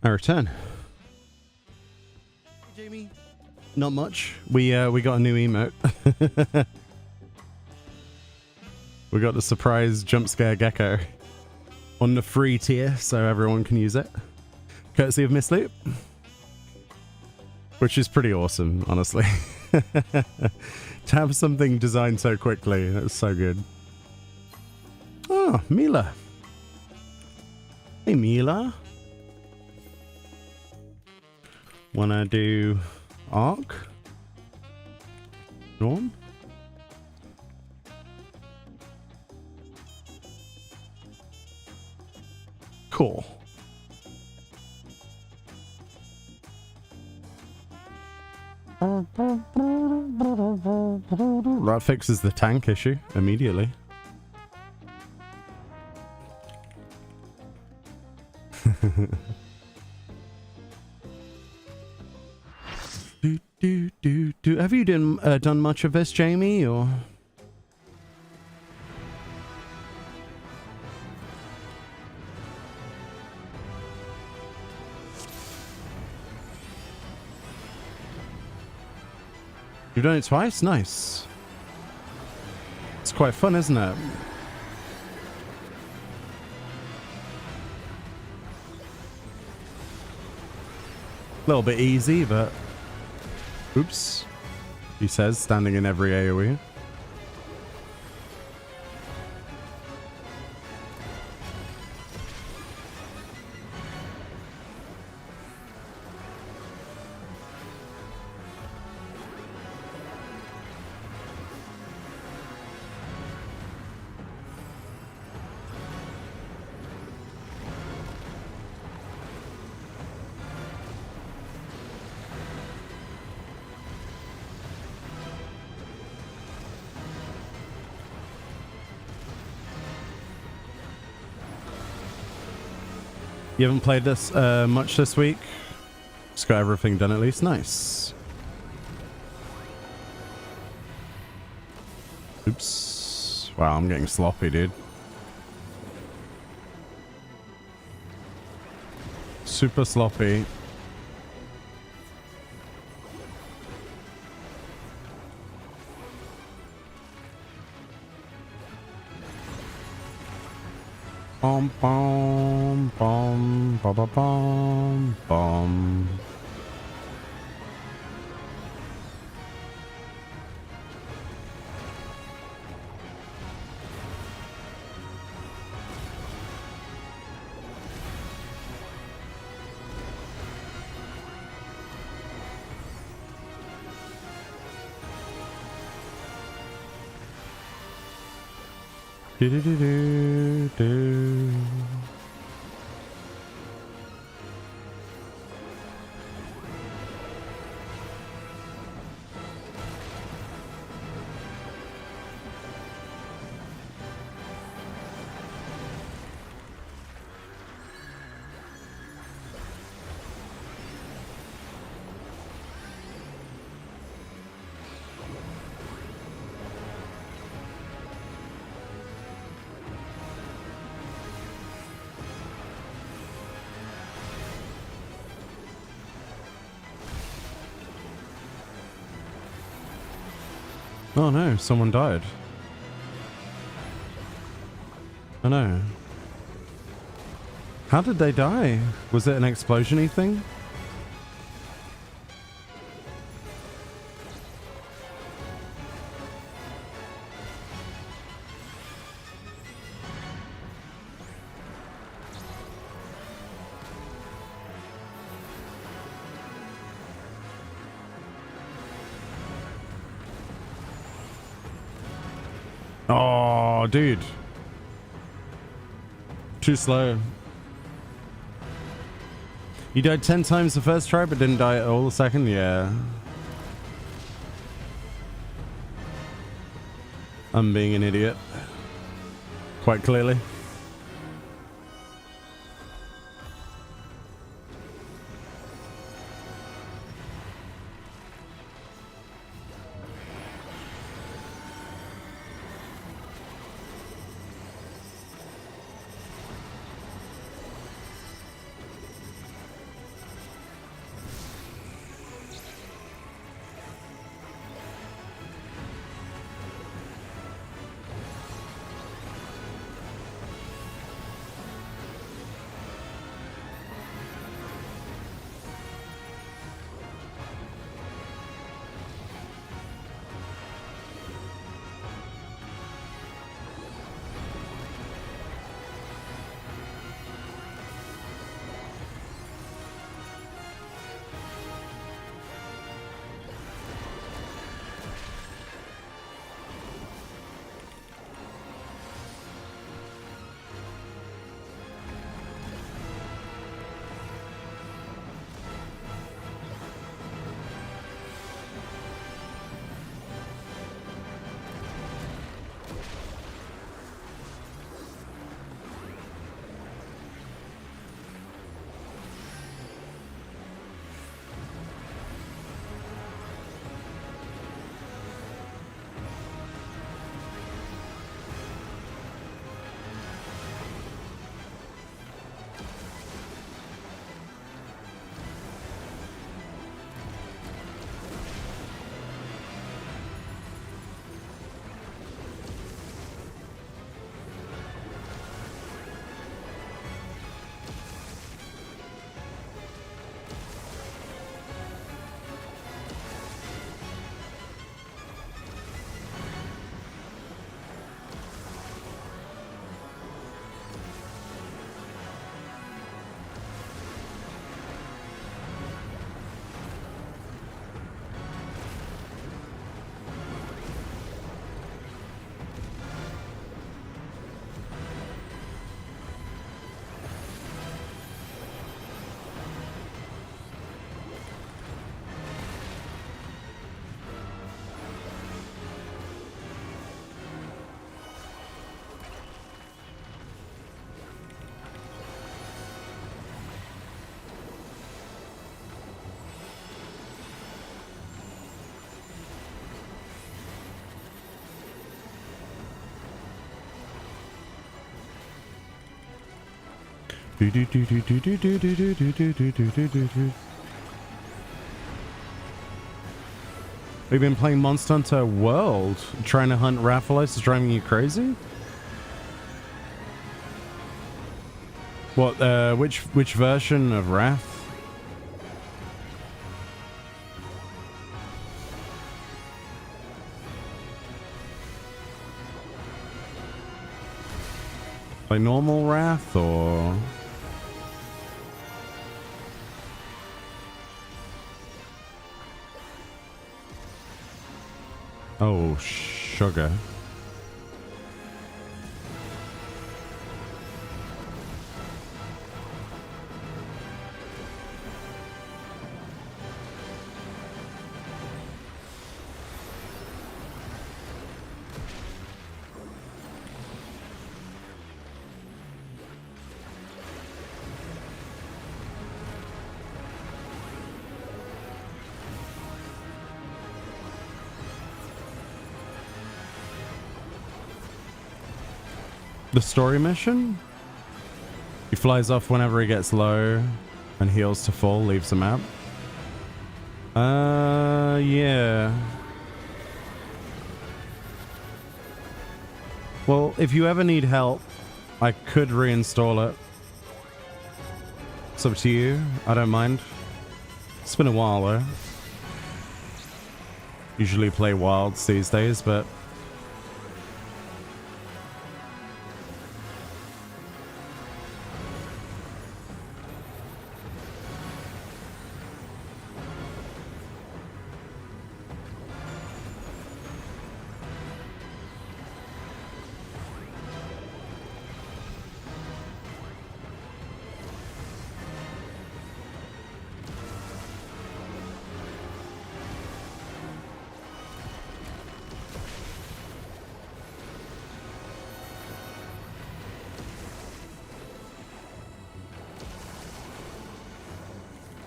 I return. Jamie. Not much. We got a new emote. We got the surprise jump scare gecko on the free tier, so everyone can use it. Courtesy of Miss Loop. Which is pretty awesome, honestly. To have something designed so quickly, that's so good. Oh, Mila. Hey, Mila. Wanna do Ark? Dawn? Cool. That fixes the tank issue immediately. Have you done much of this, Jamie, or? You've done it twice? Nice. It's quite fun, isn't it? A little bit easy, but... Oops. He says, standing in every AoE. You haven't played this much this week? Just got everything done at least. Nice. Oops. Wow, I'm getting sloppy, dude. Super sloppy. Bom bom bom bom bom bom bom. Do do do do do. Oh no, someone died. Oh no. How did they die? Was it an explosion-y thing? Oh, dude. Too slow. You died 10 times the first try, but didn't die at all the second? Yeah. I'm being an idiot. Quite clearly. We've been playing Monster Hunter World. Trying to hunt Rathalos is driving you crazy? What, which version of Wrath? Like normal Wrath or... Oh, sugar. The story mission? He flies off whenever he gets low and heals to full, leaves the map. Yeah. Well, if you ever need help, I could reinstall it. It's up to you. I don't mind. It's been a while though. Usually play Wilds these days, but...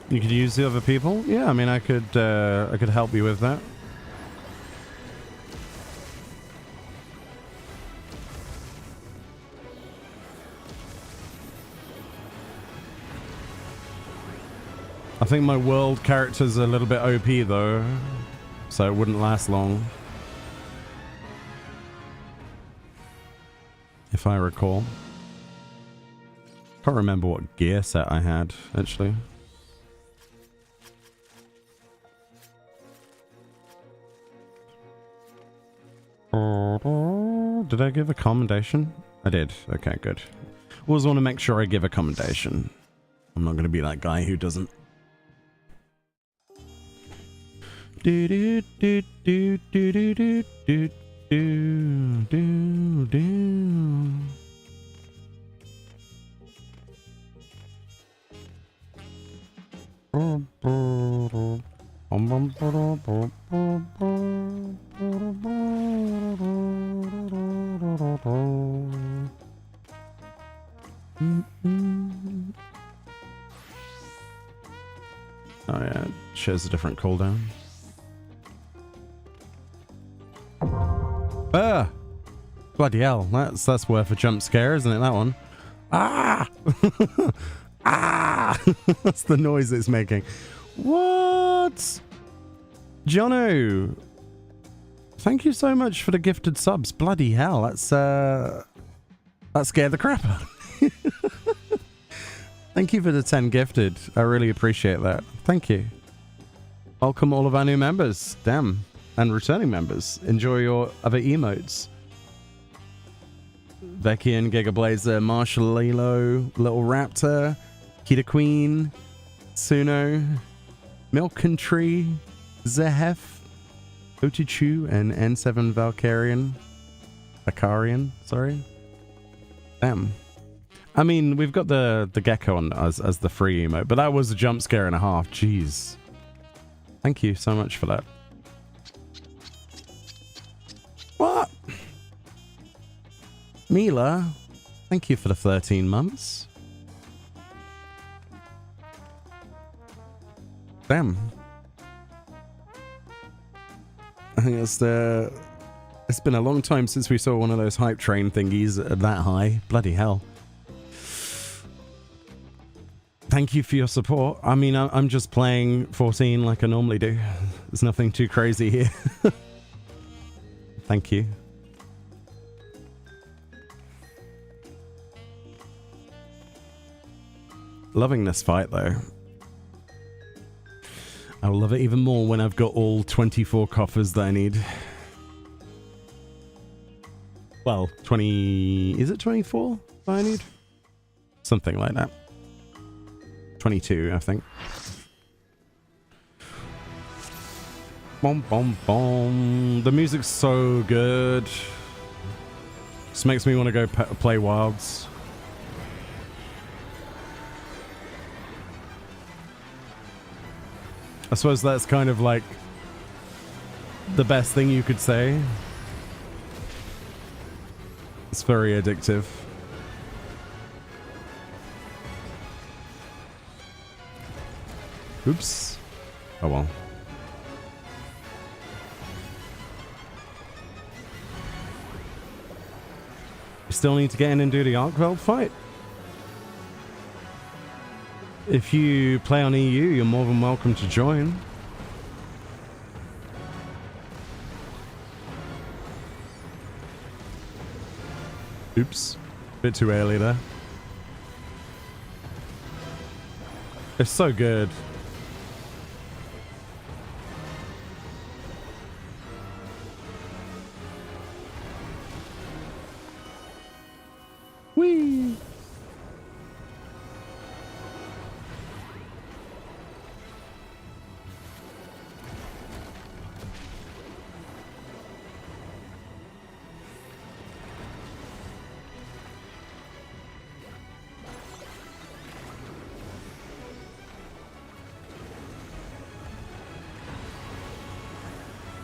You could use the other people? Yeah, I mean, I could help you with that. I think my world character's a little bit OP though, so it wouldn't last long. If I recall. Can't remember what gear set I had, actually. Did I give a commendation? I did. Okay, good. Always want to make sure I give a commendation. I'm not going to be that guy who doesn't. Do do do do do do do do do do. Oh yeah, it shows a different cooldown. Ah! Bloody hell, that's worth a jump scare, isn't it, that one? Ah! Ah! That's the noise it's making. What? Jono! Thank you so much for the gifted subs. Bloody hell, that scared the crap out of me. Thank you for the 10 gifted. I really appreciate that. Thank you. Welcome all of our new members. Damn. And returning members. Enjoy your other emotes. Vecchian, Gigablazer, Marshall Lilo, Little Raptor, Kita Queen, Suno, Milk and Tree, Zehef, Otichu, and N7 Valkyrian, sorry. Damn. I mean, we've got the gecko on as the free emote, but that was a jump scare and a half. Jeez. Thank you so much for that. What? Mila, thank you for the 13 months. Damn. I think it's been a long time since we saw one of those hype train thingies that high. Bloody hell. thank you for your support. I mean, I'm just playing 14 like I normally do. There's nothing too crazy here. Thank you. Loving this fight, though. I'll love it even more when I've got all 24 coffers that I need. Well, 20... Is it 24 that I need? Something like that. 22, I think. Bom, bom, bom. The music's so good. Just makes me want to go play Wilds. I suppose that's kind of like the best thing you could say. It's very addictive. Oops. Oh well. You still need to get in and do the Arkveld fight. If you play on EU, you're more than welcome to join. Oops. Bit too early there. It's so good. Whee!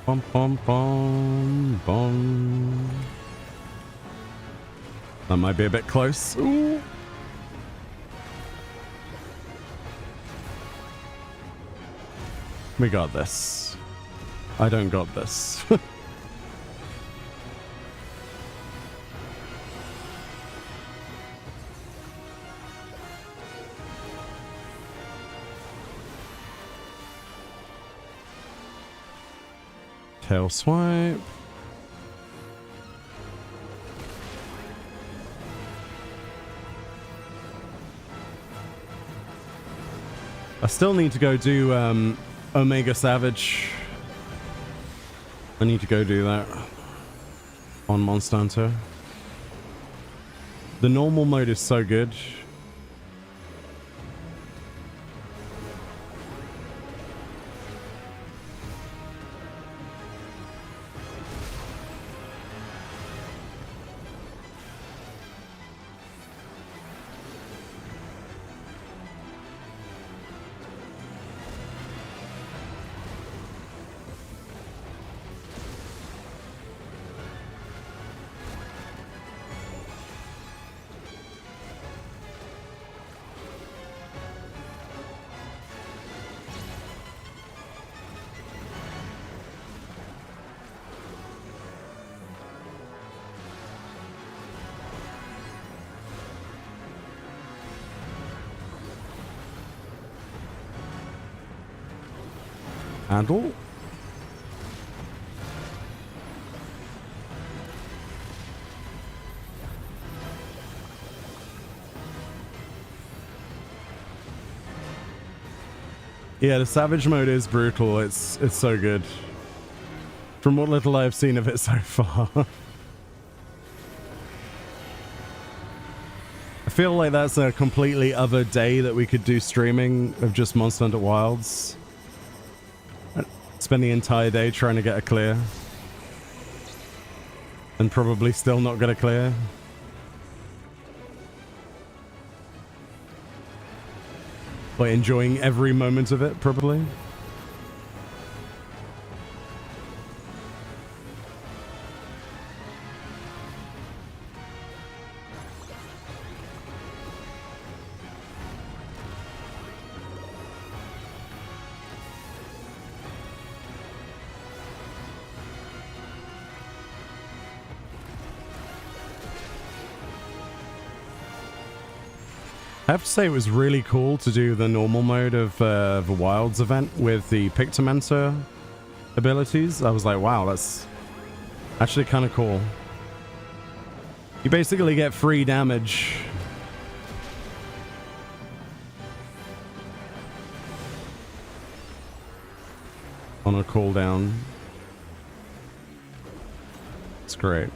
Bum, bum, bum, bum. That might be a bit close. Ooh. We got this. I don't got this. Tail swipe. I still need to go do Omega Savage. I need to go do that on Monster Hunter. The normal mode is so good. Handle. Yeah, the Savage mode is brutal. It's so good. From what little I've seen of it so far. I feel like that's a completely other day that we could do streaming of just Monster Hunter Wilds. Spend the entire day trying to get a clear. And probably still not get a clear. Like enjoying every moment of it, probably. I have to say it was really cool to do the normal mode of the Wilds event with the Pictomancer abilities. I was like, wow, that's actually kind of cool. You basically get free damage. On a cooldown. It's great.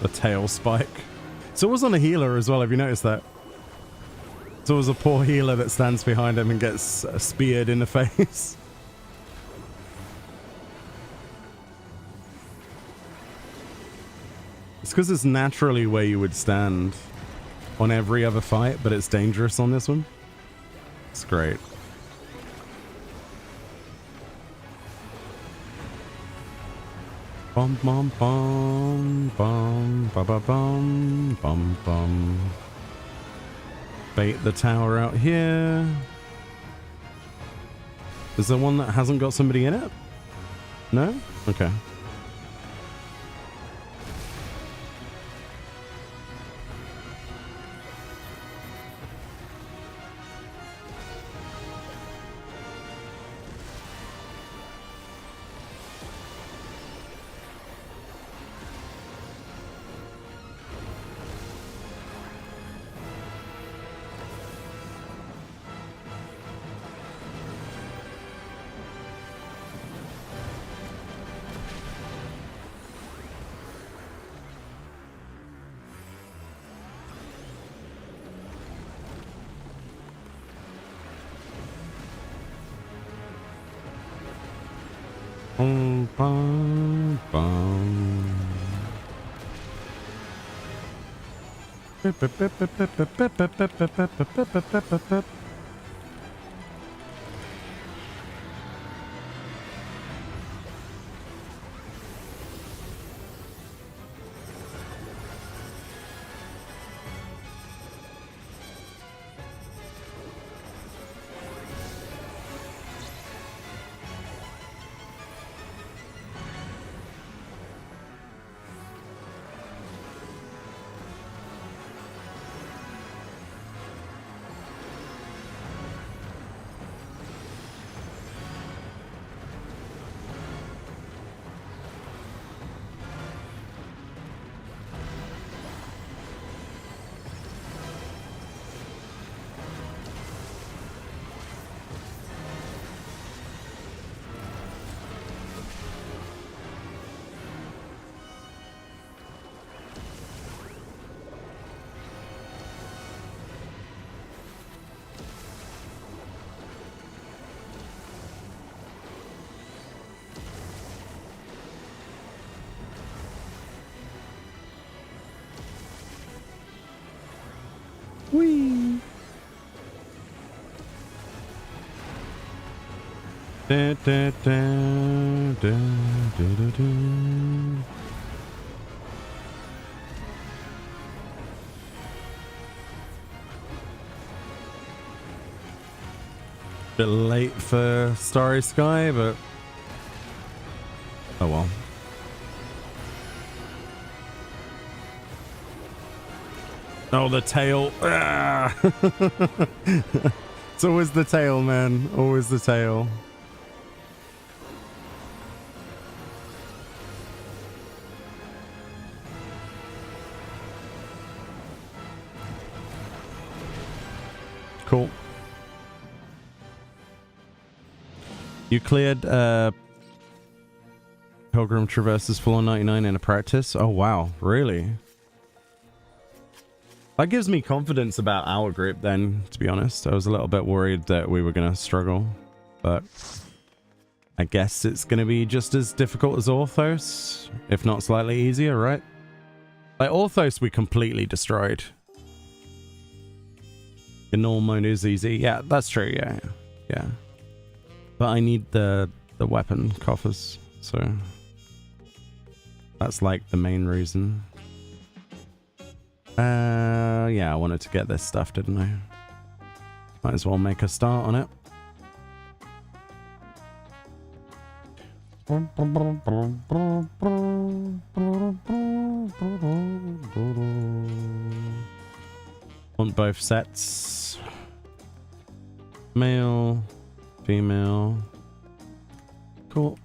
The tail spike. It's always on a healer as well, have you noticed that? It's always a poor healer that stands behind him and gets speared in the face. It's because it's naturally where you would stand on every other fight, but it's dangerous on this one. It's great. Bum bum bum bum ba ba bum bum bum. Bait the tower out here. Is there one that hasn't got somebody in it? No? Okay. Bum, bum, bum. Whee! Da, da, da, da, da, da, da. Bit late for Starry Sky, but oh well. Oh, the tail. Ah. It's always the tail, man. Always the tail. Cool. You cleared Pilgrim Traverses full on 99 in a practice? Oh wow, really? That gives me confidence about our group then, to be honest. I was a little bit worried that we were going to struggle, but I guess it's going to be just as difficult as Orthos, if not slightly easier, right? Like Orthos we completely destroyed. The normal mode is easy. Yeah, that's true, yeah. Yeah. But I need the weapon coffers, so that's like the main reason. Yeah, I wanted to get this stuff, didn't I? Might as well make a start on it. Want both sets. Male, female. Cool.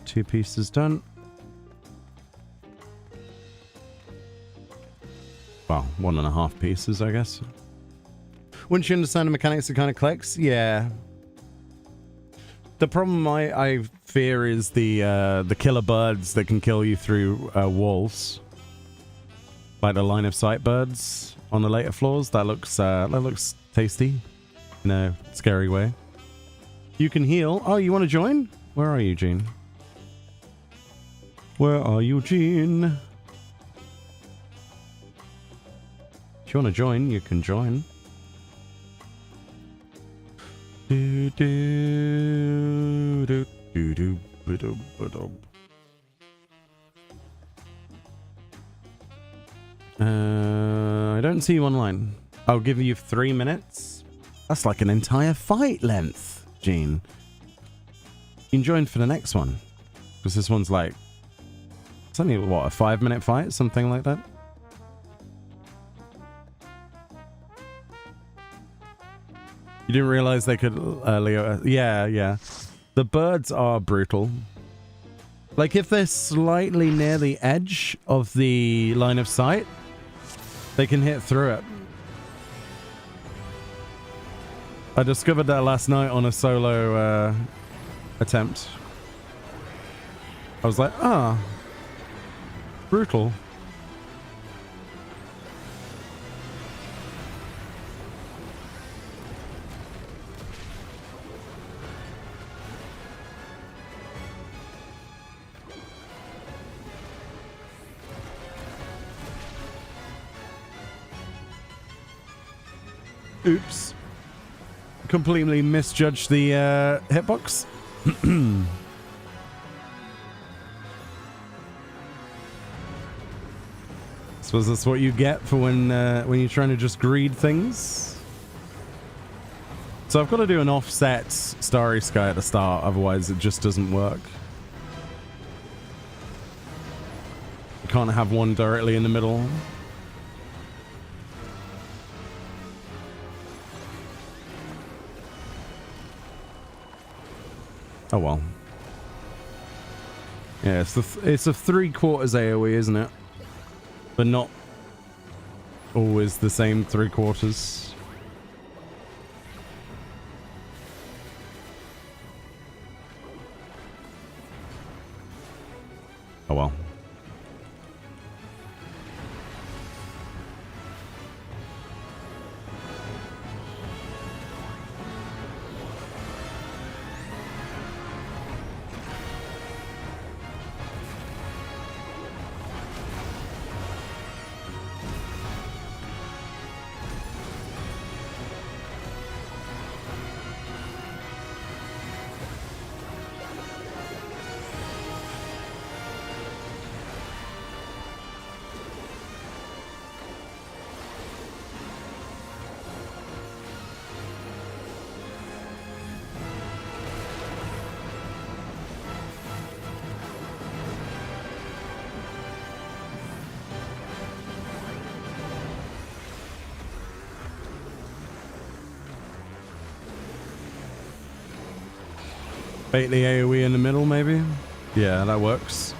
2 pieces done. Well, 1.5 pieces, I guess. Wouldn't you understand the mechanics it kind of collects? Yeah. The problem I fear is the killer birds that can kill you through walls, like the line of sight birds on the later floors. That looks tasty in a scary way. You can heal. Oh, you want to join? Where are you, Gene? Where are you, Gene? If you want to join, you can join. I don't see you online. I'll give you 3 minutes. That's like an entire fight length, Gene. You can join for the next one. Because this one's like... It's only, what, a 5-minute fight? Something like that? You didn't realize they could, Leo? Yeah. The birds are brutal. Like, if they're slightly near the edge of the line of sight, they can hit through it. I discovered that last night on a solo attempt. I was like, brutal. Oops. Completely misjudged the hitbox. Suppose that's what you get for when you're trying to just greed things. So I've got to do an offset Starry Sky at the start, otherwise it just doesn't work. You can't have one directly in the middle. Oh well. Yeah, it's a 3/4 AoE, isn't it? But not always the same 3/4. Oh well. Bait the AoE in the middle, maybe? Yeah, that works.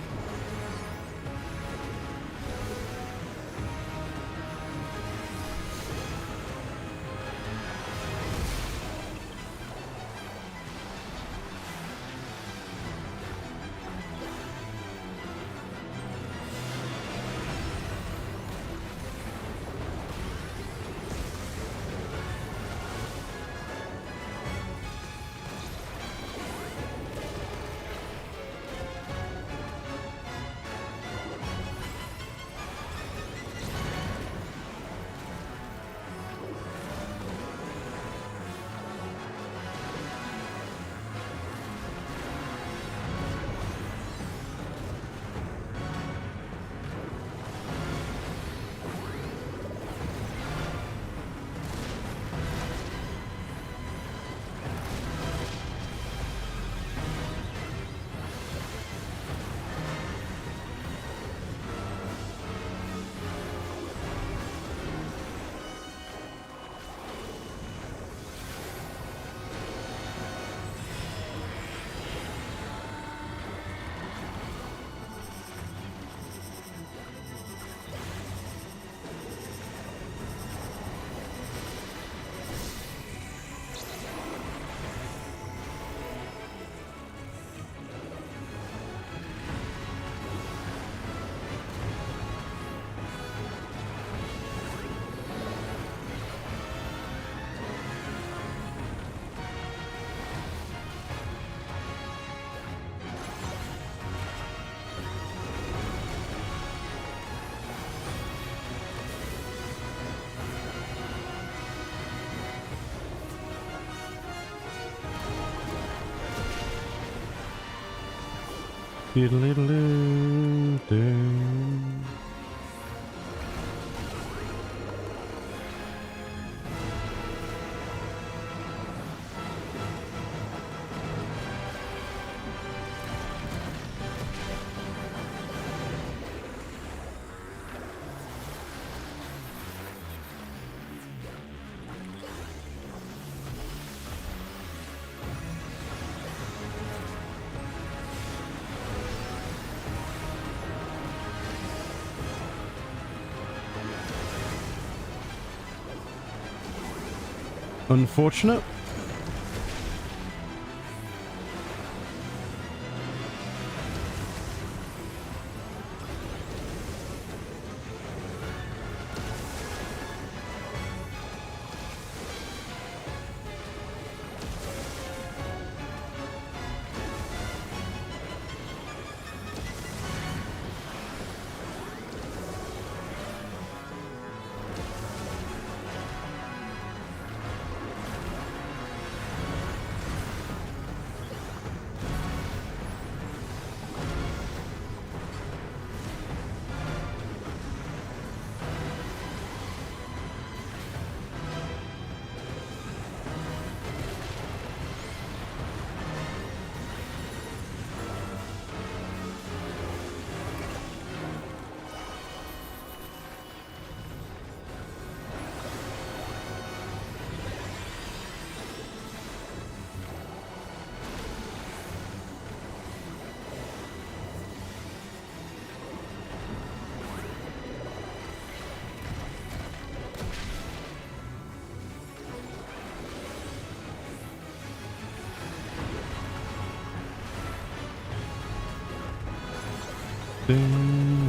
Unfortunate.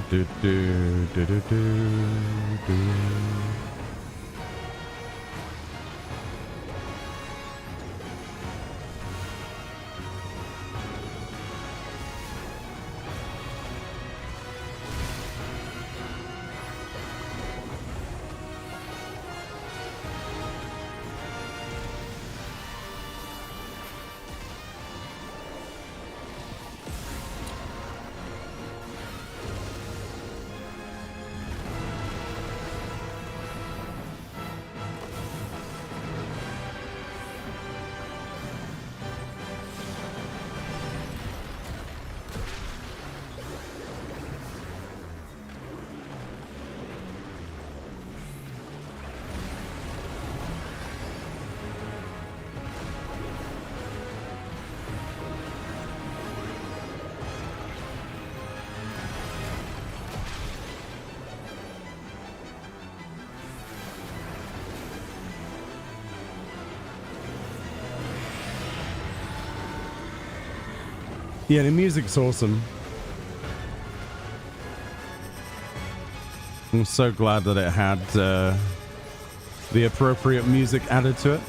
Do, do, do, do, do. Yeah, the music's awesome. I'm so glad that it had the appropriate music added to it.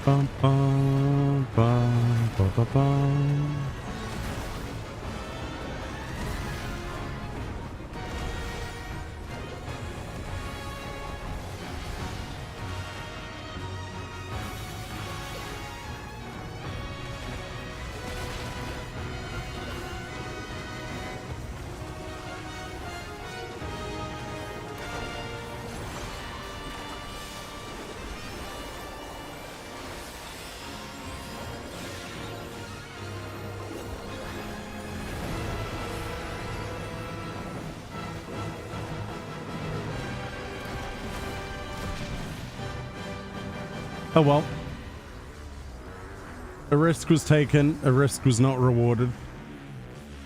Bum, bum, bum, bum, bum, bum. Oh well. A risk was taken, a risk was not rewarded.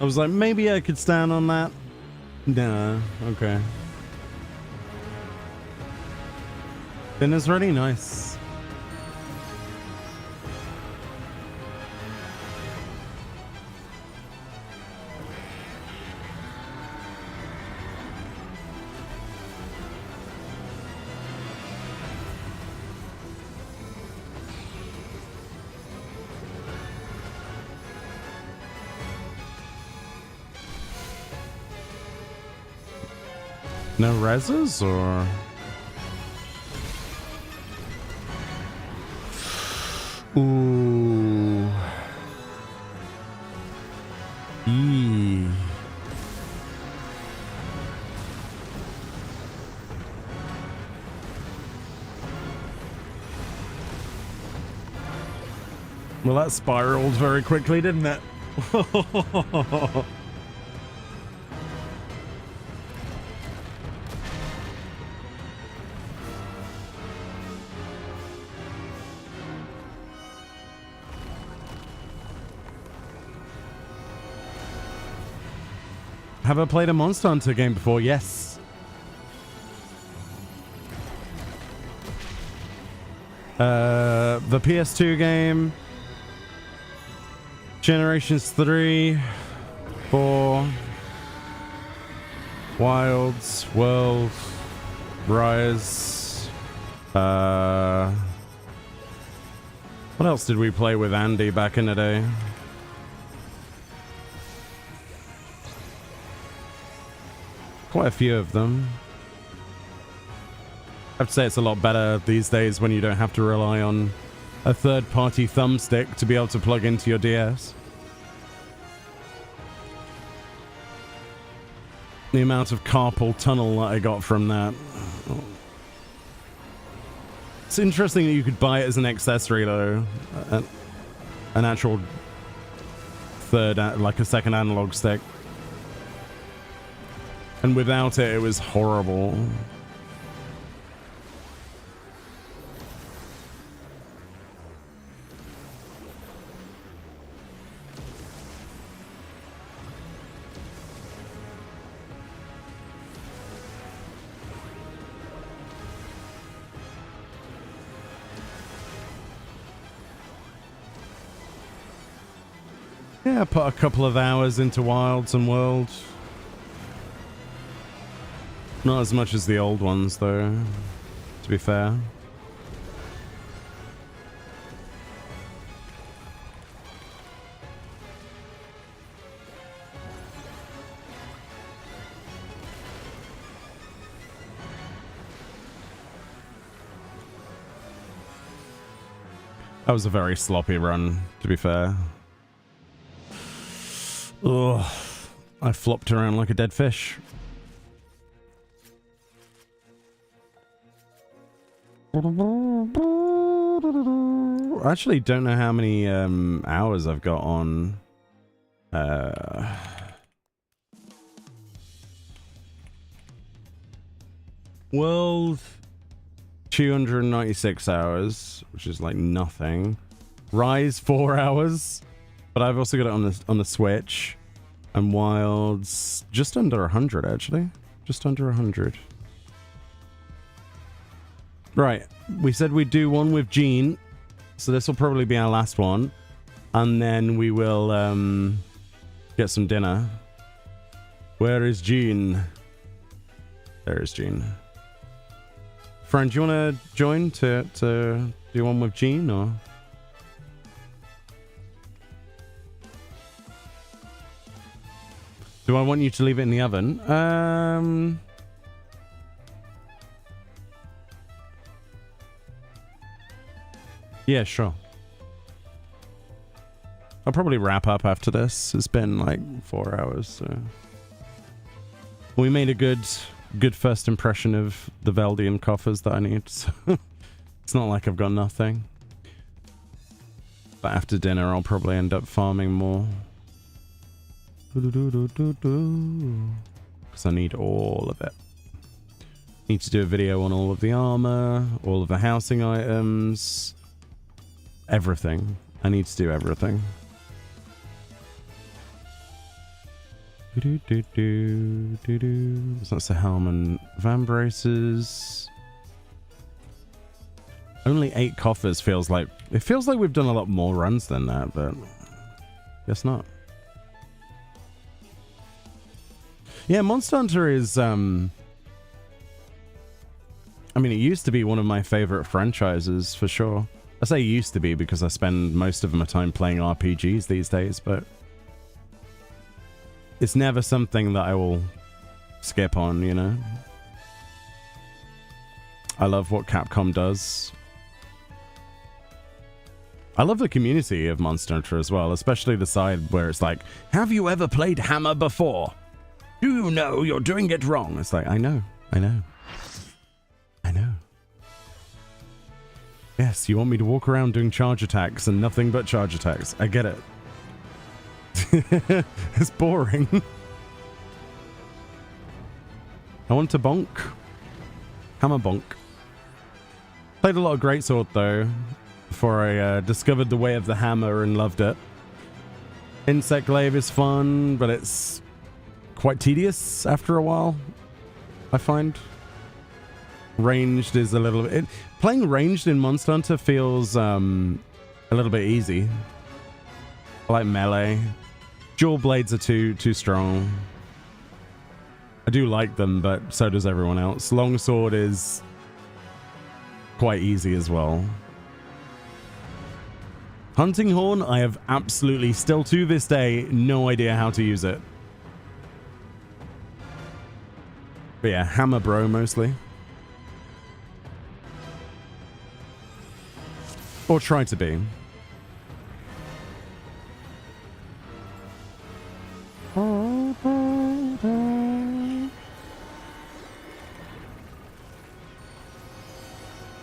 I was like, maybe I could stand on that. Nah, okay. Dinner's really nice. No reses or? Ooh. Eee. Well, that spiraled very quickly, didn't it? Have I played a Monster Hunter game before? Yes. The PS2 game. Generations 3, 4, Wilds, World, Rise. What else did we play with Andy back in the day? Quite a few of them. I have to say it's a lot better these days when you don't have to rely on a third-party thumbstick to be able to plug into your DS. The amount of carpal tunnel that I got from that. It's interesting that you could buy it as an accessory though. An actual third, like a second analog stick. And without it, it was horrible. Yeah, I put a couple of hours into Wilds and Worlds. Not as much as the old ones, though, to be fair. That was a very sloppy run, to be fair. Ugh, I flopped around like a dead fish. I actually don't know how many hours I've got on World. 296 hours, which is like nothing. Rise 4 hours, but I've also got it on the Switch. And Wilds just under 100 actually, just under 100. Right, we said we'd do one with Jean, so this will probably be our last one, and then we will get some dinner. Where is Jean? There is Jean. Friend, do you want to join to do one with Jean, or? Do I want you to leave it in the oven? Yeah, sure. I'll probably wrap up after this. It's been like 4 hours, so we made a good first impression of the Veldium coffers that I need. So it's not like I've got nothing. But after dinner, I'll probably end up farming more. Because I need all of it. Need to do a video on all of the armor, all of the housing items, everything. I need to do everything. So that's the helm and van braces. Only 8 coffers feels like... It feels like we've done a lot more runs than that, but... Guess not. Yeah, Monster Hunter is... I mean, it used to be one of my favorite franchises, for sure. I say used to be because I spend most of my time playing RPGs these days, but... It's never something that I will skip on, you know? I love what Capcom does. I love the community of Monster Hunter as well, especially the side where it's like, have you ever played Hammer before? Do you know you're doing it wrong? It's like, I know. Yes, you want me to walk around doing charge attacks and nothing but charge attacks. I get it. It's boring. I want to bonk. Hammer bonk. Played a lot of Greatsword though, before I discovered the way of the hammer and loved it. Insect glaive is fun, but it's quite tedious after a while, I find. Ranged is a little bit... Playing ranged in Monster Hunter feels a little bit easy. I like melee. Dual blades are too strong. I do like them, but so does everyone else. Longsword is quite easy as well. Hunting Horn, I have absolutely, still to this day, no idea how to use it. But yeah, Hammer Bro mostly. Or try to be.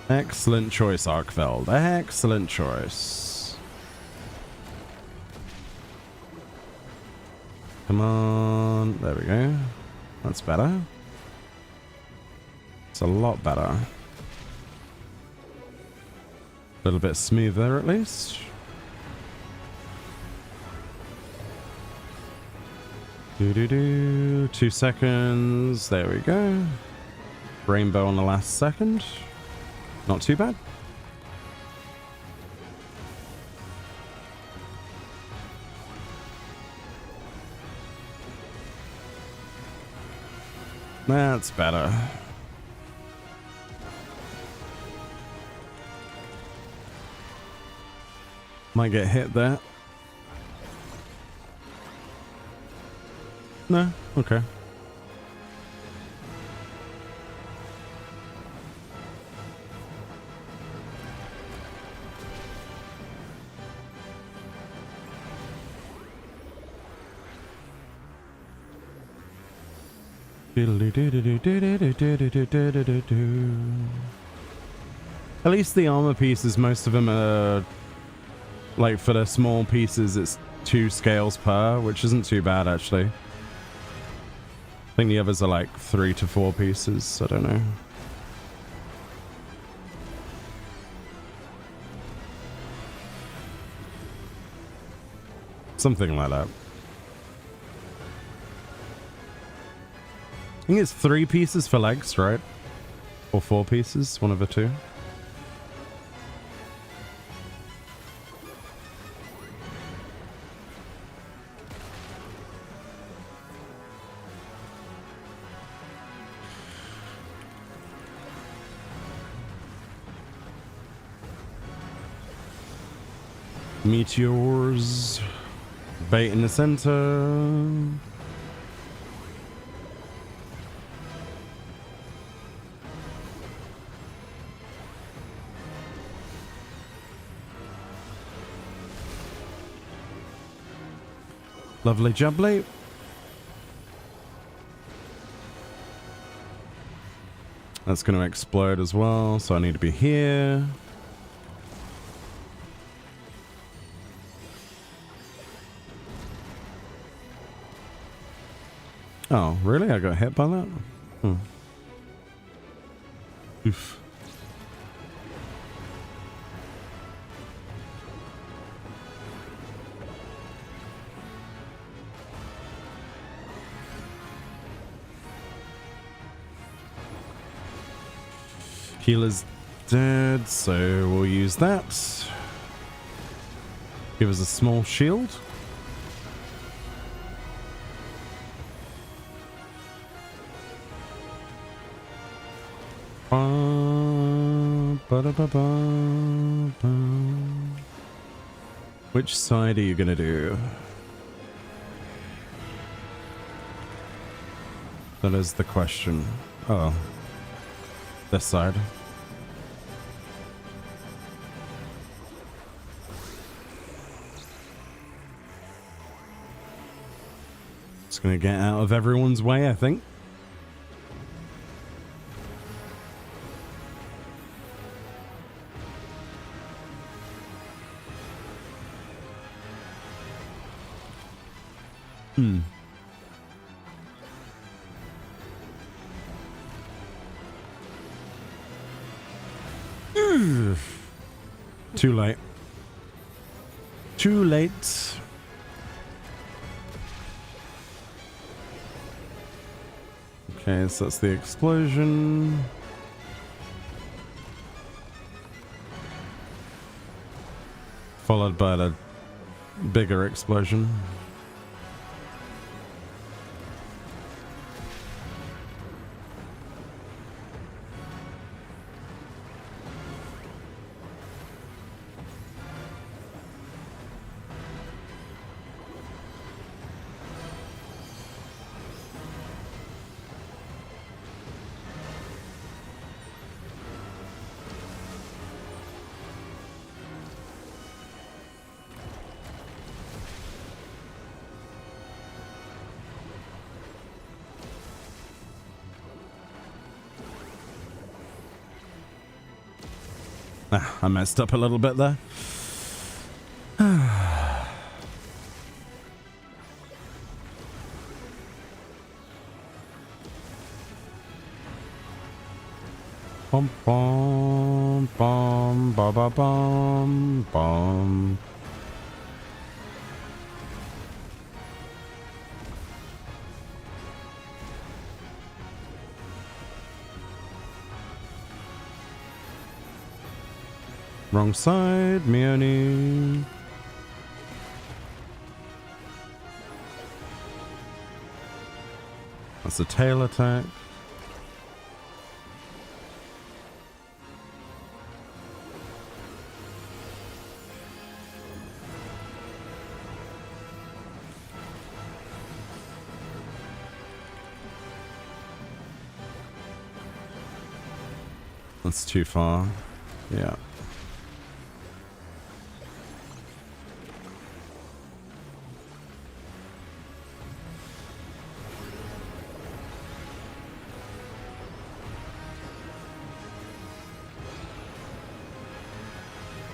Excellent choice, Arkveld. Excellent choice. Come on. There we go. That's better. It's a lot better. A little bit smoother, at least. Do-do-do. 2 seconds. There we go. Rainbow on the last second. Not too bad. That's better. Might get hit there. No? Okay. At least the armor pieces, most of them are like, for the small pieces it's 2 scales per, which isn't too bad actually. I think the others are like 3 to 4 pieces, I don't know. Something like that. I think it's 3 pieces for legs, right? Or 4 pieces, one of the 2. Meteors. Bait in the center. Lovely jubbly. That's going to explode as well, so I need to be here. Oh, really? I got hit by that? Oof. Healer's dead, so we'll use that. Give us a small shield. Which side are you gonna do? That is the question. Oh. This side. It's gonna get out of everyone's way, I think. Too late. Too late. Okay, so that's the explosion. Followed by the bigger explosion. I messed up a little bit there. Bum bum bum ba ba bum bum. Wrong side, Meoni. That's a tail attack. That's too far. Yeah.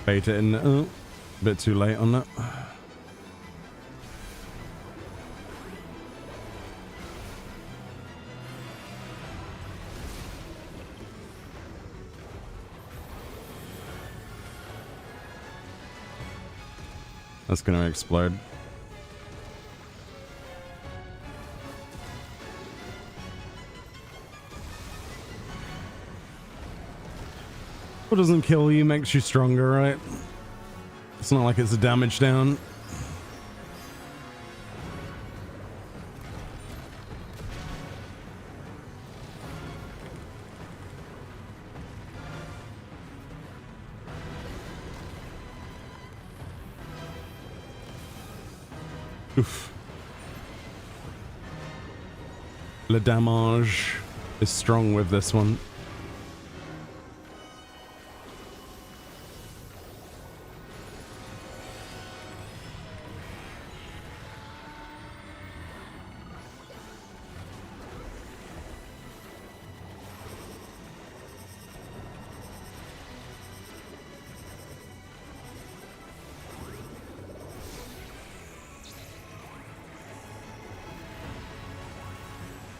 Bait it in. Oh, a bit too late on that. That's going to explode. What doesn't kill you makes you stronger, right? It's not like it's a damage down. Oof. Le damage is strong with this one.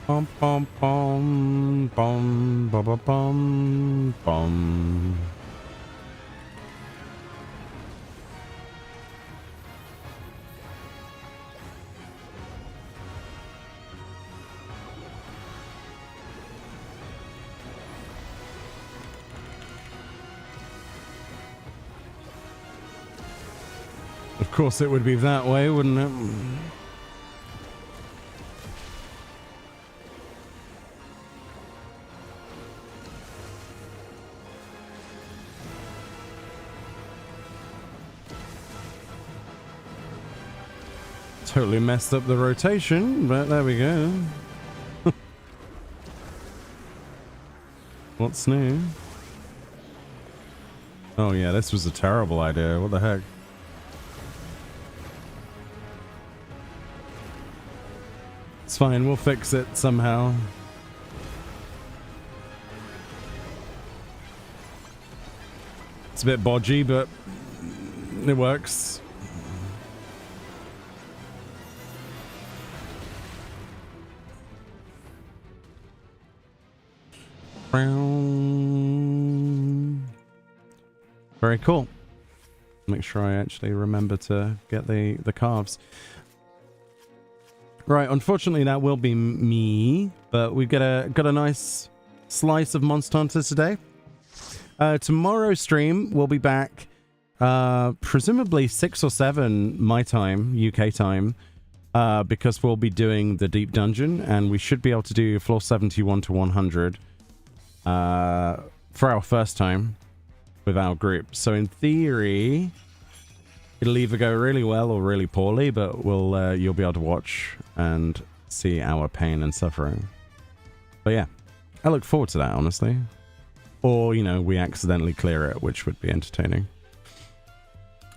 Bum, bum, bum, bum, bum, bum, bum, bum. Of course it would be that way, wouldn't it? Totally messed up the rotation, but there we go. What's new? Oh yeah, this was a terrible idea. What the heck? It's fine, we'll fix it somehow. It's a bit bodgy, but it works. Very cool. Make sure I actually remember to get the calves. Right, unfortunately that will be me, but we've got a nice slice of Monster Hunter today. Tomorrow's stream we'll be back presumably 6 or 7 my time, UK time, because we'll be doing the deep dungeon and we should be able to do floor 71 to 100 for our first time with our group. So in theory it'll either go really well or really poorly, but you'll be able to watch and see our pain and suffering. But yeah, I look forward to that, honestly. Or, you know, we accidentally clear it, which would be entertaining.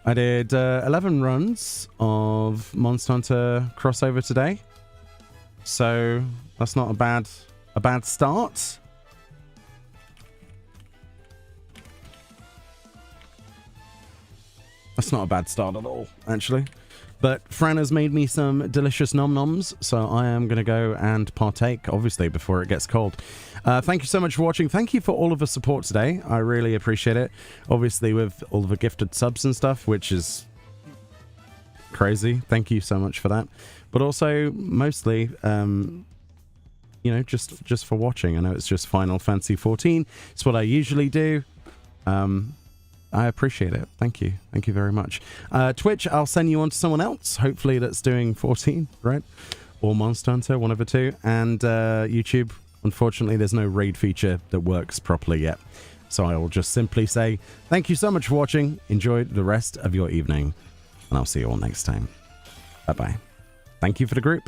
I did 11 runs of Monster Hunter crossover today. So that's not a bad start. That's not a bad start at all, actually. But Fran has made me some delicious nom-noms, so I am going to go and partake, obviously, before it gets cold. Thank you so much for watching. Thank you for all of the support today. I really appreciate it. Obviously, with all of the gifted subs and stuff, which is crazy. Thank you so much for that. But also, mostly, you know, just for watching. I know it's just Final Fantasy 14. It's what I usually do. I appreciate it. Thank you. Thank you very much. Twitch, I'll send you on to someone else, hopefully that's doing 14, right? Or Monster Hunter, one of the two. And YouTube, unfortunately, there's no raid feature that works properly yet. So I will just simply say, thank you so much for watching. Enjoy the rest of your evening. And I'll see you all next time. Bye-bye. Thank you for the group.